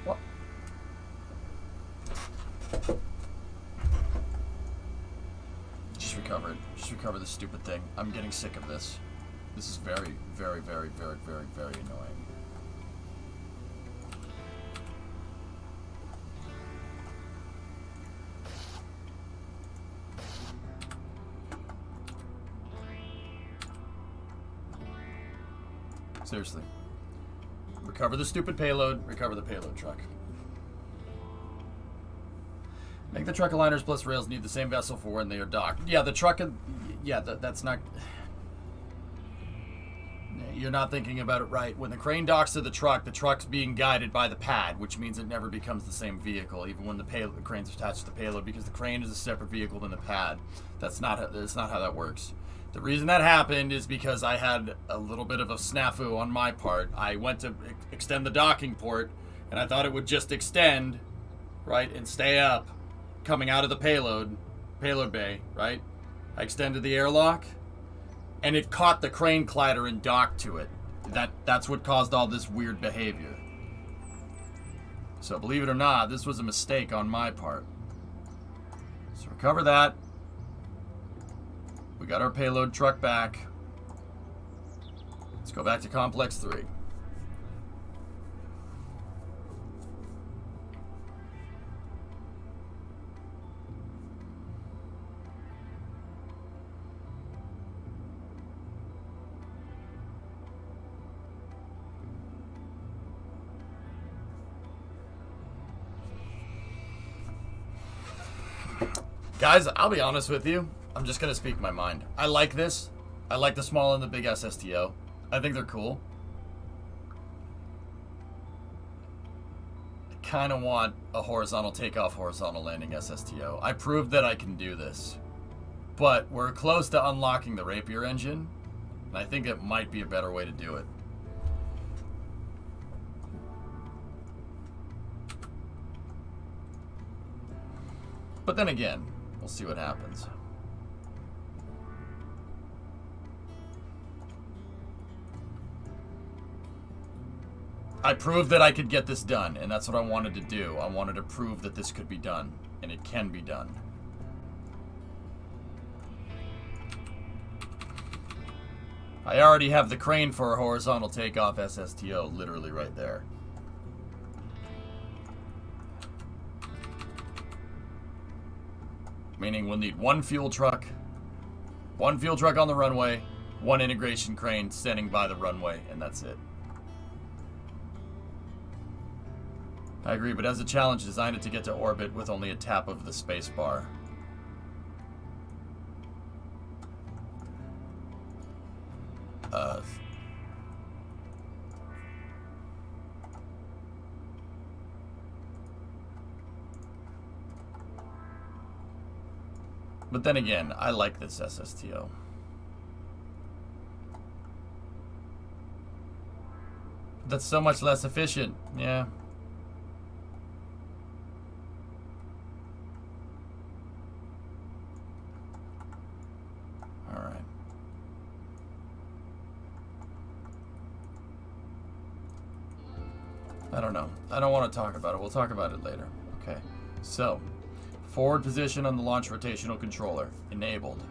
What? Just recover it. Just recover this stupid thing. I'm getting sick of this. This is very, very, very, very, very, very annoying. Seriously. Recover the stupid payload, recover the payload truck. Make the truck aligners plus rails need the same vessel for when they are docked. Yeah, the truck, yeah, that's not... You're not thinking about it right. When the crane docks to the truck's being guided by the pad, which means it never becomes the same vehicle, even when the crane's attached to the payload, because the crane is a separate vehicle than the pad. That's not how that works. The reason that happened is because I had a little bit of a snafu on my part. I went to extend the docking port, and I thought it would just extend, right, and stay up, coming out of the payload bay, right? I extended the airlock, and it caught the crane collider and docked to it. That's what caused all this weird behavior. So believe it or not, this was a mistake on my part. So recover that. We got our payload truck back. Let's go back to Complex 3. Guys, I'll be honest with you. I'm just going to speak my mind. I like this. I like the small and the big SSTO. I think they're cool. I kind of want a horizontal takeoff, horizontal landing SSTO. I proved that I can do this. But we're close to unlocking the Rapier engine. And I think it might be a better way to do it. But then again, we'll see what happens. I proved that I could get this done, and that's what I wanted to do. I wanted to prove that this could be done, and it can be done. I already have the crane for a horizontal takeoff SSTO literally right there. Meaning we'll need one fuel truck on the runway, one integration crane standing by the runway, and that's it. I agree, but as a challenge, design it to get to orbit with only a tap of the space bar. But then again, I like this SSTO. That's so much less efficient, yeah. Alright. I don't know. I don't want to talk about it. We'll talk about it later. Okay. So, forward position on the launch rotational controller. Enabled.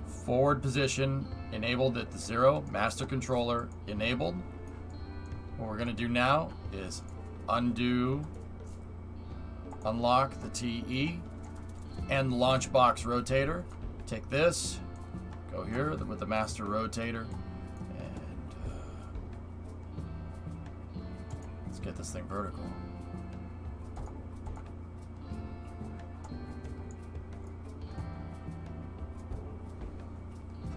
Forward position enabled at the 0. Master controller enabled. What we're gonna do now is unlock the TE and the launch box rotator. Take this, go here with the master rotator, and let's get this thing vertical.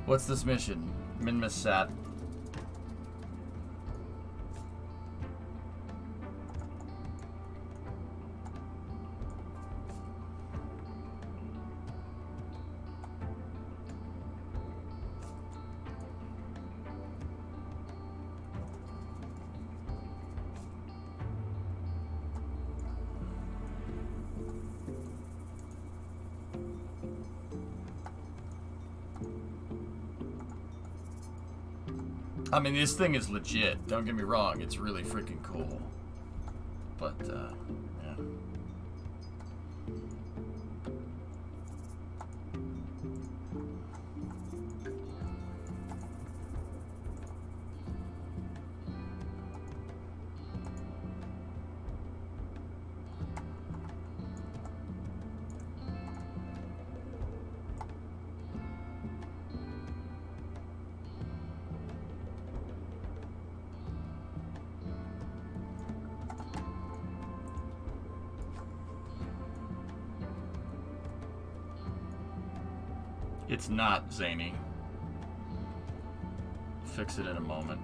What's this mission? Minmasat. I mean, this thing is legit. Don't get me wrong. It's really freaking cool. But, yeah. It's not zany. Fix it in a moment.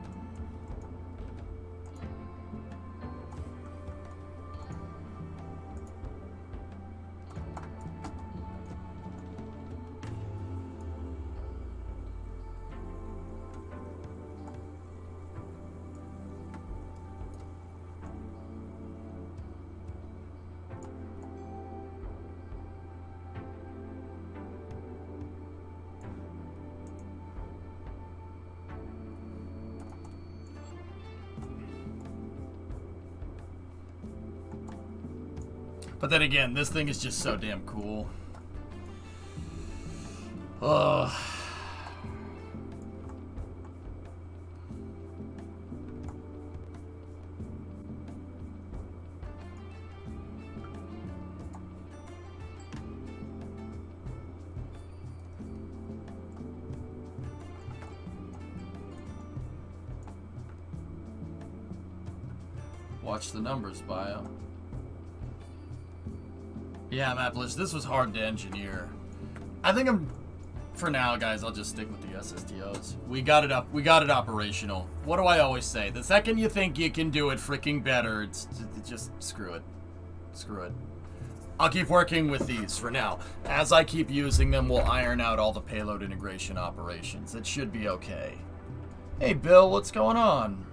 But then again, this thing is just so damn cool. Ugh. Watch the numbers, bio. Yeah, Maplish, this was hard to engineer. I think for now, guys, I'll just stick with the SSTOs. We got it up. We got it operational. What do I always say? The second you think you can do it freaking better, it's just screw it. Screw it. I'll keep working with these for now. As I keep using them, we'll iron out all the payload integration operations. It should be okay. Hey, Bill, what's going on?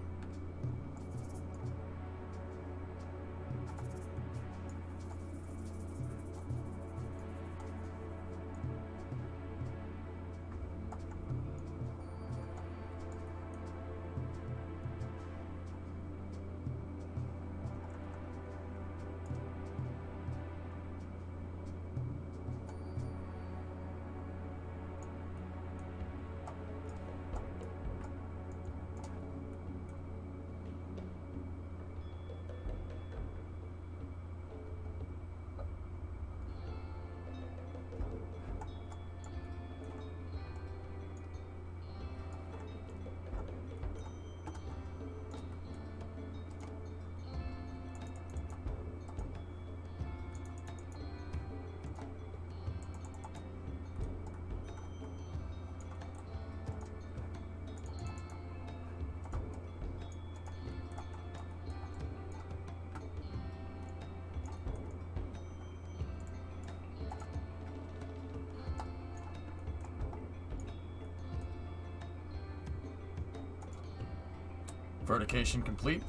Vertication complete.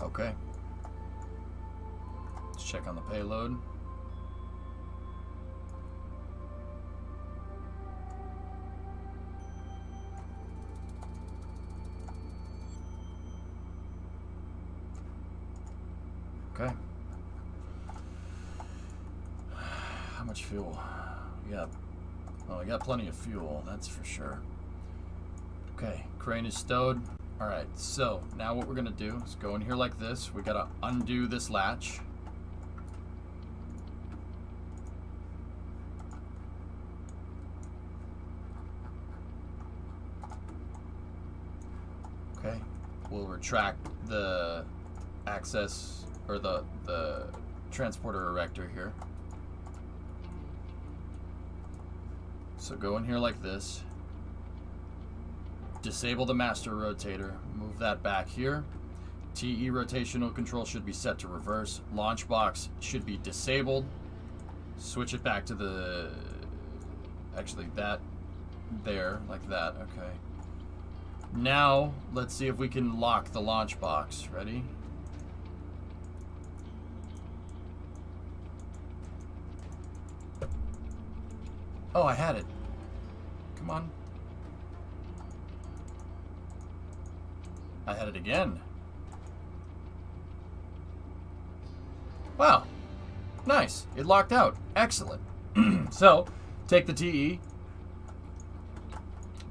Okay. Let's check on the payload. much fuel? We got, well, we got plenty of fuel, that's for sure. Okay, crane is stowed. Alright, so now what we're gonna do is go in here like this. We gotta undo this latch. Okay, we'll retract the access, or the transporter erector here. So go in here like this. Disable the master rotator. Move that back here. TE rotational control should be set to reverse. Launch box should be disabled. Switch it back to the... Actually, that there, like that. Okay. Now, let's see if we can lock the launch box. Ready? Oh, I had it. Come on. I had it again. Wow. Nice. It locked out. Excellent. So, take the TE.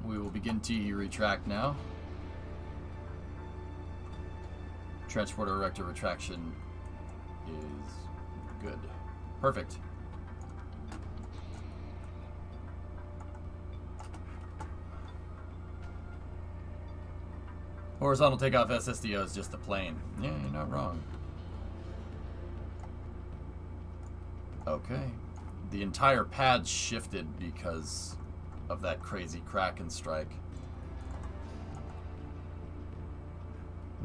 We will begin TE retract now. Transporter erector retraction is good. Perfect. Horizontal takeoff SSDO is just a plane. Yeah, you're not wrong. Okay. The entire pad shifted because of that crazy Kraken strike.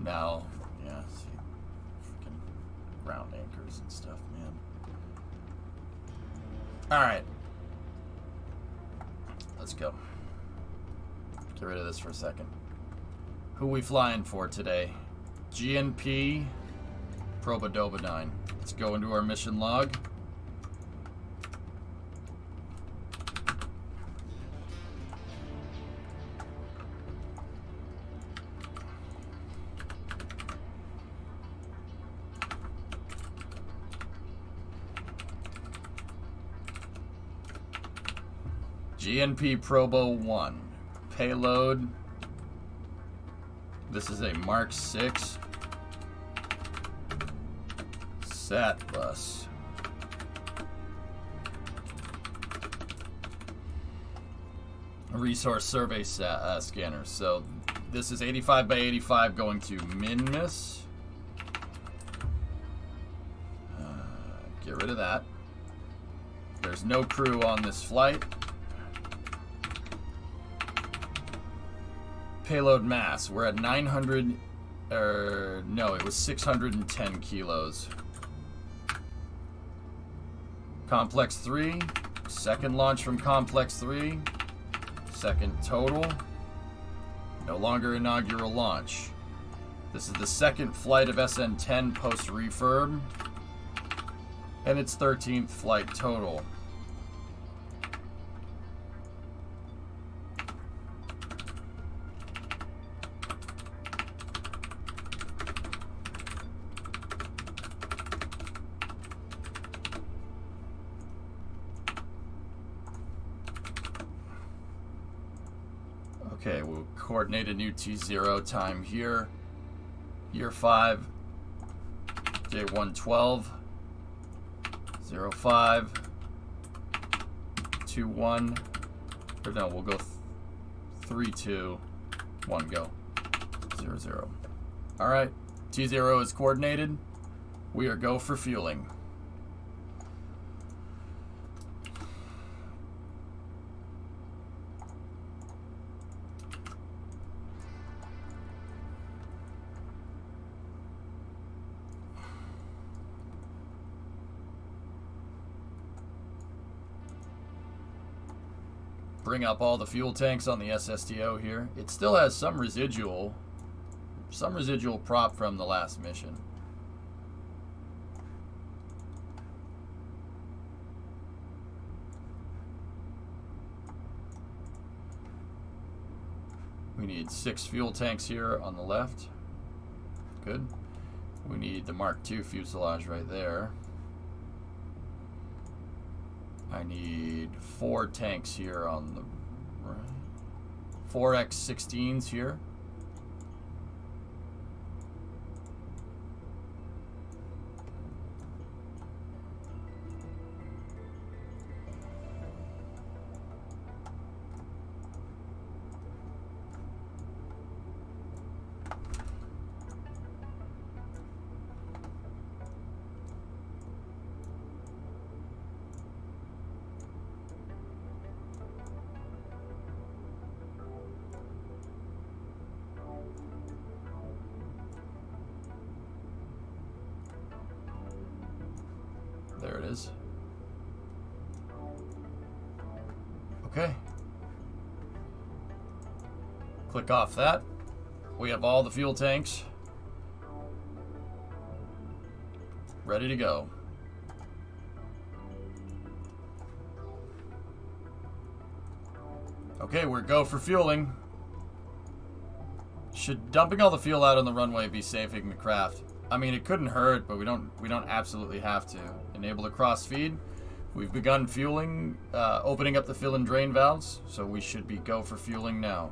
Now, yeah, see, freaking ground anchors and stuff, man. Alright. Let's go. Get rid of this for a second. Who we flying for today? GNP Probodobodyne. Let's go into our mission log. GNP Probo 1. Payload. This is a Mark 6 SAT bus. A resource survey scanner. So this is 85 by 85 going to Minmus. Get rid of that. There's no crew on this flight. Payload mass, we're at 900, no, it was 610 kilos. Complex 3, second launch from Complex 3, second total, no longer inaugural launch. This is the second flight of SN10 post-refurb, and its 13th flight total. Okay, we'll coordinate a new T0 time here. Year 5, day 112, 05, 21, or no, we'll go 3, 2, 1, go, 0, 0. All right, T0 is coordinated. We are go for fueling. Bring up all the fuel tanks on the SSTO here. It still has some residual prop from the last mission. We need 6 fuel tanks here on the left. Good. We need the Mark II fuselage right there. I need 4 tanks here on the right. 4 X-16s here. There it is. Okay. Click off that. We have all the fuel tanks ready to go. Okay, we're go for fueling. Should dumping all the fuel out on the runway be saving the craft? I mean, it couldn't hurt, but we don't absolutely have to. Enable the cross feed. We've begun fueling, opening up the fill and drain valves, so we should be go for fueling now.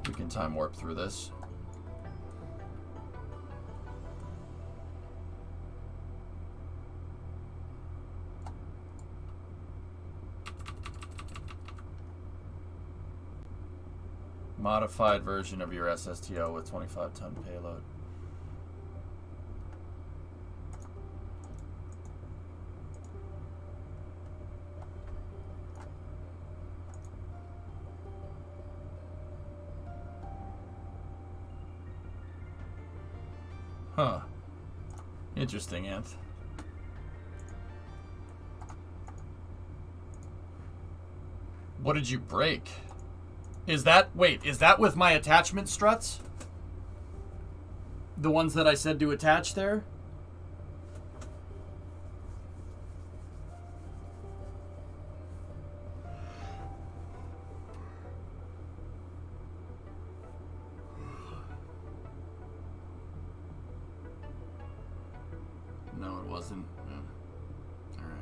We can time warp through this. Modified version of your SSTO with 25-ton payload. Huh. Interesting, Anth. What did you break? Is that, wait, is that with my attachment struts? The ones that I said to attach there? No, it wasn't. Yeah. All right.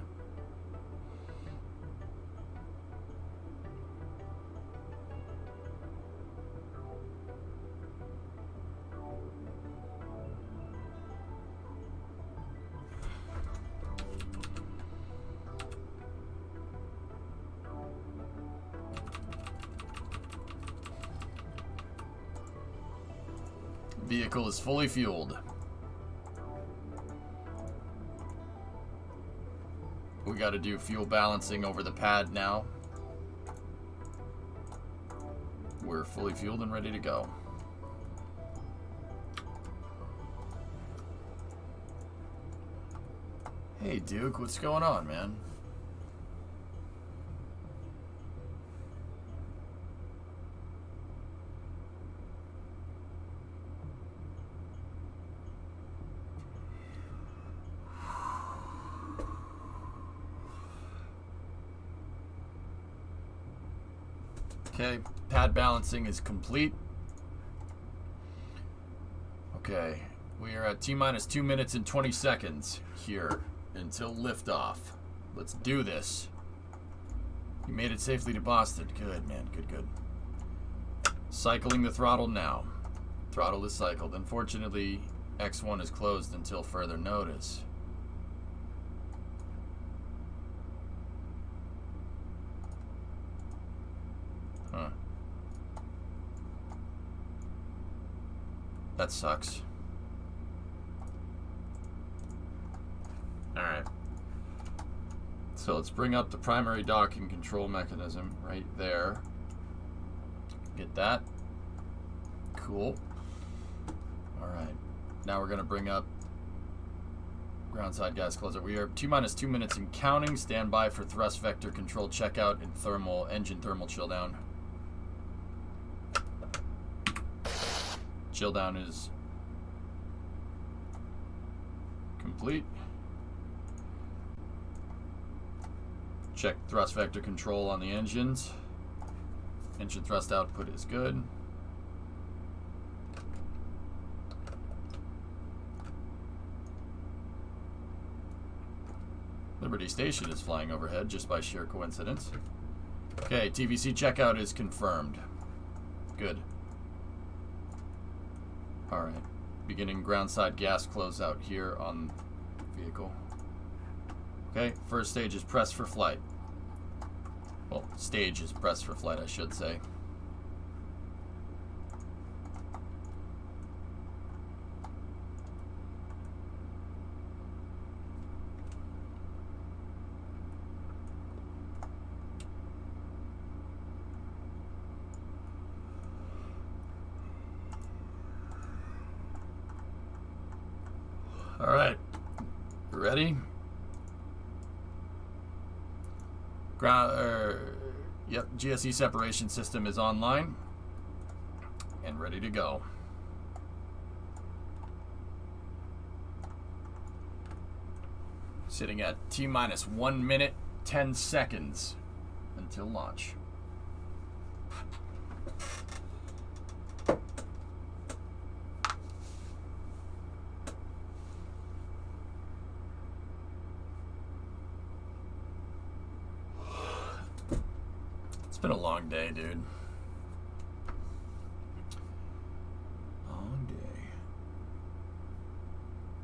Vehicle is fully fueled. We got to do fuel balancing over the pad now. We're fully fueled and ready to go. Hey Duke, what's going on, man? Okay, pad balancing is complete. Okay, we are at T-minus 2 minutes and 20 seconds here until liftoff. Let's do this. You made it safely to Boston. Good, man. Good, good. Cycling the throttle now. Throttle is cycled. Unfortunately, X1 is closed until further notice. Huh. That sucks. Alright. So let's bring up the primary docking control mechanism right there. Get that. Cool. Alright. Now we're going to bring up groundside gas closer. We are T-minus 2 minutes and counting. Stand by for thrust vector control checkout and engine thermal chill down. Chill down is complete. Check thrust vector control on the engines. Engine thrust output is good. Liberty Station is flying overhead just by sheer coincidence. Okay, TVC checkout is confirmed. Good. Alright. Beginning groundside gas closeout here on vehicle. Okay, first stage is pressed for flight. Well, stage is pressed for flight, I should say. Alright, ready? Yep, GSE separation system is online and ready to go. Sitting at T-minus 1 minute, 10 seconds until launch. It's been a long day, dude. Long day.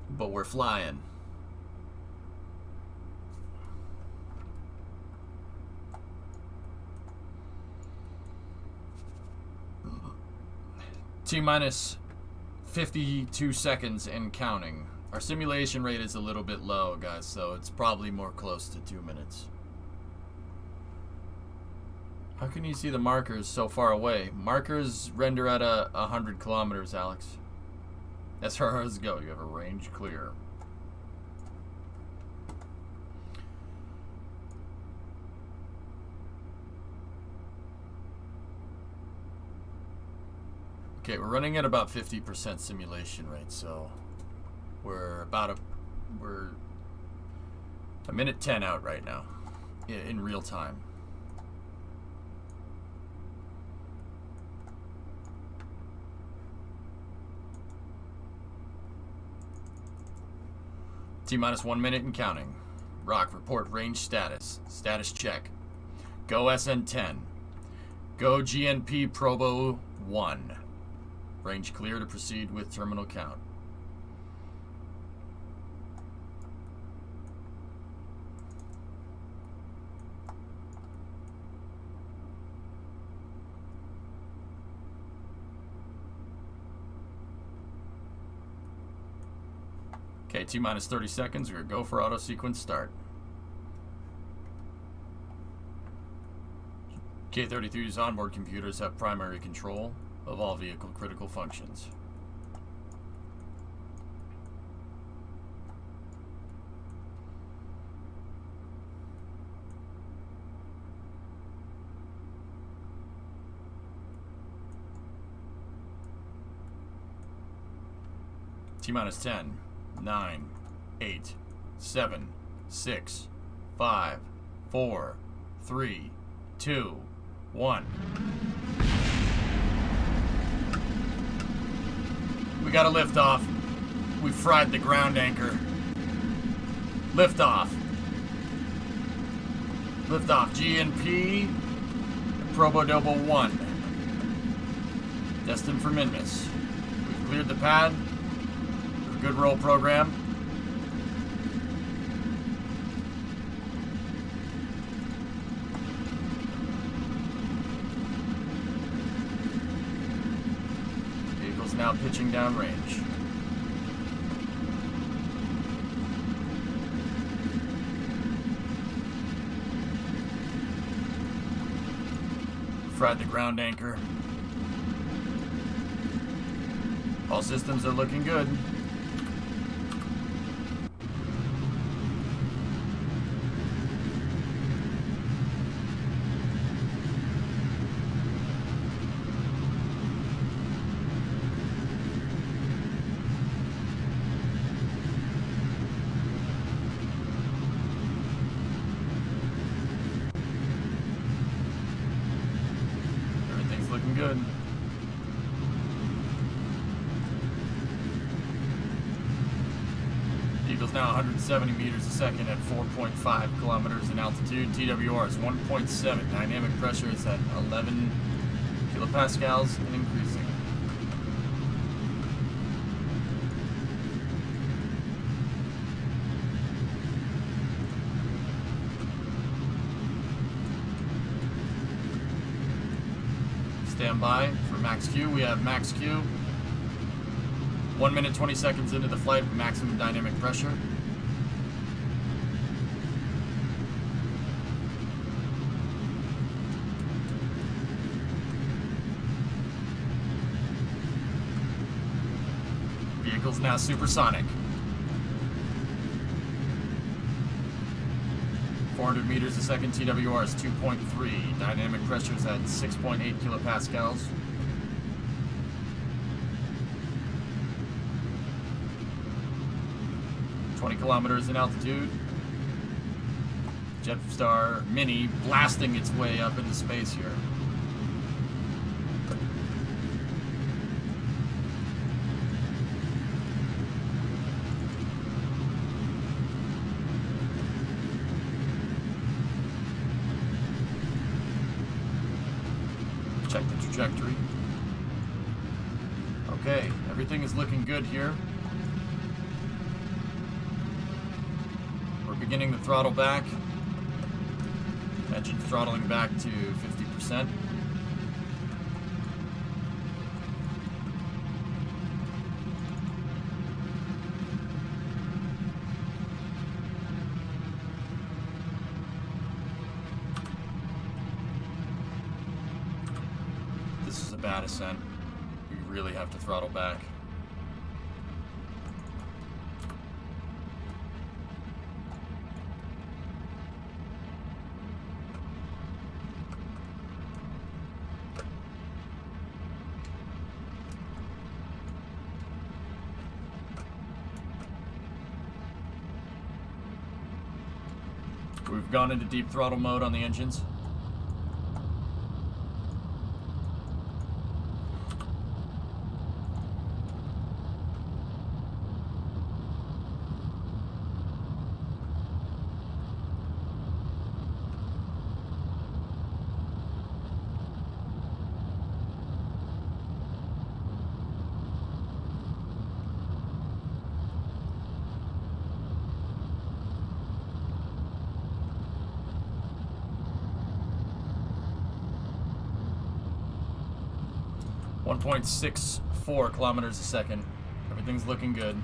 But we're flying. T-minus 52 seconds and counting. Our simulation rate is a little bit low, guys, so it's probably more close to 2 minutes. How can you see the markers so far away? Markers render at 100 kilometers, Alex. As far as go, you have a range clear. Okay, we're running at about 50% simulation rate, so we're a minute 10 out right now in real time. T-minus 1 minute and counting. Rock, report range status. Status check. Go SN10. Go GNP Probo 1. Range clear to proceed with terminal count. Okay, T-minus 30 seconds. We're going to go for auto sequence start. K-33's onboard computers have primary control of all vehicle critical functions. T-minus 10, 9, 8, 7, 6, 5, 4, 3, 2, 1. We got a liftoff. We fried the ground anchor. Liftoff. Liftoff. GNP Probo Double 1. Destined for Minmus. We've cleared the pad. Good roll program. Vehicle's now pitching down range. Fried the ground anchor. All systems are looking good. Looking good. Eagle's is now 170 meters a second at 4.5 kilometers in altitude. TWR is 1.7. Dynamic pressure is at 11 kilopascals and increasing. Stand by for max Q. We have max Q. 1 minute 20 seconds into the flight with maximum dynamic pressure. Vehicle's now supersonic. 400 meters a second, TWR is 2.3. Dynamic pressure is at 6.8 kilopascals. Kilometers in altitude. Jetstar Mini blasting its way up into space here. Check the trajectory. Okay, everything is looking good here. Beginning the throttle back. Engine throttling back to 50%. This is a bad ascent. We really have to throttle back. We've gone into deep throttle mode on the engines. .64 kilometers a second. Everything's looking good.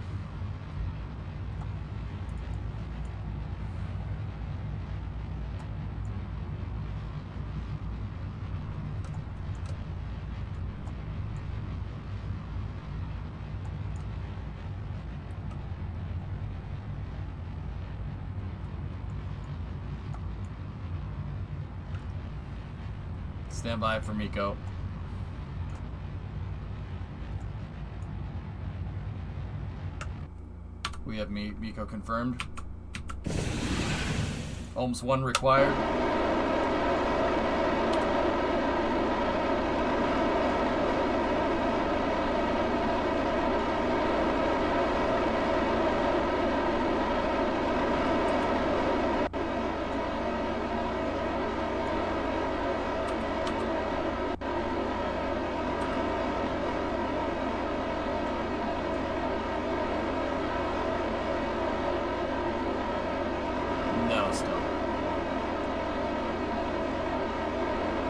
Stand by for Miko. We have Miko confirmed. Ohms 1 required.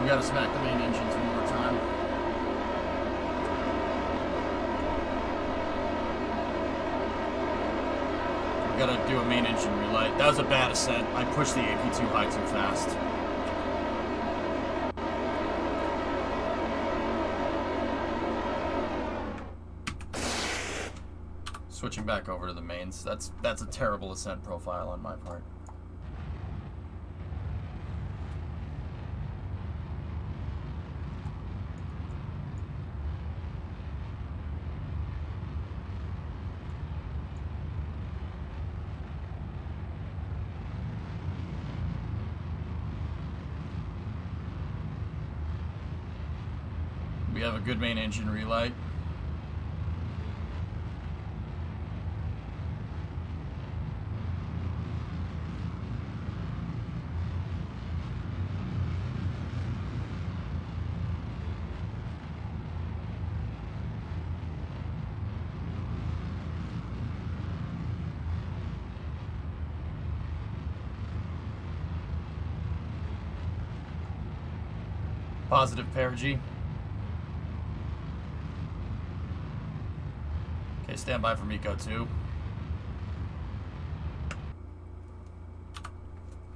We gotta smack the main engines one more time. We gotta do a main engine relight. That was a bad ascent. I pushed the AP2 high too fast. Switching back over to the mains. That's a terrible ascent profile on my part. We have a good main engine relight. Positive perigee. Okay, stand by for Miko 2.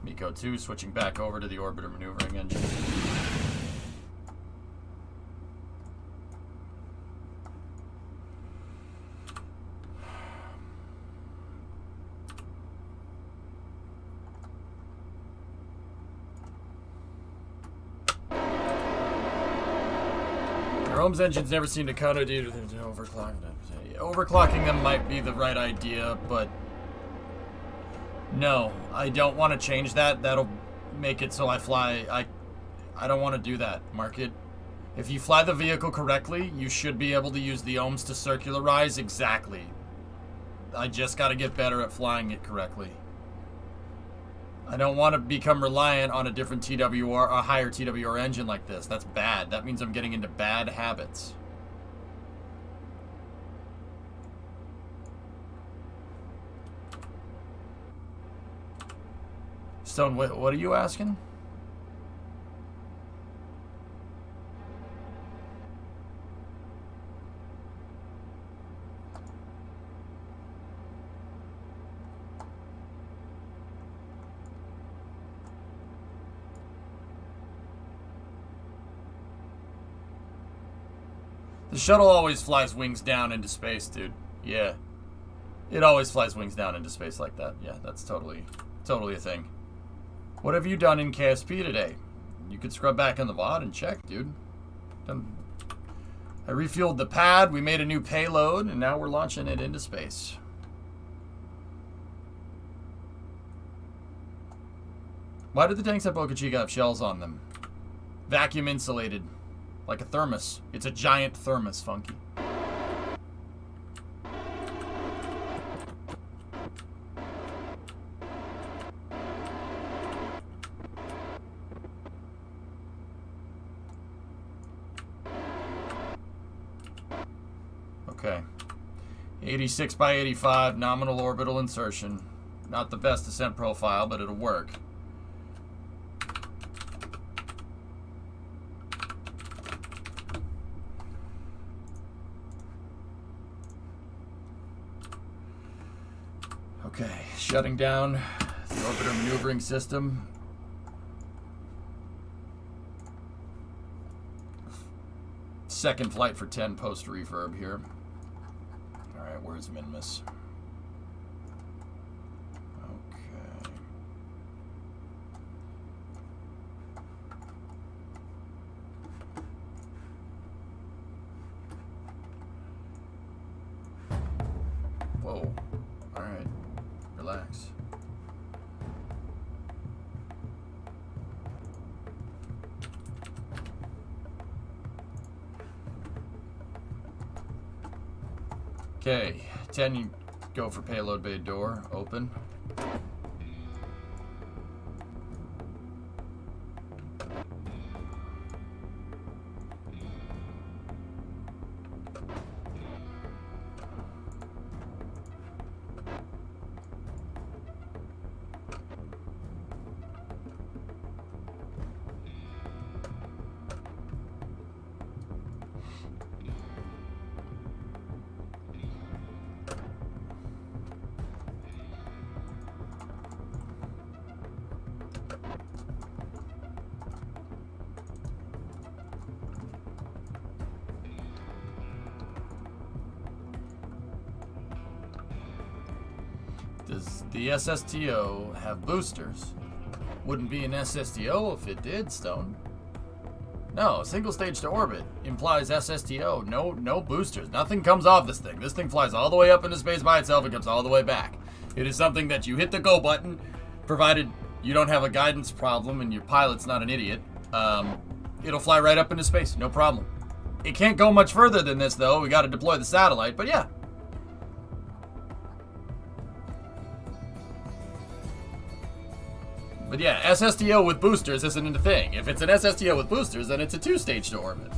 Miko 2 switching back over to the orbiter maneuvering engine. Rome's engines never seem to cut it due to overclocking them. Overclocking them might be the right idea, but no, I don't want to change that. That'll make it so I fly. I don't want to do that, Market. If you fly the vehicle correctly, you should be able to use the ohms to circularize exactly. I just got to get better at flying it correctly. I don't want to become reliant on a different TWR, a higher TWR engine like this. That's bad. That means I'm getting into bad habits. Stone, what are you asking? The shuttle always flies wings down into space, dude. Yeah. It always flies wings down into space like that. Yeah, that's totally a thing. What have you done in KSP today? You could scrub back in the VOD and check, dude. I refueled the pad, we made a new payload, and now we're launching it into space. Why did the tanks at Boca Chica have shells on them? Vacuum insulated. Like a thermos. It's a giant thermos, Funky. Okay. 86 by 85, nominal orbital insertion. Not the best descent profile, but it'll work. Okay, shutting down the orbiter maneuvering system. Second flight for 10 post refurb here. Alright, where's Minimus? Okay. Whoa. Alright. Relax. Okay, 10, you go for payload bay door, open. Does the SSTO have boosters? Wouldn't be an SSTO if it did, Stone. No, single stage to orbit implies SSTO. No boosters. Nothing comes off this thing. This thing flies all the way up into space by itself and comes all the way back. It is something that you hit the go button, provided you don't have a guidance problem and your pilot's not an idiot. It'll fly right up into space, no problem. It can't go much further than this, though. We got to deploy the satellite, but yeah. But yeah, SSTO with boosters isn't a thing. If it's an SSTO with boosters, then it's a two-stage to orbit.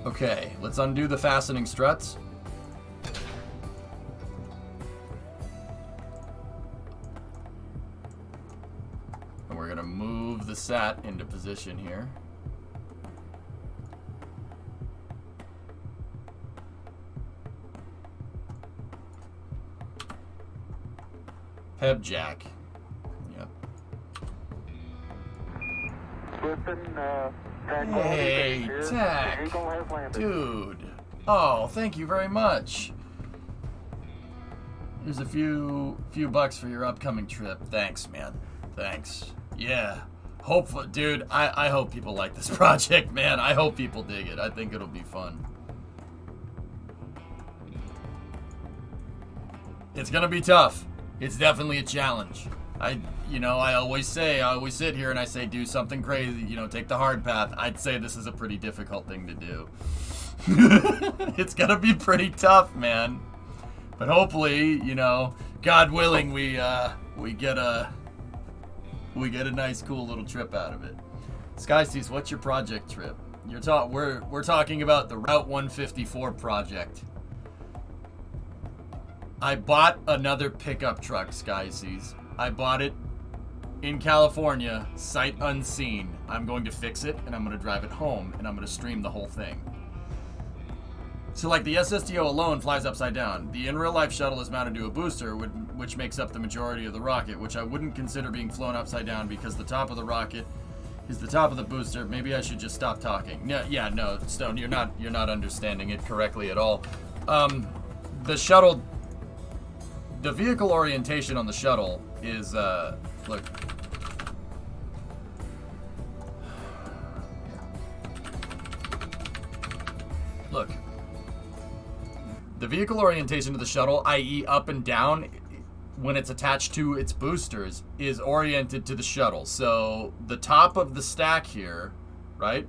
Okay, let's undo the fastening struts. gonna move the sat into position here. Peb jack. Yep. Hey, Tech. Dude. Oh, thank you very much. Here's a few bucks for your upcoming trip. Thanks, man. Thanks. Yeah. Hopefully, dude, I hope people like this project, man. I hope people dig it. I think it'll be fun. It's gonna be tough. It's definitely a challenge. I always sit here and I say, do something crazy, take the hard path. I'd say this is a pretty difficult thing to do. It's gonna be pretty tough, man. But hopefully, God willing, we get a nice, cool little trip out of it. Skyseas, what's your project trip? We're talking about the Route 154 project. I bought another pickup truck, Skyseas. I bought it in California, sight unseen. I'm going to fix it, and I'm going to drive it home, and I'm going to stream the whole thing. So, like, the SSTO alone flies upside down. The in-real-life shuttle is mounted to a booster, which makes up the majority of the rocket, which I wouldn't consider being flown upside down because the top of the rocket is the top of the booster. Maybe I should just stop talking. No, Stone, you're not understanding it correctly at all. The shuttle... The vehicle orientation on the shuttle is, look. Look. The vehicle orientation of the shuttle, i.e. up and down, when it's attached to its boosters, is oriented to the shuttle. So, the top of the stack here, right?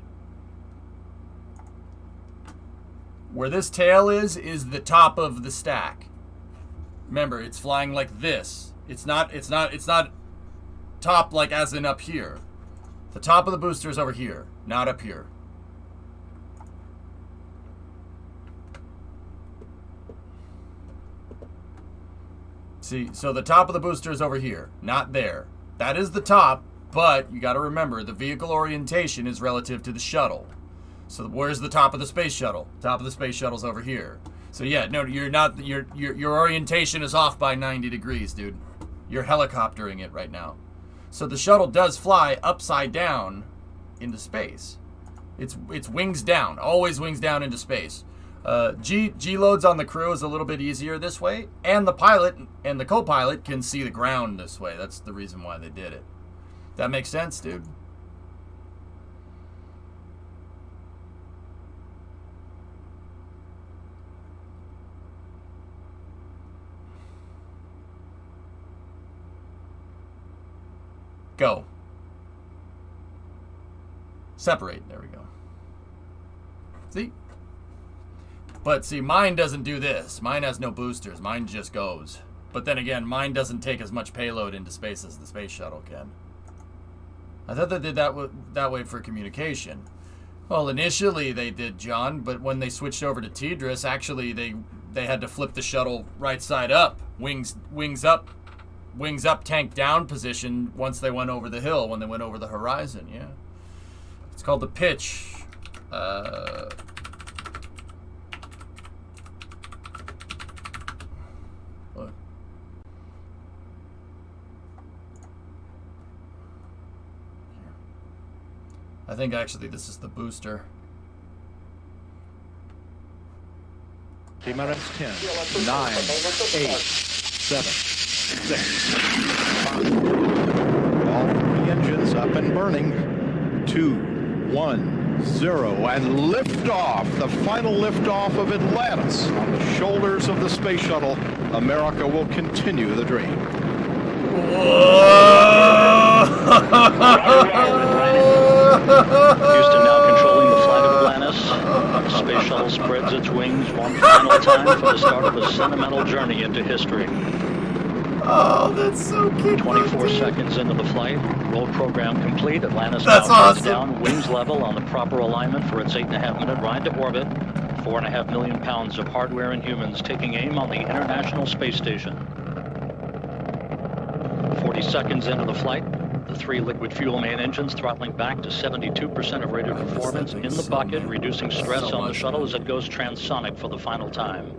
Where this tail is the top of the stack. Remember, it's flying like this. It's not top like as in up here. The top of the booster is over here, not up here. See, so the top of the booster is over here, not there. That is the top, but you got to remember the vehicle orientation is relative to the shuttle. So where's the top of the space shuttle? Top of the space shuttle's over here. So yeah, no, you're not. Your orientation is off by 90 degrees, dude. You're helicoptering it right now. So the shuttle does fly upside down into space. It's wings down, always wings down into space. G loads on the crew is a little bit easier this way, and the pilot and the co-pilot can see the ground this way. That's the reason why they did it. That makes sense, dude. Go. Separate. There we go. See? But see, mine doesn't do this. Mine has no boosters. Mine just goes. But then again, mine doesn't take as much payload into space as the space shuttle can. I thought they did that way for communication. Well, initially they did, John, but when they switched over to Tidris, actually they had to flip the shuttle right side up. Wings up, tank down position once they went over the hill, when they went over the horizon, yeah. It's called the pitch. Look. I think actually this is the booster. T-minus 10, 9, 8, 7, 6, 5. All three engines up and burning. 2, 1, 0, and liftoff. The final liftoff of Atlantis on the shoulders of the space shuttle. America will continue the dream. Houston now controlling the flight of Atlantis. The space shuttle spreads its wings one final time for the start of a sentimental journey into history. Oh, that's so cute. 24 seconds into the flight, roll program complete. Atlantis that's now awesome. down, wings level on the proper alignment for its 8.5-minute ride to orbit. 4.5 million pounds of hardware and humans taking aim on the International Space Station. 40 seconds into the flight, The 3 liquid fuel main engines throttling back to 72% of rated performance in the bucket, reducing stress on the shuttle as it goes transonic for the final time.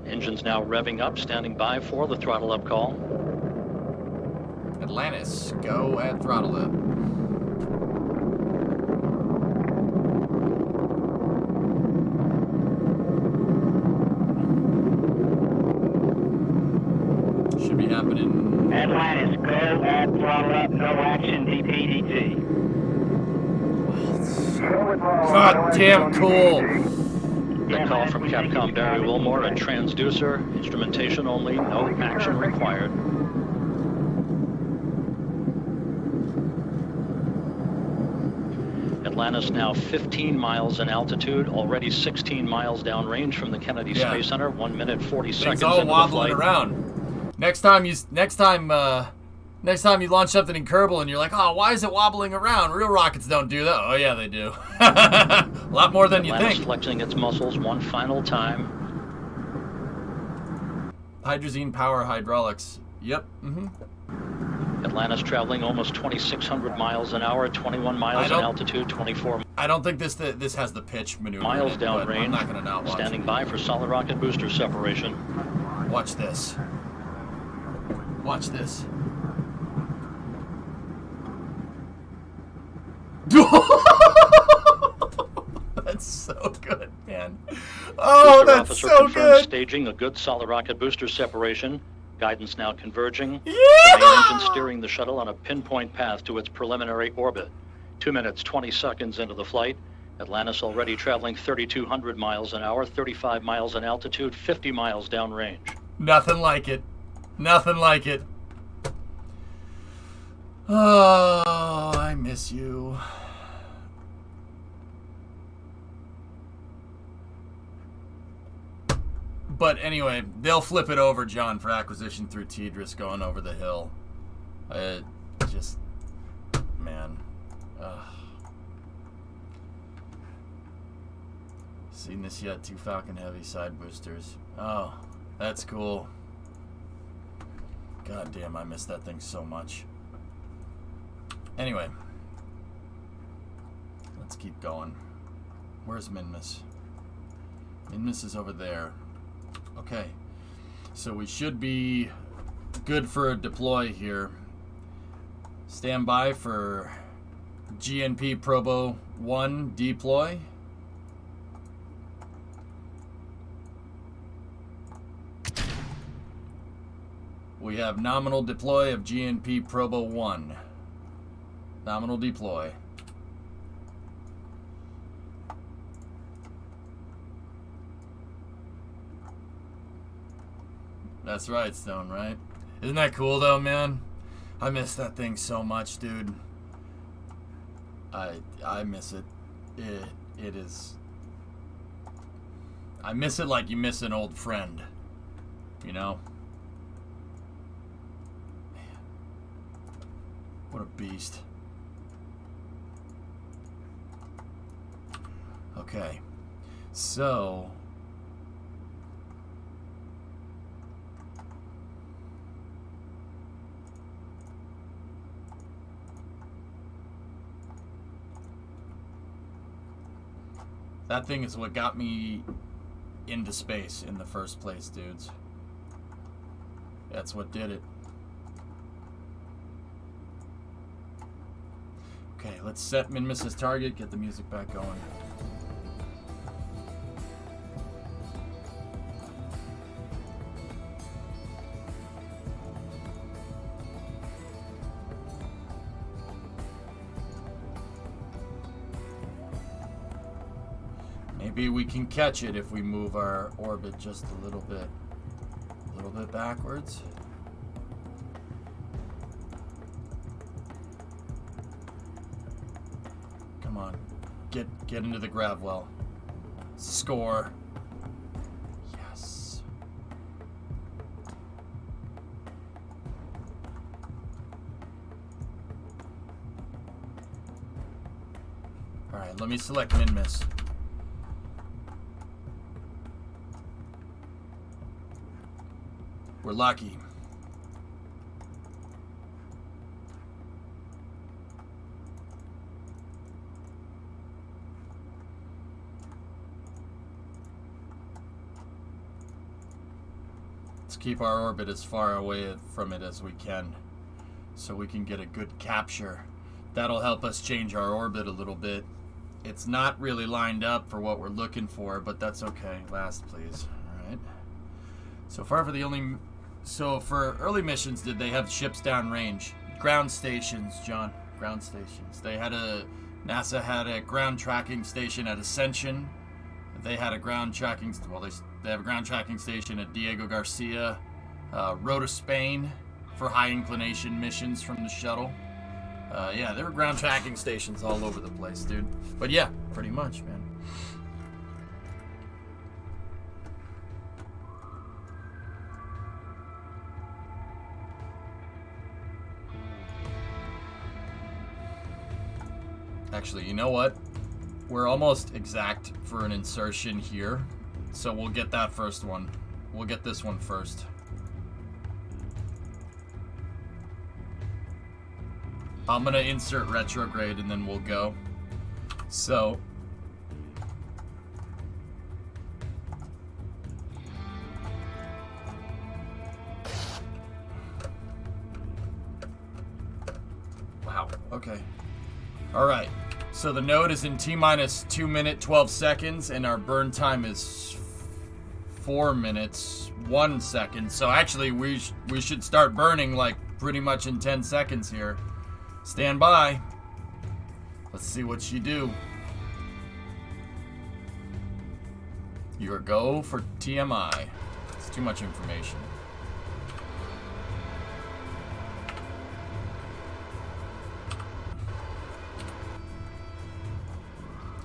Engines now revving up, standing by for the throttle up call. Atlantis, go at throttle up. Should be happening. Atlantis, go at throttle up, no action, DPDT. God damn cool. The call from Capcom Barry Wilmore, a transducer, instrumentation only, no action required. Atlantis now 15 miles in altitude, already 16 miles downrange from the Kennedy Space Center, 1 minute 40 seconds It's all into wobbling the flight. around. Next time you launch something in Kerbal and you're like, oh, why is it wobbling around? Real rockets don't do that. Oh yeah, they do. A lot more than you Atlantis think. flexing its muscles one final time. Hydrazine power hydraulics. Yep. Mm-hmm. Atlantis traveling almost 2,600 miles an hour, 21 miles in altitude, 24 I don't think this has the pitch maneuver. miles in it, but I'm not gonna downrange, not watch standing it. by for solid rocket booster separation. Watch this. Watch this. That's so good, man. Oh, Booster that's officer so confirms good. staging a good solid rocket booster separation. Guidance now converging. Yeah! The main engine steering the shuttle on a pinpoint path to its preliminary orbit. 2 minutes, 20 seconds into the flight. Atlantis already traveling 3,200 miles an hour, 35 miles in altitude, 50 miles downrange. Nothing like it. Nothing like it. Oh, I miss you. But anyway, they'll flip it over, John, for acquisition through Tidris going over the hill. Just, man. Seen this yet? 2 Falcon Heavy side boosters. Oh, that's cool. God damn, I miss that thing so much. Anyway, let's keep going. Where's Minmus? Minmus is over there. Okay, so we should be good for a deploy here. Stand by for GNP Probo 1 deploy. We have nominal deploy of GNP Probo 1. Nominal deploy. That's right, Stone, right? Isn't that cool, though, man? I miss that thing so much, dude. I miss it. It is... I miss it like you miss an old friend. You know? Man. What a beast. Okay. So... that thing is what got me into space in the first place, dudes. That's what did it. Okay, let's set Minmus's target, get the music back going. Maybe we can catch it if we move our orbit just a little bit backwards. Come on, get into the grav well. Score. Yes. All right, let me select Minmus. We're lucky. Let's keep our orbit as far away from it as we can, so we can get a good capture. That'll help us change our orbit a little bit. It's not really lined up for what we're looking for, but that's okay. Last, please. All right. So far for the only... So for early missions, did they have ships downrange? Ground stations, John. Ground stations. They had NASA had a ground tracking station at Ascension. They had a ground tracking... Well, they have a ground tracking station at Diego Garcia. Rota, Spain, for high inclination missions from the shuttle. Yeah, there were ground tracking stations all over the place, dude. But yeah, pretty much, man. Actually, you know what? We're almost exact for an insertion here. So we'll get that first one. We'll get this one first. I'm gonna insert retrograde and then we'll go. So wow, okay. Alright. So the node is in T-minus 2 minute 12 seconds and our burn time is 4 minutes 1 second. So actually we should start burning like pretty much in 10 seconds here. Stand by. Let's see what she do. Your go for TMI. It's too much information.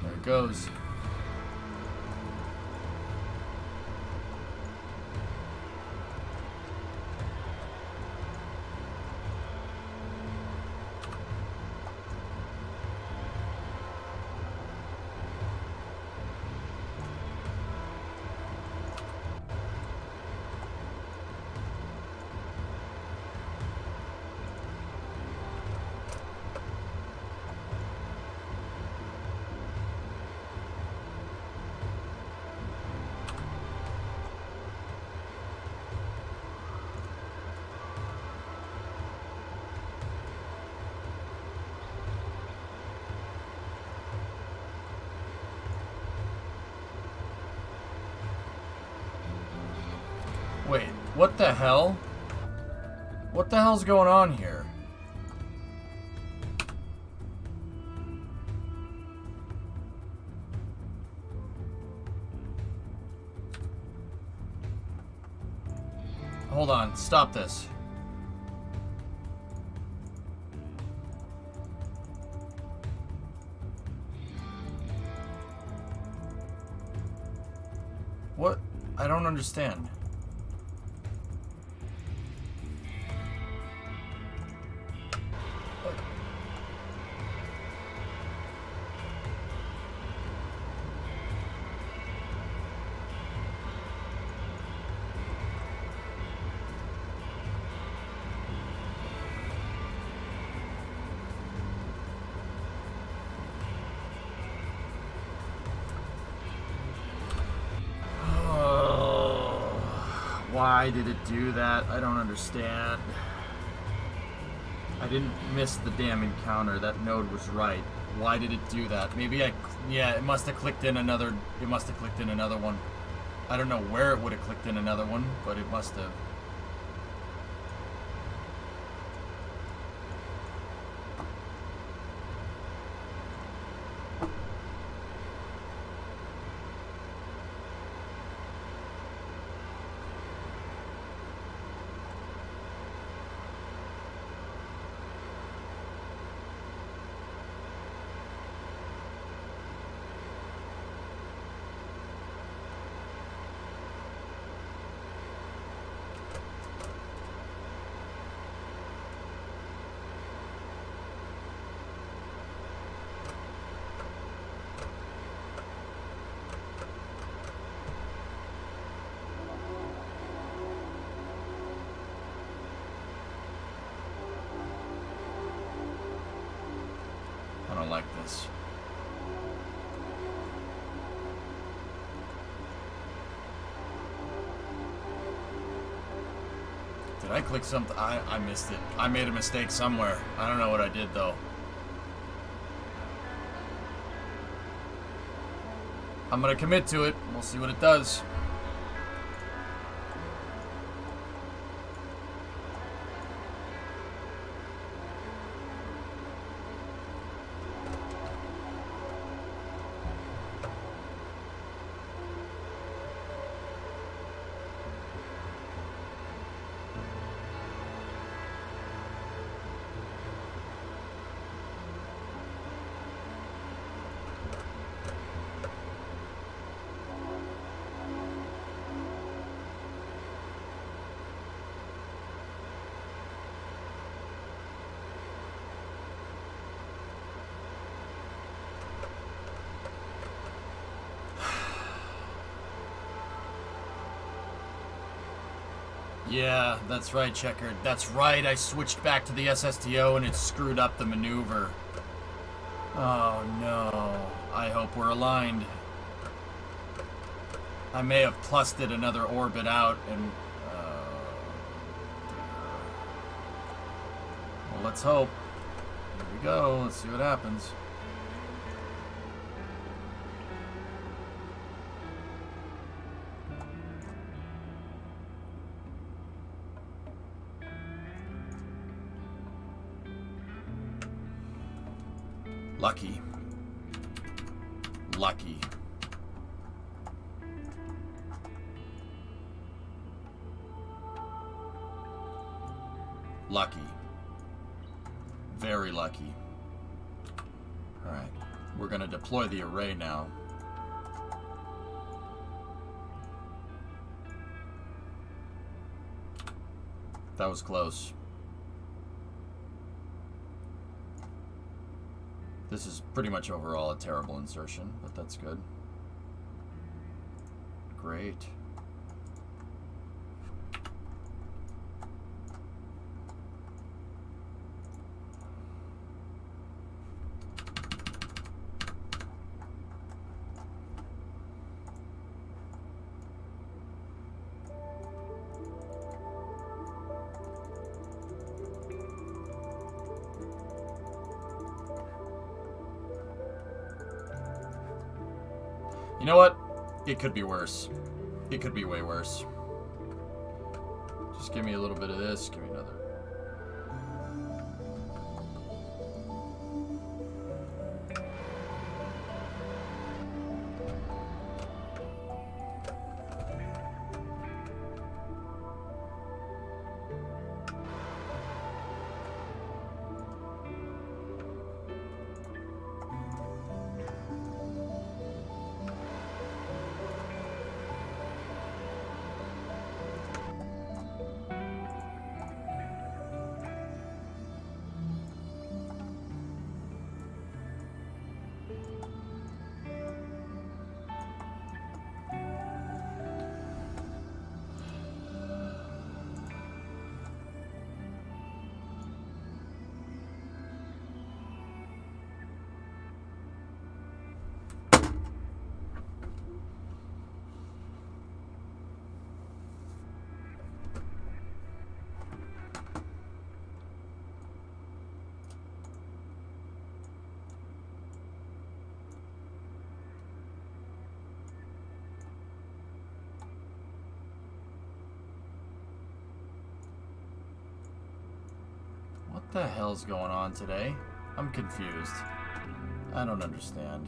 There it goes. Wait, what the hell? What the hell's going on here? Hold on, stop this. What? I don't understand. Why did it do that? I don't understand. I didn't miss the damn encounter. That node was right. Why did it do that? Maybe yeah, it must have clicked in another one. I don't know where it would have clicked in another one, but it must have. I don't like this. Did I click something? I missed it. I made a mistake somewhere. I don't know what I did, though. I'm going to commit to it. We'll see what it does. Yeah, that's right, Checkered. That's right, I switched back to the SSTO and it screwed up the maneuver. Oh no, I hope we're aligned. I may have plusted another orbit out and... well, let's hope. Here we go, let's see what happens. Lucky. Lucky. Lucky. Very lucky. Alright. We're going to deploy the array now. That was close. This is pretty much overall a terrible insertion, but that's good. Great. You know what? It could be worse. It could be way worse. Just give me a little bit of this. Give me another. What the hell's going on today? I'm confused. I don't understand.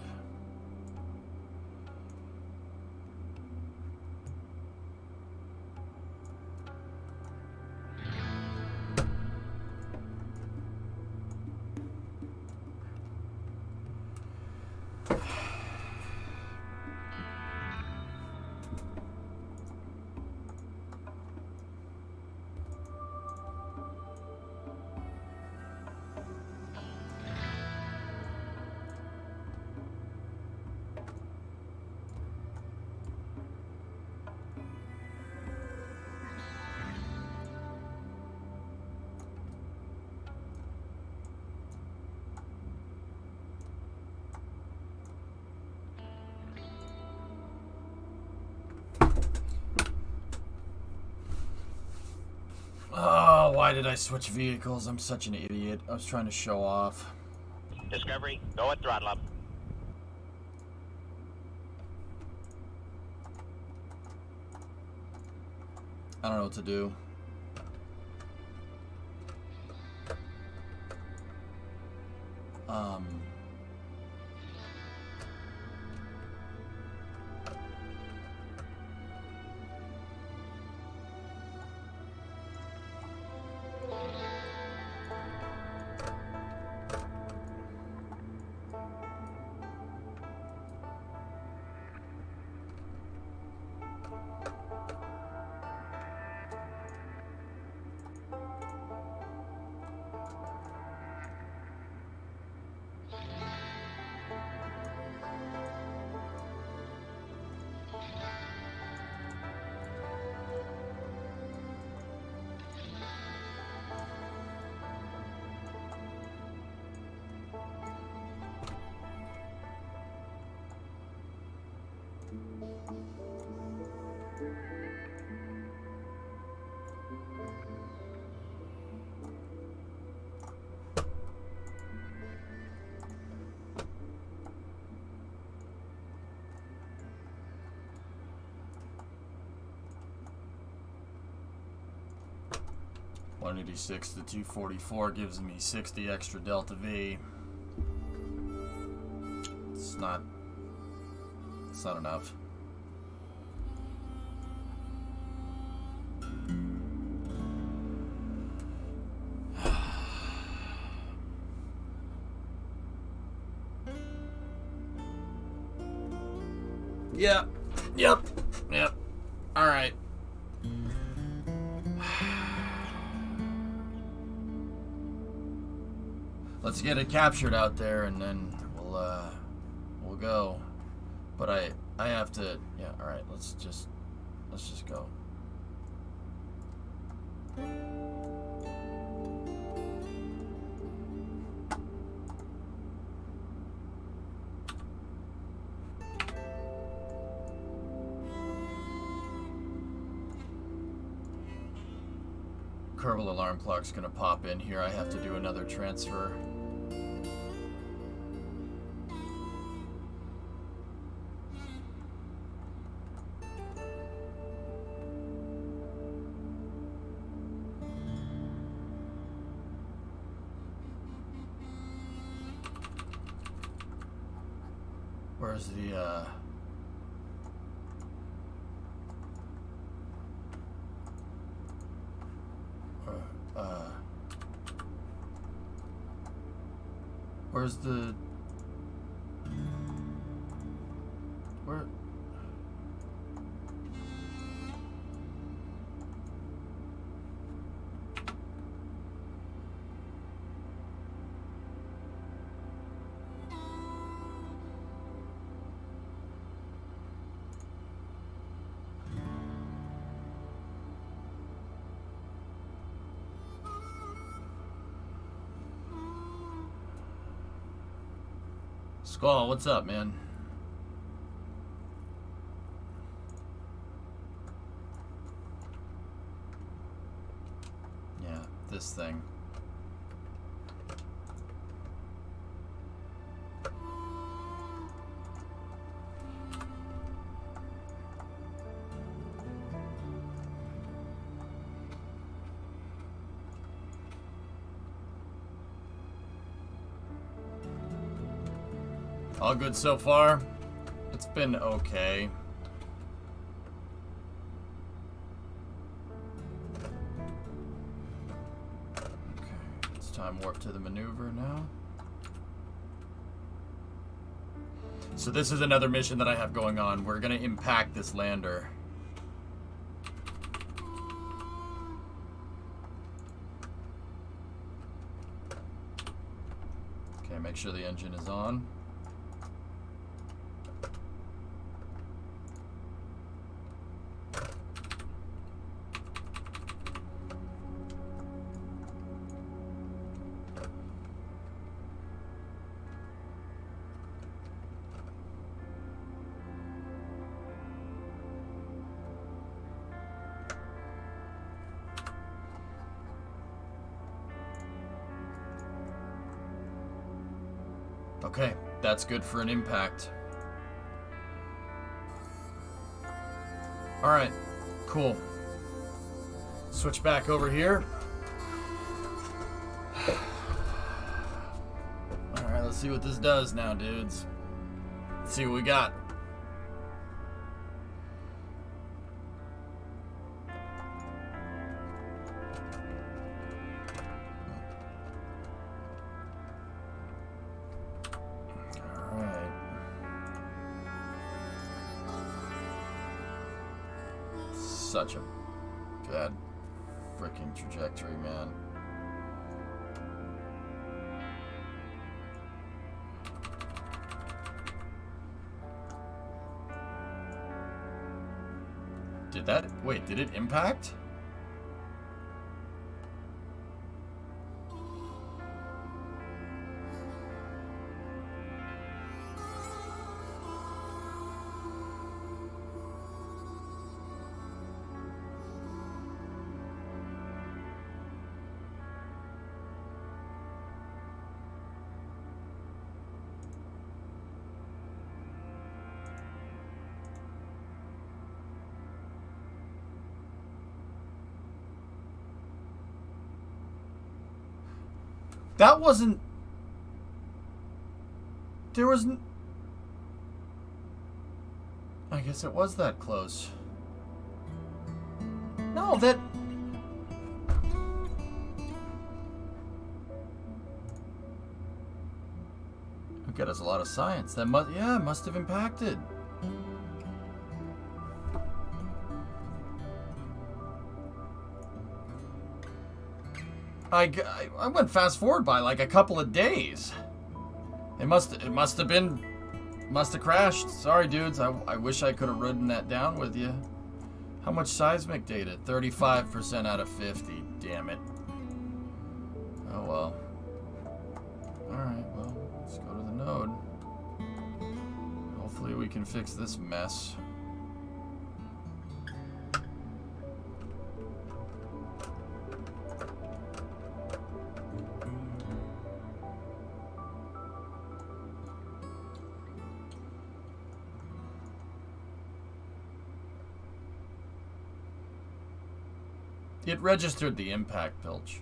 why did I switch vehicles? I'm such an idiot. I was trying to show off. Discovery, go at throttle up. I don't know what to do. $186 to 244 gives me 60 extra delta V. It's not enough. Yep. All right. Let's get it captured out there, and then we'll go. But I have to. Yeah. All right. Let's just go. Kerbal alarm clock's gonna pop in here. I have to do another transfer. Where's the where's the where? Squall, what's up, man? Yeah, this thing. All good so far. It's been okay. Okay, it's time warp to the maneuver now. So this is another mission that I have going on. We're gonna impact this lander. Okay, make sure the engine is on. Okay, that's good for an impact. Alright, cool. Switch back over here. Alright, let's see what this does now, dudes. Let's see what we got. Such a bad freaking trajectory, man. Did it impact? That wasn't... There wasn't... I guess it was that close. No, that... Look at us, a lot of science. That must... Yeah, it must have impacted. I went fast forward by like a couple of days. It must have crashed. Sorry, dudes. I wish I could have ridden that down with you. How much seismic data? 35% out of 50. Damn it. Oh well. All right. Well, let's go to the node. Hopefully we can fix this mess. It registered the impact, Pilch.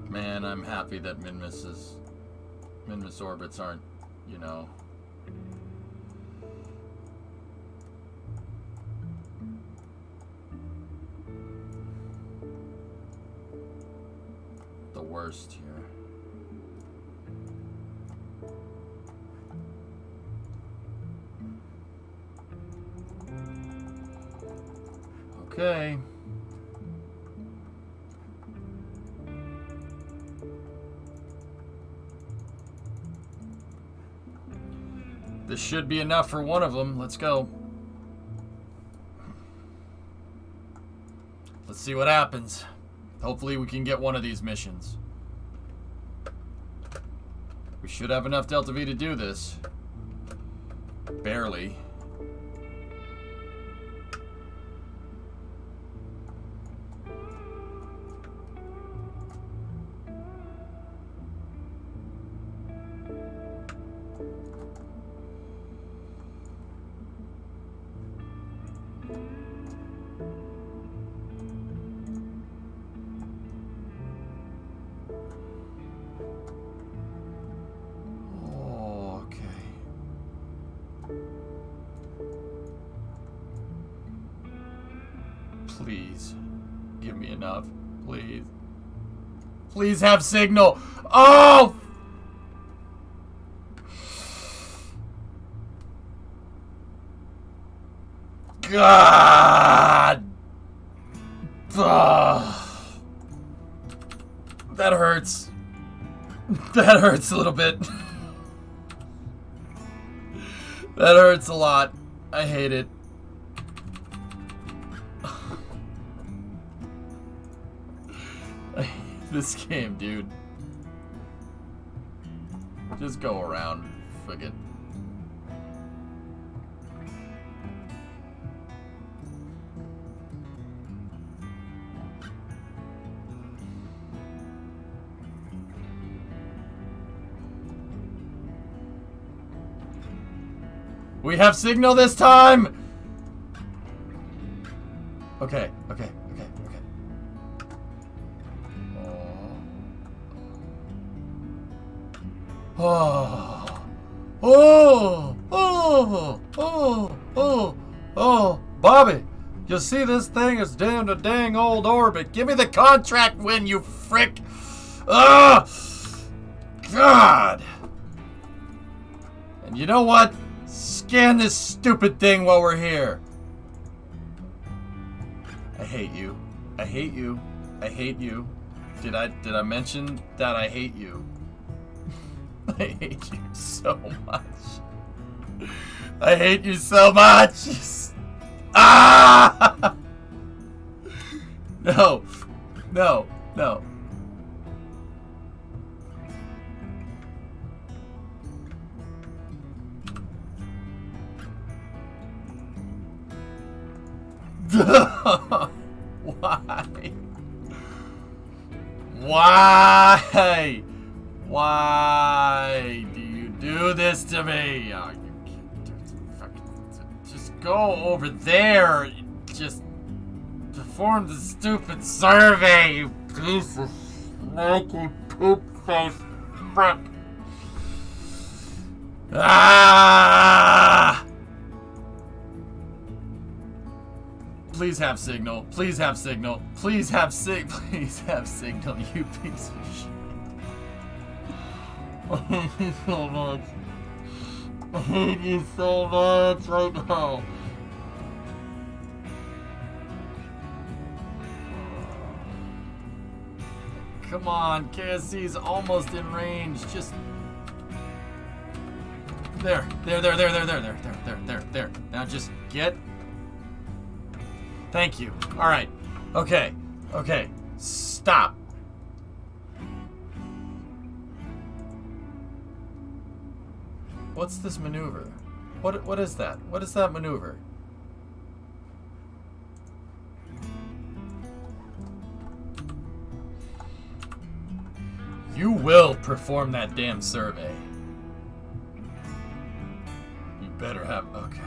Man, I'm happy that Minmus orbits aren't, you know, the worst here. Okay. This should be enough for one of them. Let's go. Let's see what happens. Hopefully we can get one of these missions. We should have enough Delta V to do this. Barely. Please. Give me enough. Please. Please have signal. Oh! God! Ugh. That hurts. That hurts a little bit. That hurts a lot. I hate it. I hate this game, dude. Just go around. Fuck it. We have signal this time! Okay, okay, okay, okay. Oh. Oh. Oh. Oh. Oh. Oh. Bobby, you see this thing is down to dang old orbit. Give me the contract win, you frick! Ugh! God! And you know what? Scan this stupid thing while we're here. I hate you. I hate you. I hate you. Did I mention that I hate you? I hate you so much. I hate you so much. Ah! No. No. No. Why? Why? Why do you do this to me? Oh, you can't just go over there. Just perform the stupid survey, you piece of snaky poop face frick. Ah! Please have signal. Please have signal. Please have Please have signal, you piece of shit. I hate you so much. I hate you so much right now. Come on, KSC's almost in range. Just there. There. Now just get. Thank you. All right. Okay. Okay. Stop. What's this maneuver? What is that? What is that maneuver? You will perform that damn survey. You better have. Okay.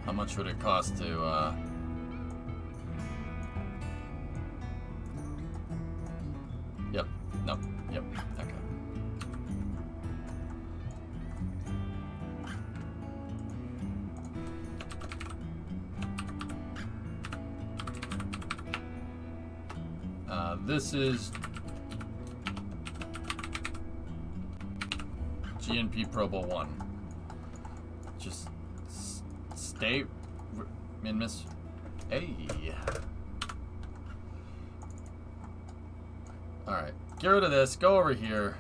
How much would it cost to, Yep. No. Yep. Okay. This is GNP Probe 1. Just stay... Min-miss. Hey. Alright. Get rid of this. Go over here.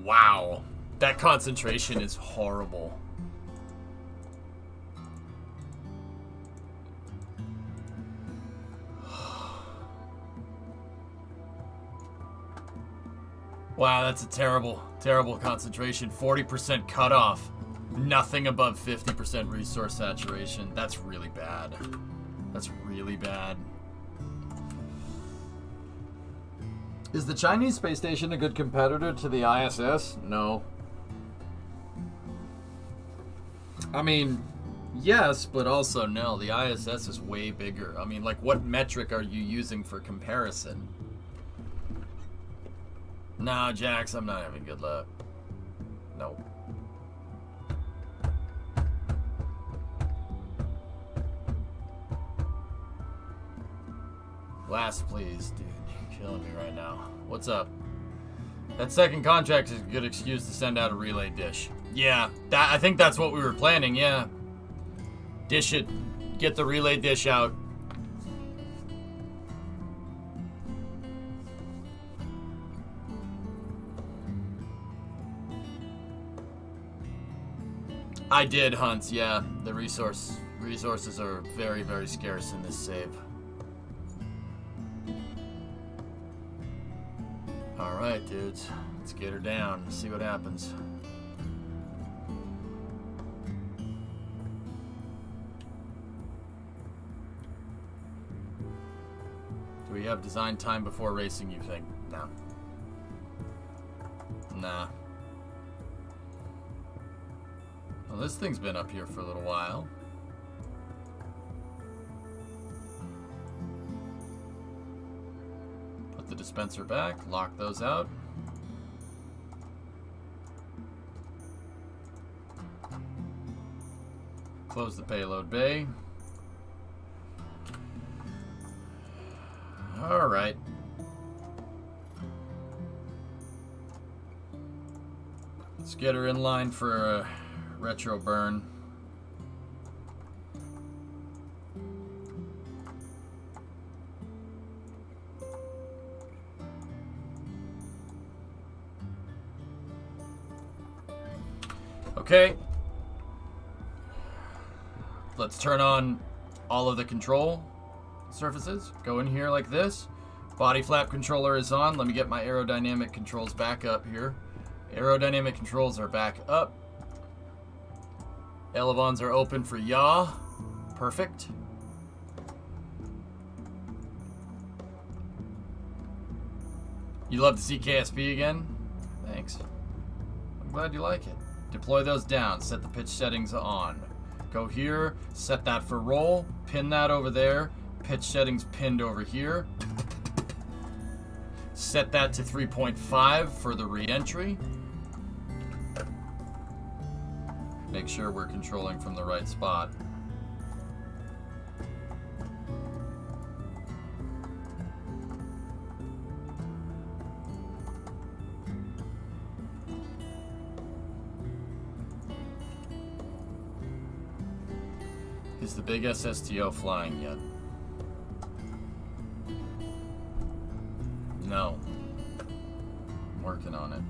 Wow. That concentration is horrible. Wow, that's a terrible, terrible concentration. 40% cutoff. Nothing above 50% resource saturation. That's really bad. That's really bad. Is the Chinese space station a good competitor to the ISS? No. I mean, yes, but also no. The ISS is way bigger. I mean, like, what metric are you using for comparison? Nah, Jax, I'm not having good luck. Nope. Last, please, dude. You're killing me right now. What's up? That second contract is a good excuse to send out a relay dish. Yeah, I think that's what we were planning, yeah. Dish it. Get the relay dish out. I did, Hunts, yeah. The resources are very, very scarce in this save. Alright, dudes. Let's get her down. See what happens. Do we have design time before racing, you think? No. Nah. Well, this thing's been up here for a little while. Put the dispenser back, lock those out. Close the payload bay. All right. Let's get her in line for a retro burn. Okay. Let's turn on all of the control surfaces. Go in here like this. Body flap controller is on. Let me get my aerodynamic controls back up here. Aerodynamic controls are back up. Elevons are open for yaw. Perfect. You love to see KSP again? Thanks. I'm glad you like it. Deploy those down. Set the pitch settings on. Go here. Set that for roll. Pin that over there. Pitch settings pinned over here. Set that to 3.5 for the re-entry. Make sure we're controlling from the right spot. Is the big SSTO flying yet? No. I'm working on it.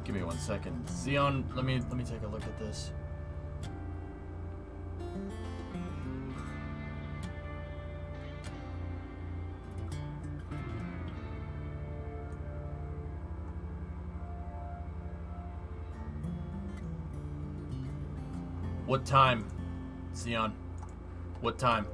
Give me 1 second. Xeon, let me take a look at this. What time, Xeon? What time?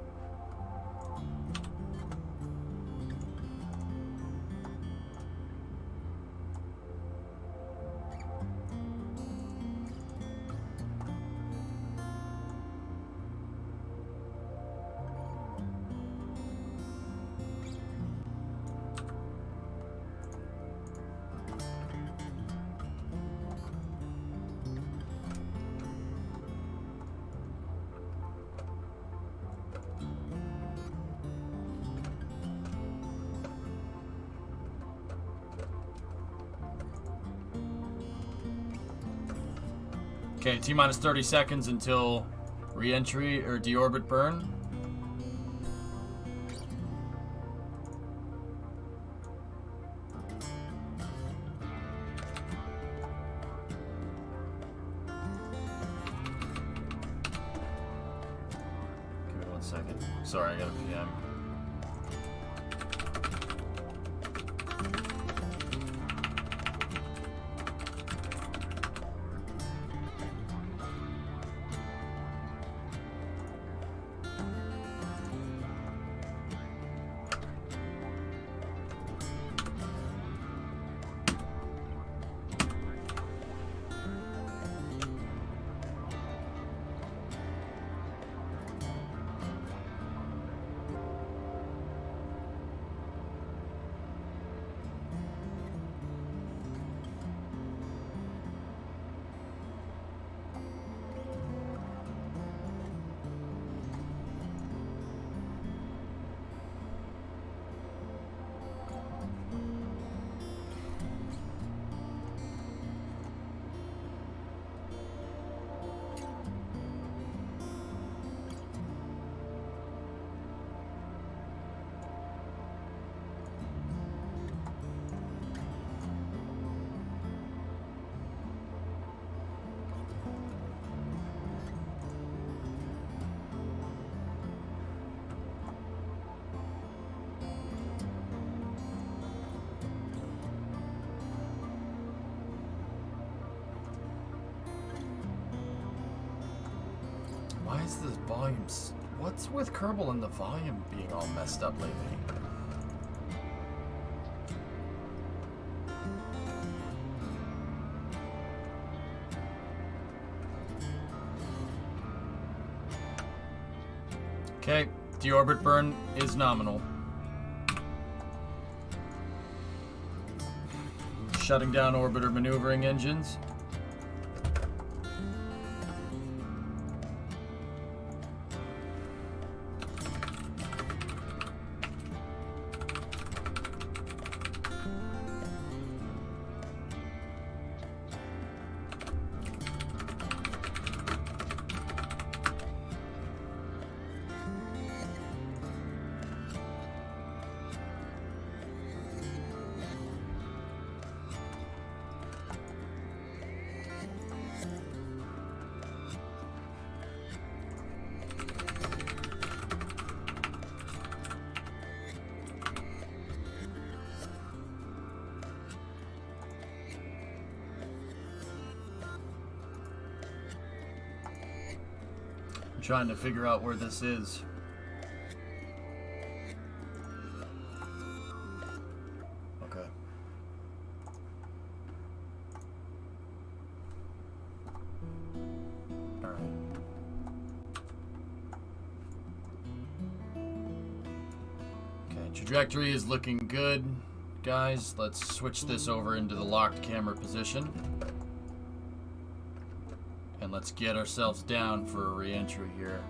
Okay, T-minus 30 seconds until re-entry or deorbit burn. Give me 1 second. Sorry, I got a PM. Why is this volume... What's with Kerbal and the volume being all messed up lately? Okay, deorbit burn is nominal. Shutting down orbiter maneuvering engines. Trying to figure out where this is. Okay. All right. Okay, trajectory is looking good, guys. Let's switch this over into the locked camera position. And let's get ourselves down for a re-entry here.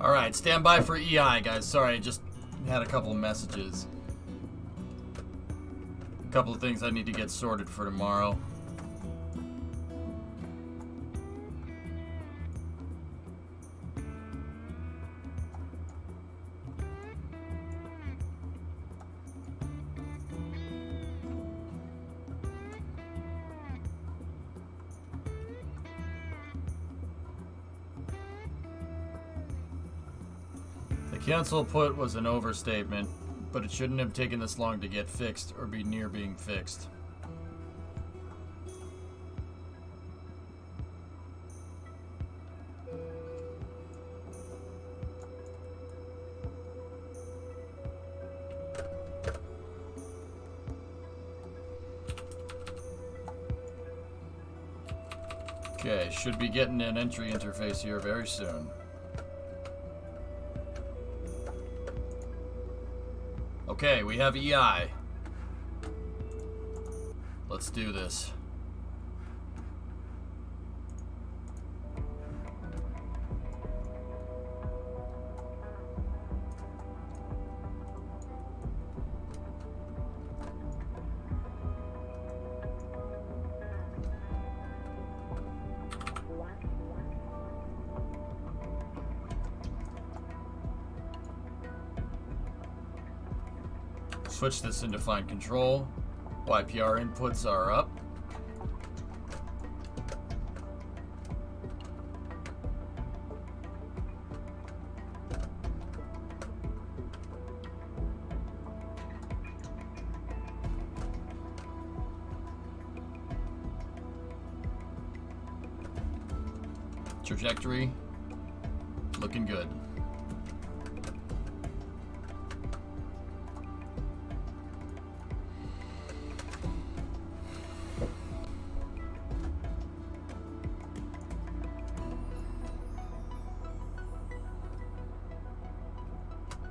Alright, stand by for EI, guys. Sorry, I just had a couple of messages. A couple of things I need to get sorted for tomorrow. Cancel put was an overstatement, but it shouldn't have taken this long to get fixed or be near being fixed. Okay, should be getting an entry interface here very soon. Okay, we have EI. Let's do this. Switch this into fine control. YPR inputs are up. Trajectory looking good.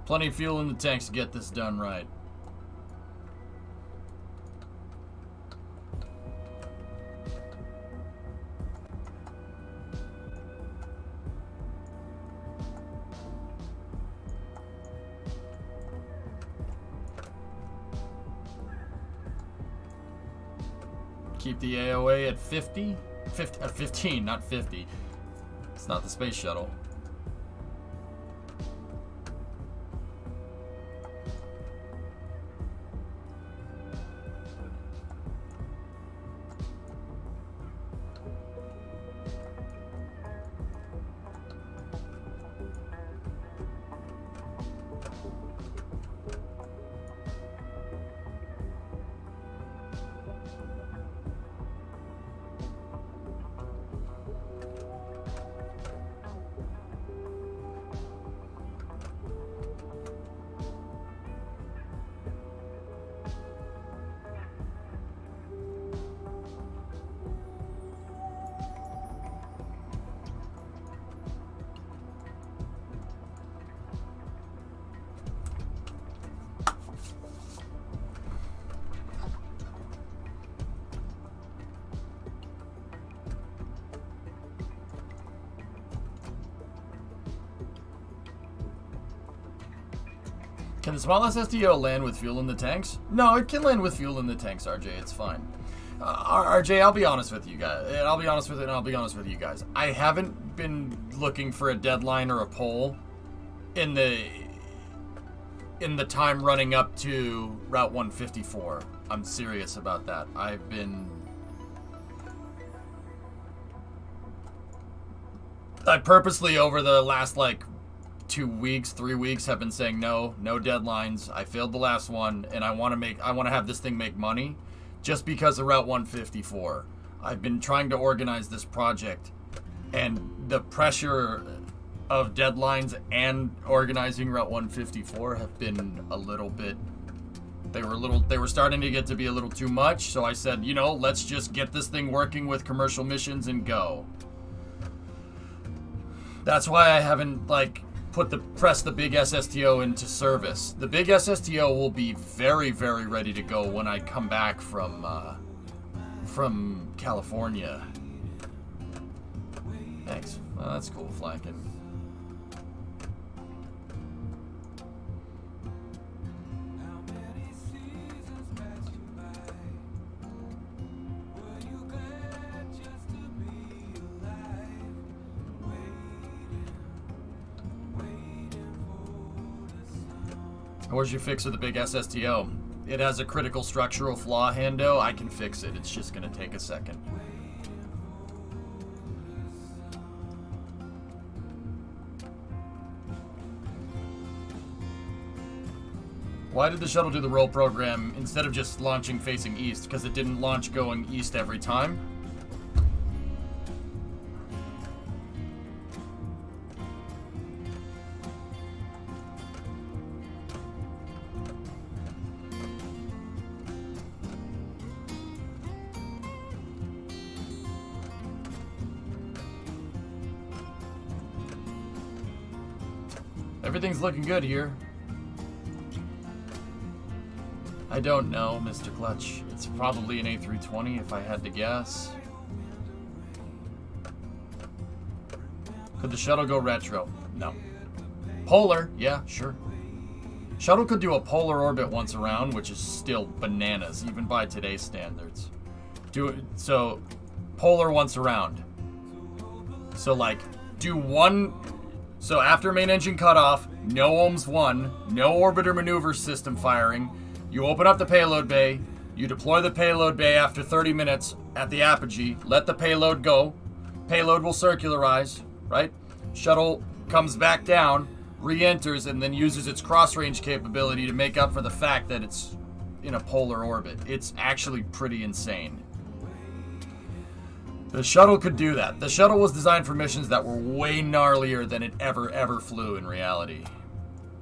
Plenty of fuel in the tanks to get this done right. Keep the AOA at 50? 15, not 50. It's not the space shuttle. Can the small SSDO land with fuel in the tanks? No, it can land with fuel in the tanks, RJ. It's fine. RJ, I'll be honest with you guys. I'll be honest with you guys. I haven't been looking for a deadline or a poll in the time running up to Route 154. I'm serious about that. I purposely over the last 2 weeks, 3 weeks have been saying no deadlines. I failed the last one, and I want to have this thing make money, just because of Route 154. I've been trying to organize this project, and the pressure of deadlines and organizing Route 154 have been a little bit. They were starting to get to be a little too much. So I said, let's just get this thing working with commercial missions and go. That's why I haven't press the big SSTO into service. The big SSTO will be very, very ready to go when I come back from California. Thanks. Well, that's cool, Flankin. Where's your fix of the big SSTO? It has a critical structural flaw, Hando. I can fix it. It's just going to take a second. Why did the shuttle do the roll program instead of just launching facing east? Because it didn't launch going east every time? Everything's looking good here. I don't know, Mr. Clutch. It's probably an A320 if I had to guess. Could the shuttle go retro? No. Polar? Yeah, sure. Shuttle could do a polar orbit once around, which is still bananas, even by today's standards. So, polar once around. So, like, do one... So, after main engine cutoff, no OMS 1, no orbiter maneuver system firing, you open up the payload bay, you deploy the payload bay after 30 minutes at the apogee, let the payload go, payload will circularize, right? Shuttle comes back down, re-enters, and then uses its cross-range capability to make up for the fact that it's in a polar orbit. It's actually pretty insane. The shuttle could do that. The shuttle was designed for missions that were way gnarlier than it ever flew in reality.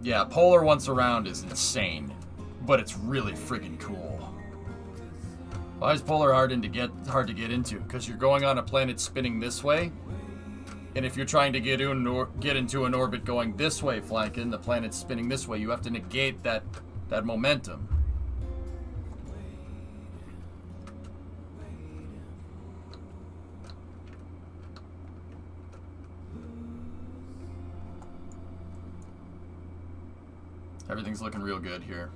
Yeah, polar once around is insane. But it's really freaking cool. Why is polar hard to get into? Because you're going on a planet spinning this way, and if you're trying to get into an orbit going this way, flanking the planet's spinning this way, you have to negate that momentum. Everything's looking real good here.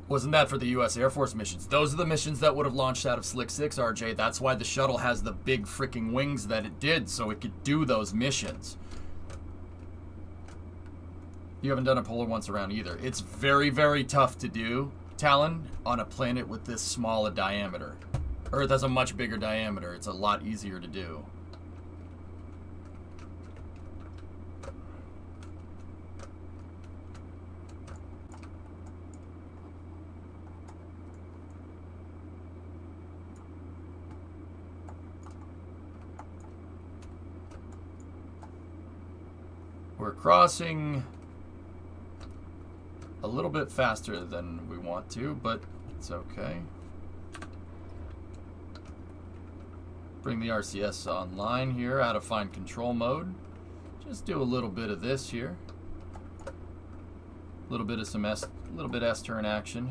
Wasn't that for the U.S. Air Force missions? Those are the missions that would have launched out of Slick 6, RJ. That's why the shuttle has the big freaking wings that it did, so it could do those missions. You haven't done a polar once around either. It's very tough to do, Talon, on a planet with this small a diameter. Earth has a much bigger diameter. It's a lot easier to do. We're crossing a little bit faster than we want to, but it's okay. Bring the RCS online here out of fine control mode. Just do a little bit of this here. A little bit of some S-turn action.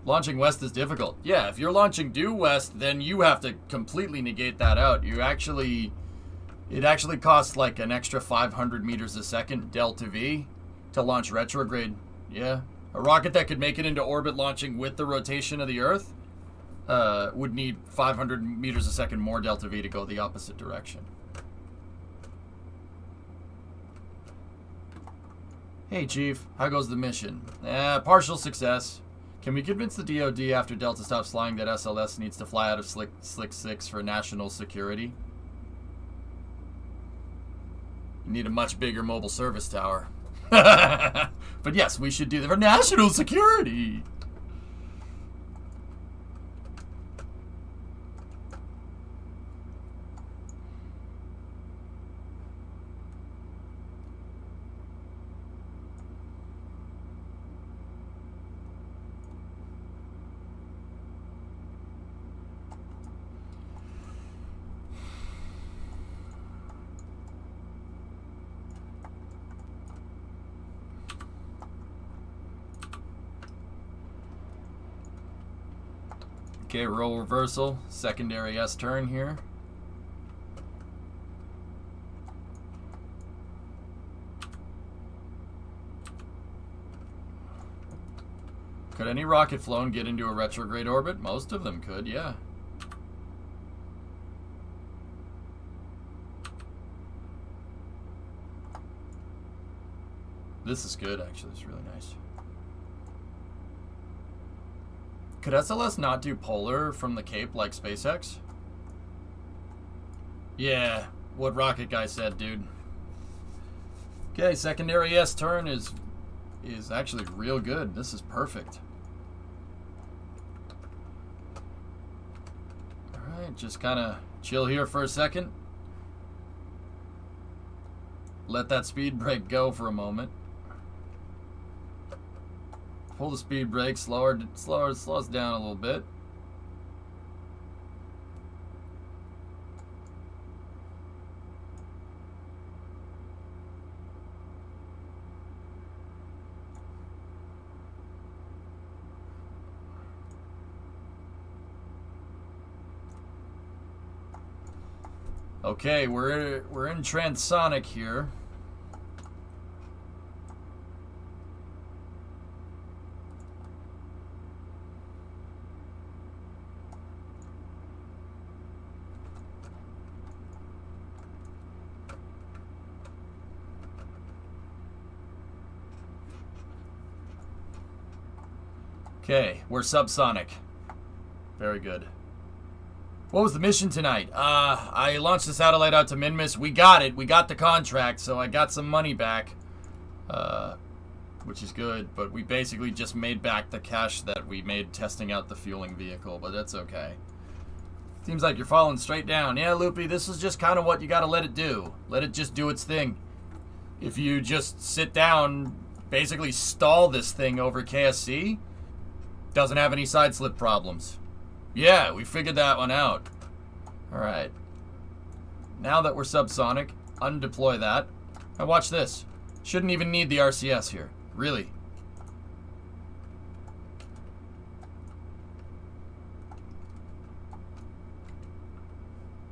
Launching west is difficult. Yeah, if you're launching due west, then you have to completely negate that out. It actually costs like an extra 500 meters a second delta V to launch retrograde. Yeah. A rocket that could make it into orbit launching with the rotation of the Earth would need 500 meters a second more delta V to go the opposite direction. Hey, Chief. How goes the mission? Partial success. Can we convince the DoD after Delta stops flying that SLS needs to fly out of Slick 6 for national security? You need a much bigger mobile service tower. But yes, we should do that for national security. Okay, roll reversal, secondary S-turn here. Could any rocket flown get into a retrograde orbit? Most of them could, yeah. This is good, actually. It's really nice. Could SLS not do polar from the Cape like SpaceX? Yeah, what Rocket Guy said, dude. Okay, secondary S turn is actually real good. This is perfect. Alright, just kind of chill here for a second. Let that speed brake go for a moment. Pull the speed brake, slow us down a little bit. Okay, we're in transonic here. Okay, we're subsonic. Very good. What was the mission tonight? I launched the satellite out to Minmus. We got it. We got the contract, so I got some money back. Which is good, but we basically just made back the cash that we made testing out the fueling vehicle, but that's okay. Seems like you're falling straight down. Yeah, Loopy, this is just kind of what you gotta let it do. Let it just do its thing. If you just sit down, basically stall this thing over KSC, doesn't have any side slip problems. Yeah, we figured that one out. Alright. Now that we're subsonic, undeploy that. Now watch this. Shouldn't even need the RCS here. Really.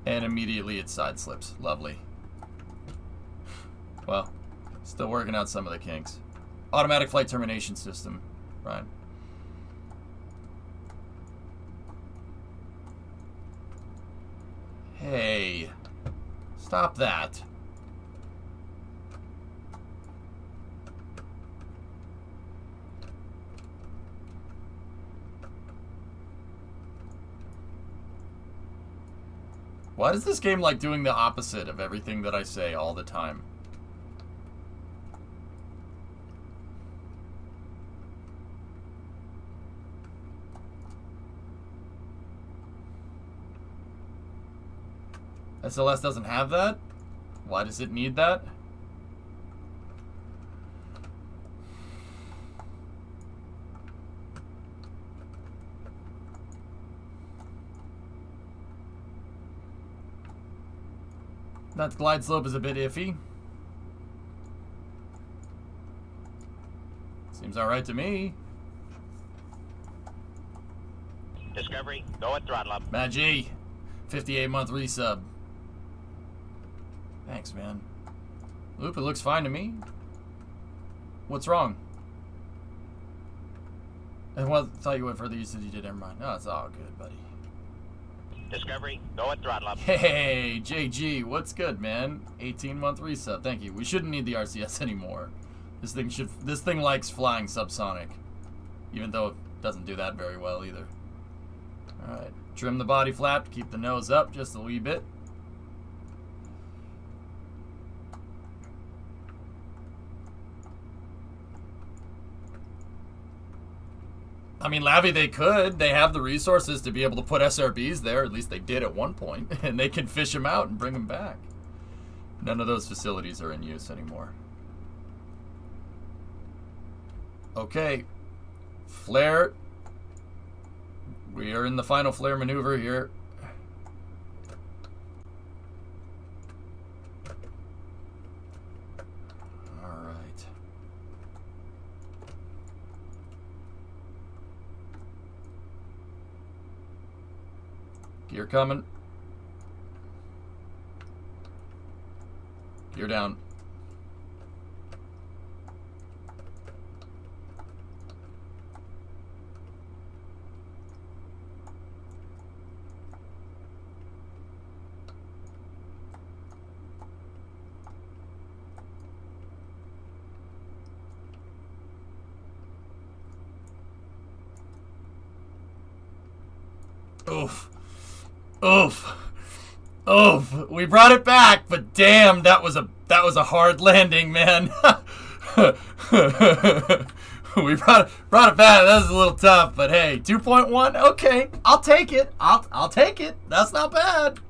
And immediately it side slips. Lovely. Well, still working out some of the kinks. Automatic flight termination system. Right. Hey, stop that. Why does this game like doing the opposite of everything that I say all the time? SLS doesn't have that? Why does it need that? That glide slope is a bit iffy. Seems alright to me. Discovery, go at throttle up. Matt G, 58-month resub. Thanks, man. Loop, it looks fine to me. What's wrong? I thought you went further. You said you did. Never mind. No, it's all good, buddy. Discovery, go at throttle up. Hey, JG, what's good, man? 18-month resub. Thank you. We shouldn't need the RCS anymore. This thing likes flying subsonic, even though it doesn't do that very well either. All right, trim the body flap. Keep the nose up just a wee bit. I mean, Lavi, they could. They have the resources to be able to put SRBs there. At least they did at one point. And they can fish them out and bring them back. None of those facilities are in use anymore. Okay. Flare. We are in the final flare maneuver here. Gear coming. Gear down. Oof. Oof. Oof. We brought it back, but damn, that was a hard landing, man. We brought it back. That was a little tough, but hey, 2.1. Okay, I'll take it. I'll take it. That's not bad.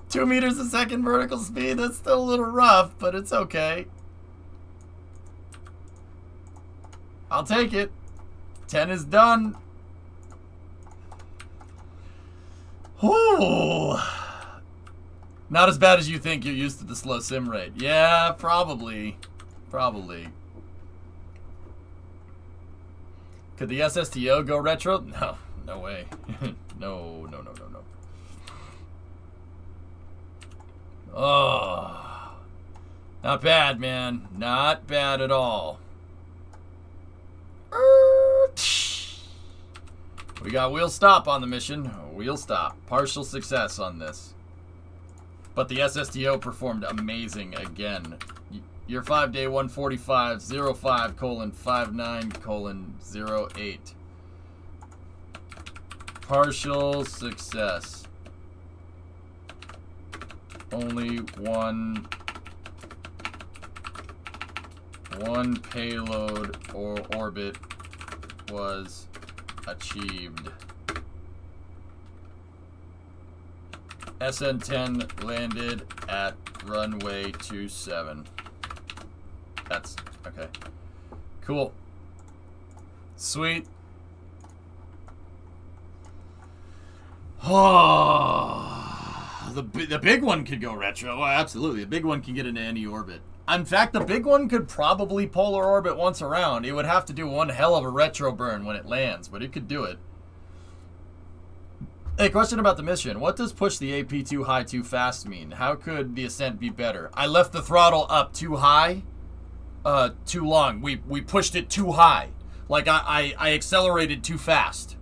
2 meters a second vertical speed. That's still a little rough, but it's okay. I'll take it. 10 is done. Ooh. Not as bad as you think. You're used to the slow sim rate. Yeah, probably. Probably. Could the SSTO go retro? No. No way. No. Oh. Not bad, man. Not bad at all. We got wheel stop on the mission. Wheel stop. Partial success on this. But the SSTO performed amazing again. Year 5, day 145, 05:59:08. Partial success. Only one payload or orbit was achieved. SN-10 landed at runway 27. That's okay. Cool. Sweet. Oh, the big one could go retro. Oh, absolutely. The big one can get into any orbit. In fact, the big one could probably polar orbit once around. It would have to do one hell of a retro burn when it lands, but it could do it. Hey, question about the mission. What does push the AP too high too fast mean? How could the ascent be better? I left the throttle up too high, too long. We pushed it too high. Like I accelerated too fast.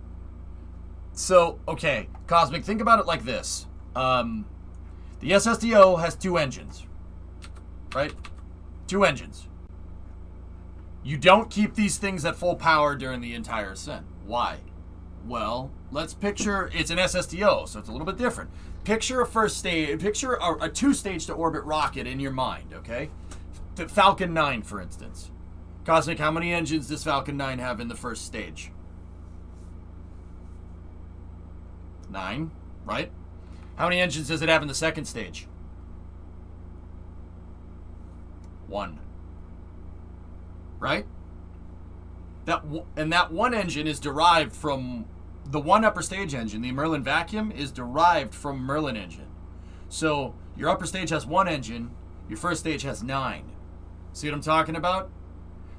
So, okay, Cosmic, think about it like this. The SSTO has 2 engines, right? 2 engines. You don't keep these things at full power during the entire ascent. Why? Well, let's picture it's an SSTO, so it's a little bit different. Picture a first stage, picture a 2-stage to orbit rocket in your mind, okay? The Falcon 9, for instance. Cosmic, how many engines does Falcon 9 have in the first stage? 9, right? How many engines does it have in the second stage? 1. Right? That one engine is derived from the one upper stage engine. The Merlin vacuum is derived from Merlin engine. So your upper stage has 1 engine, your first stage has 9. See what I'm talking about?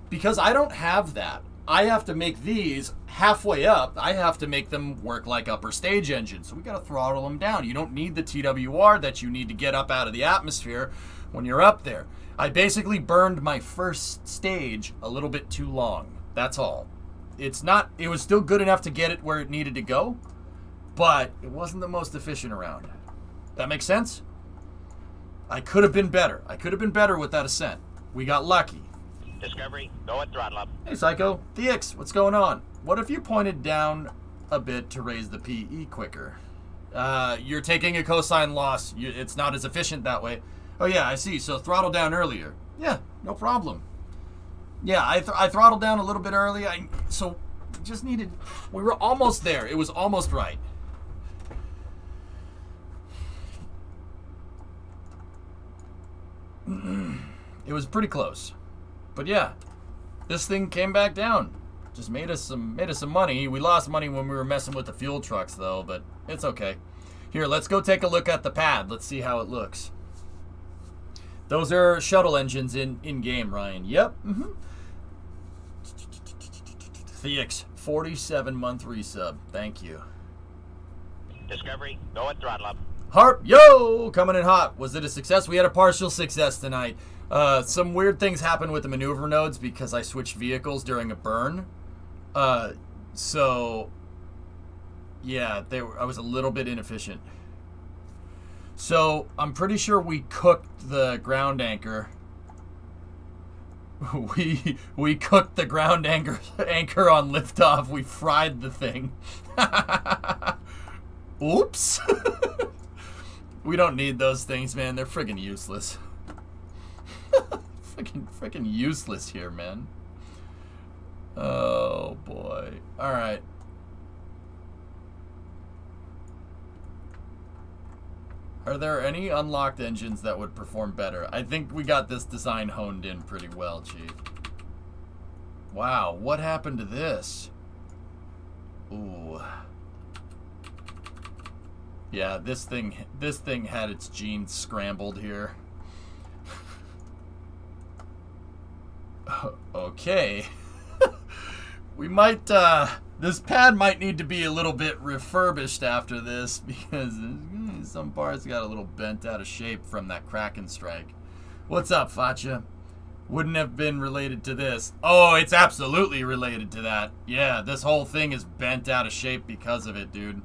Because I don't have that. I have to make these halfway up. I have to make them work like upper stage engines. So we got to throttle them down. You don't need the TWR that you need to get up out of the atmosphere when you're up there. I basically burned my first stage a little bit too long. That's all. It was still good enough to get it where it needed to go, but it wasn't the most efficient around. That makes sense? I could have been better. I could have been better with that ascent. We got lucky. Discovery, go at throttle up. Hey, Psycho. Theix, what's going on? What if you pointed down a bit to raise the PE quicker? You're taking a cosine loss. It's not as efficient that way. Oh, yeah, I see. So throttle down earlier. Yeah, no problem. Yeah, I throttled down a little bit early. So just needed... We were almost there. It was almost right. It was pretty close. But yeah, this thing came back down. Just made us some money. We lost money when we were messing with the fuel trucks, though, but it's okay. Here, let's go take a look at the pad. Let's see how it looks. Those are shuttle engines in game, Ryan. Yep. Theix, 47-month resub. Thank you. Discovery, go at throttle up. Harp, yo, coming in hot. Was it a success? We had a partial success tonight. Some weird things happened with the maneuver nodes because I switched vehicles during a burn. So, yeah, I was a little bit inefficient. So, I'm pretty sure we cooked the ground anchor. We cooked the ground anchor on liftoff. We fried the thing. Oops. We don't need those things, man. They're friggin' useless. Friggin' useless here, man. Oh, boy. All right. Are there any unlocked engines that would perform better? I think we got this design honed in pretty well, Chief. Wow, what happened to this? Ooh. Yeah, this thing had its genes scrambled here. Okay. We might, this pad might need to be a little bit refurbished after this because some parts got a little bent out of shape from that Kraken strike. What's up, Facha? Wouldn't have been related to this. Oh, it's absolutely related to that. Yeah, this whole thing is bent out of shape because of it, dude.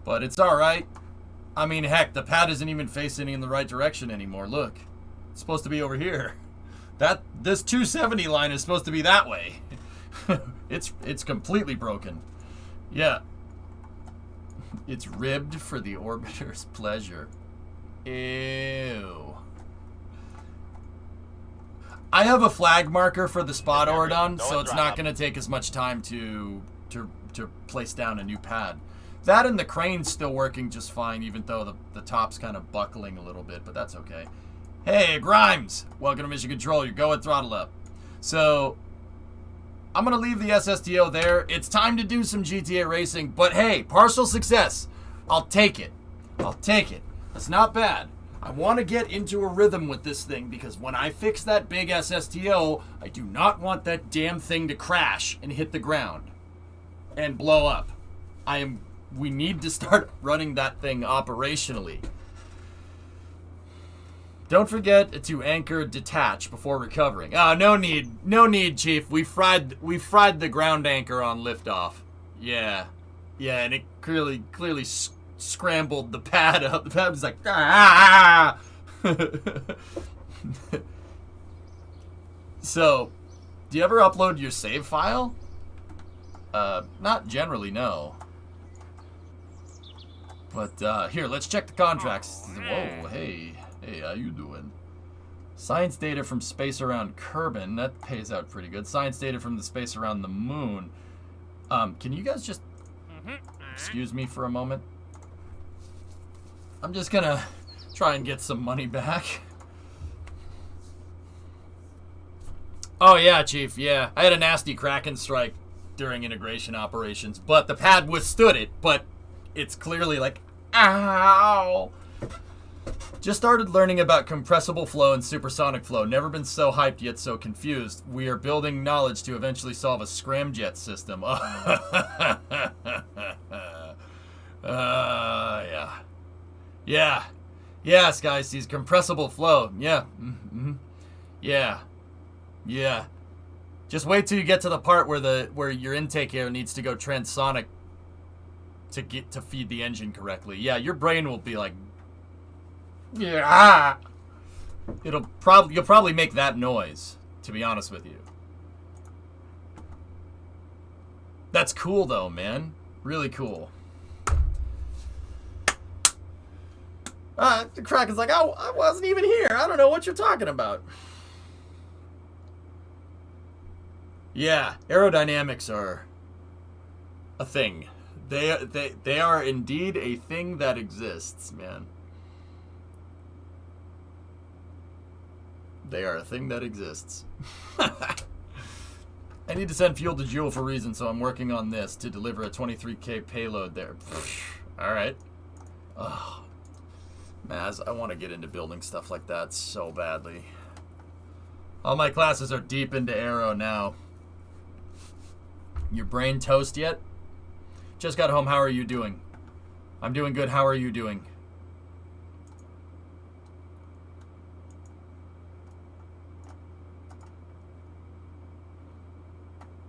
But it's alright. I mean, heck, the pad isn't even facing in the right direction anymore. Look. It's supposed to be over here. This 270 line is supposed to be that way. It's completely broken. Yeah. It's ribbed for the orbiter's pleasure. Ew. I have a flag marker for the spot Oridon, so it's not going to take as much time to place down a new pad. That and the crane's still working just fine, even though the top's kind of buckling a little bit, but that's okay. Hey, Grimes! Welcome to Mission Control. You're going throttle up. So, I'm going to leave the SSTO there. It's time to do some GTA racing, but hey, partial success. I'll take it. I'll take it. It's not bad. I want to get into a rhythm with this thing because when I fix that big SSTO, I do not want that damn thing to crash and hit the ground and blow up. We need to start running that thing operationally. Don't forget to anchor detach before recovering. Oh, no need, Chief. We fried the ground anchor on liftoff. Yeah, and it clearly scrambled the pad up. The pad was like, ah! So, do you ever upload your save file? Not generally, no. But here, let's check the contracts. Whoa, hey, how you doing? Science data from space around Kerbin, that pays out pretty good. Science data from the space around the moon. Can you guys just excuse me for a moment? I'm just gonna try and get some money back. Oh yeah, Chief, yeah. I had a nasty Kraken strike during integration operations, but the pad withstood it, but it's clearly like, ow! Just started learning about compressible flow and supersonic flow. Never been so hyped yet so confused. We are building knowledge to eventually solve a scramjet system. Yeah. Yeah. Yes, guys, these compressible flow. Yeah. Yeah. Just wait till you get to the part where your intake air needs to go transonic to feed the engine correctly. Yeah, your brain will be like, yeah. You'll probably make that noise, to be honest with you. That's cool though, man. Really cool. The Kraken's like, oh, I wasn't even here. I don't know what you're talking about. Yeah, aerodynamics are a thing. They are indeed a thing that exists, man. They are a thing that exists. I need to send fuel to Jewel for reason, so I'm working on this to deliver a 23K payload there. Alright. Oh, Maz, I want to get into building stuff like that so badly. All my classes are deep into aero now. Your brain toast yet? Just got home. How are you doing? I'm doing good. How are you doing?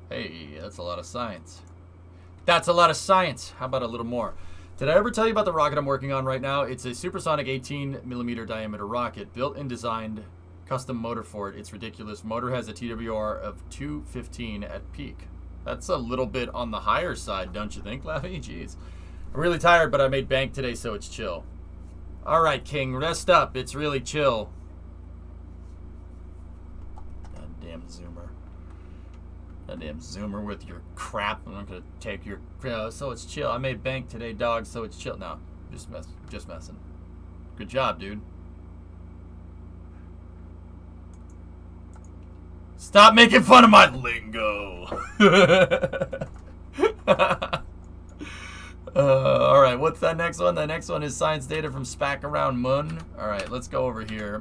Hey, that's a lot of science. That's a lot of science. How about a little more? Did I ever tell you about the rocket I'm working on right now? It's a supersonic 18mm diameter rocket, built and designed, custom motor for it. It's ridiculous. Motor has a TWR of 215 at peak. That's a little bit on the higher side, don't you think, Laffy? Jeez. I'm really tired, but I made bank today, so it's chill. All right, King, rest up. It's really chill. Goddamn Zoomer. Goddamn Zoomer with your crap. I'm not gonna take your. So it's chill. I made bank today, dog. So it's chill. No, just messing. Good job, dude. Stop making fun of my lingo. All right, what's that next one? The next one is science data from SPAC around Moon. All right, let's go over here.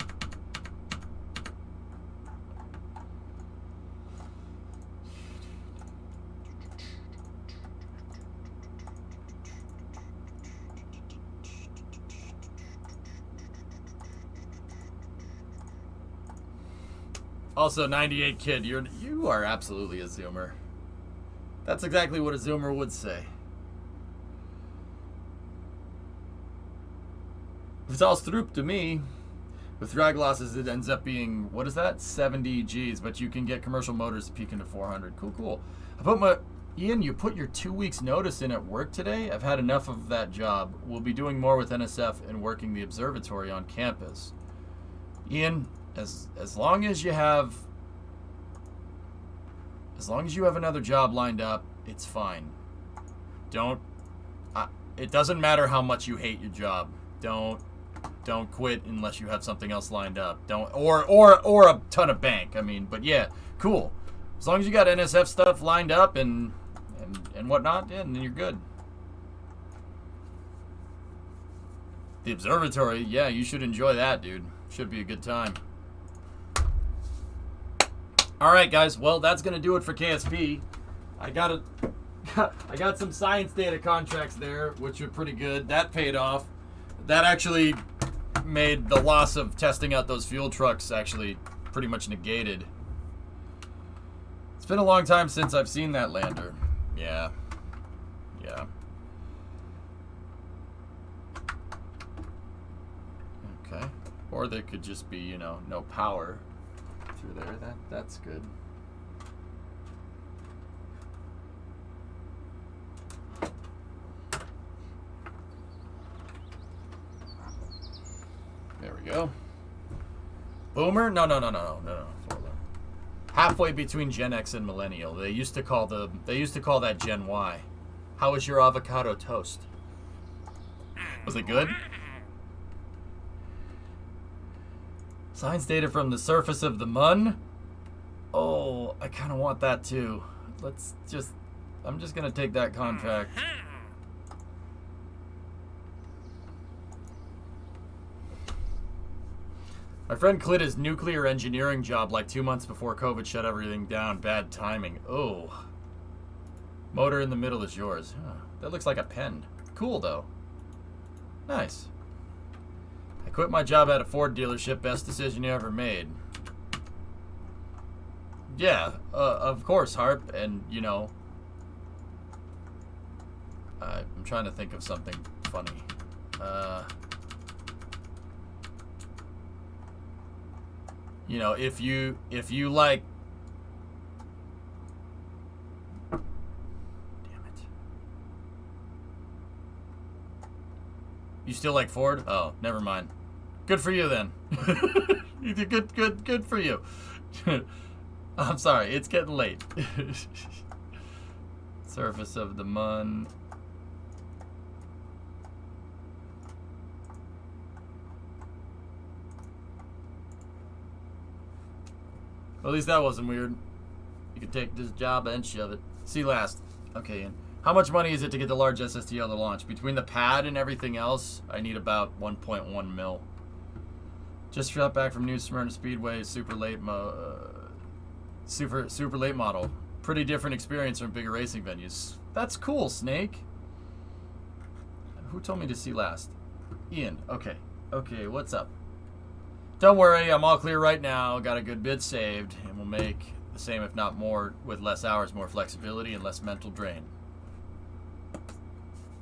Also, 98 Kid, you are absolutely a Zoomer. That's exactly what a Zoomer would say. It's all stroop to me. With drag losses, it ends up being, what is that? 70 Gs, but you can get commercial motors to peak into 400. Cool, cool. Ian, you put your 2 weeks notice in at work today? I've had enough of that job. We'll be doing more with NSF and working the observatory on campus. Ian, as long as you have another job lined up, it's fine. It doesn't matter how much you hate your job. Don't quit unless you have something else lined up. Or a ton of bank. I mean, but yeah, cool. As long as you got NSF stuff lined up and whatnot, yeah, then you're good. The observatory, yeah, you should enjoy that, dude. Should be a good time. All right, guys. Well, that's gonna do it for KSP. I got some science data contracts there, which are pretty good. That paid off. That actually made the loss of testing out those fuel trucks actually pretty much negated. It's been a long time since I've seen that lander. Yeah. Okay. Or there could just be, no power through there. That's good. There we go. Boomer? No. Halfway between Gen X and Millennial. They used to call that Gen Y. How was your avocado toast? Was it good? Science data from the surface of the Mun? Oh, I kind of want that too. I'm just going to take that contract. My friend quit his nuclear engineering job like 2 months before COVID shut everything down. Bad timing. Oh. Motor in the middle is yours. Huh. That looks like a pen. Cool, though. Nice. I quit my job at a Ford dealership. Best decision you ever made. Yeah, of course, Harp. And, I'm trying to think of something funny. If you like, damn it, you still like Ford? Oh, never mind. Good for you then. Good for you. I'm sorry, it's getting late. Surface of the Mun. Well, at least that wasn't weird. You could take this job and shove it. See last. Okay, Ian. How much money is it to get the large SSTL to launch? Between the pad and everything else, I need about 1.1 mil. Just got back from New Smyrna Speedway, super late model. Pretty different experience from bigger racing venues. That's cool, Snake. Who told me to see last? Ian. Okay, what's up? Don't worry, I'm all clear right now. Got a good bid saved, and we'll make the same, if not more, with less hours, more flexibility, and less mental drain.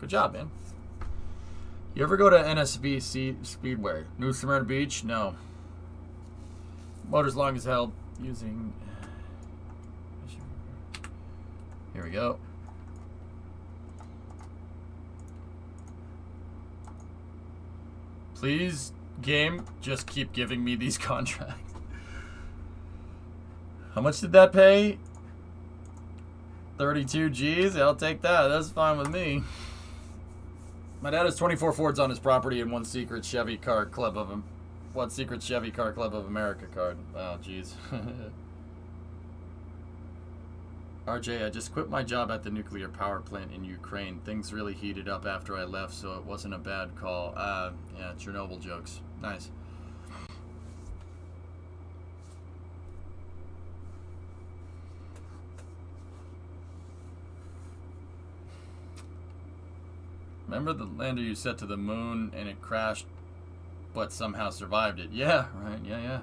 Good job, man. You ever go to NSV Speedway? New Smyrna Beach? No. Motor's long as hell. Using... Here we go. Please, game, just keep giving me these contracts. How much did that pay? 32 G's? I'll take that. That's fine with me. My dad has 24 Fords on his property and one secret Chevy Car Club of America card. Oh, jeez. RJ, I just quit my job at the nuclear power plant in Ukraine. Things really heated up after I left, so it wasn't a bad call. Yeah, Chernobyl jokes. Nice. Remember the lander you sent to the moon and it crashed, but somehow survived it? Yeah, right, yeah.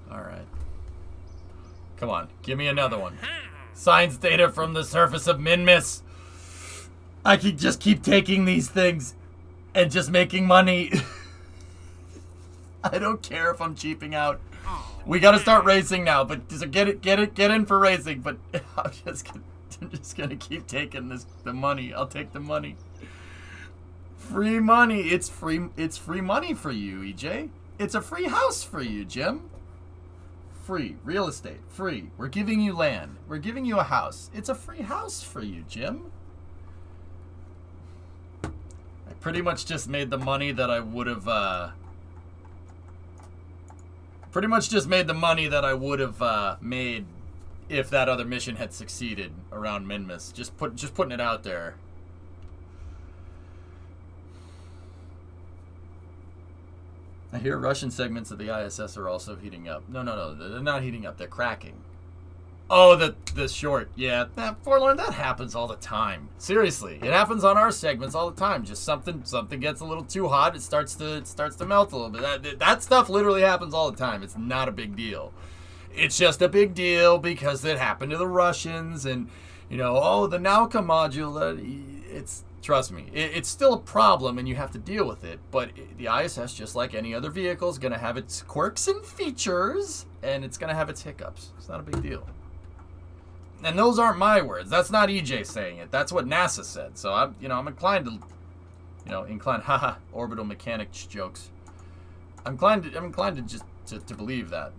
Alright. Come on, give me another one. Science data from the surface of Minmus. I could just keep taking these things and just making money. I don't care if I'm cheaping out. We gotta start racing now, but just get in for racing. But I'm just gonna keep taking the money. I'll take the money. Free money. It's free money for you, EJ. It's a free house for you, Jim. Free real estate. Free. We're giving you land. We're giving you a house. It's a free house for you, Jim. I pretty much just made the money that I would have. Pretty much just made the money that I would have made if that other mission had succeeded around Minmus. Just putting it out there. I hear Russian segments of the ISS are also heating up. No, they're not heating up. They're cracking. Oh, the short. Yeah, Forlorn, that happens all the time. Seriously, it happens on our segments all the time. Just something gets a little too hot. It starts to melt a little bit. That stuff literally happens all the time. It's not a big deal. It's just a big deal because it happened to the Russians, and the Nauka module. Trust me, it's still a problem, and you have to deal with it. But the ISS, just like any other vehicle, is going to have its quirks and features, and it's going to have its hiccups. It's not a big deal. And those aren't my words. That's not EJ saying it. That's what NASA said. So I'm inclined to, haha, orbital mechanics jokes. I'm inclined to just to believe that,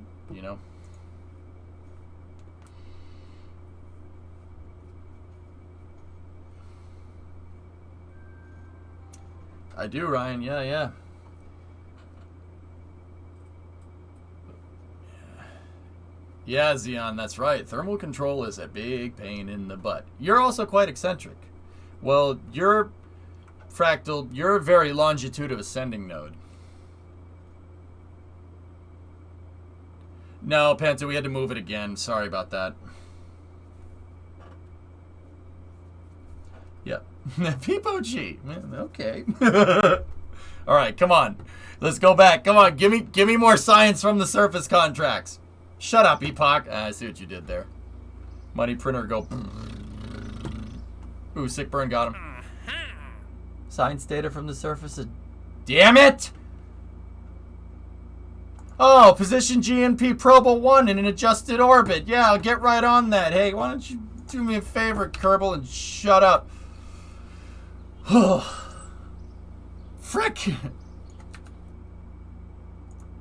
I do, Ryan. Yeah. Yeah, Xeon, that's right. Thermal control is a big pain in the butt. You're also quite eccentric. Well, you're fractal. You're a very longitude of ascending node. No, Panther, we had to move it again. Sorry about that. Yep. Peepo G. Okay. All right, come on. Let's go back. Come on, give me more science from the surface contracts. Shut up, Epoch. I see what you did there. Money printer go. Ooh, sick burn got him. Science data from the surface. Damn it! Oh, position GNP Probe 1 in an adjusted orbit. Yeah, I'll get right on that. Hey, why don't you do me a favor, Kerbal, and shut up? Frick!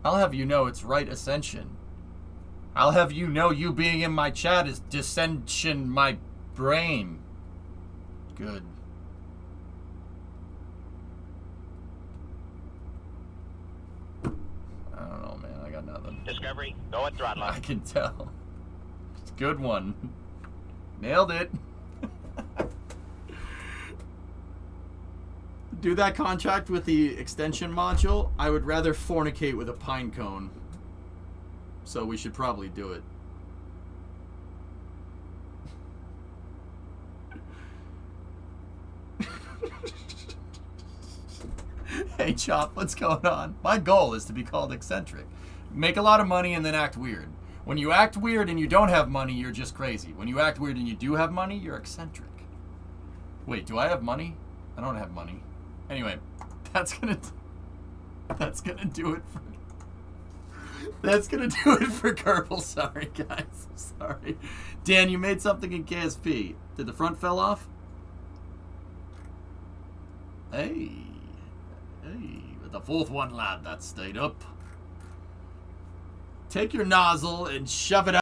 I'll have you know it's right ascension. I'll have you know you being in my chat is dissension my brain. Good. I don't know, man. I got nothing. Discovery, go at throttle. I can tell. It's a good one. Nailed it. Do that contract with the extension module. I would rather fornicate with a pine cone. So we should probably do it. Hey Chop, what's going on? My goal is to be called eccentric. Make a lot of money and then act weird. When you act weird and you don't have money, you're just crazy. When you act weird and you do have money, you're eccentric. Wait, do I have money? I don't have money. Anyway, that's gonna do it for That's gonna do it for Kerbal. Sorry, guys. I'm sorry. Dan, you made something in KSP. Did the front fell off? Hey. Hey. The fourth one, lad, that stayed up. Take your nozzle and shove it out.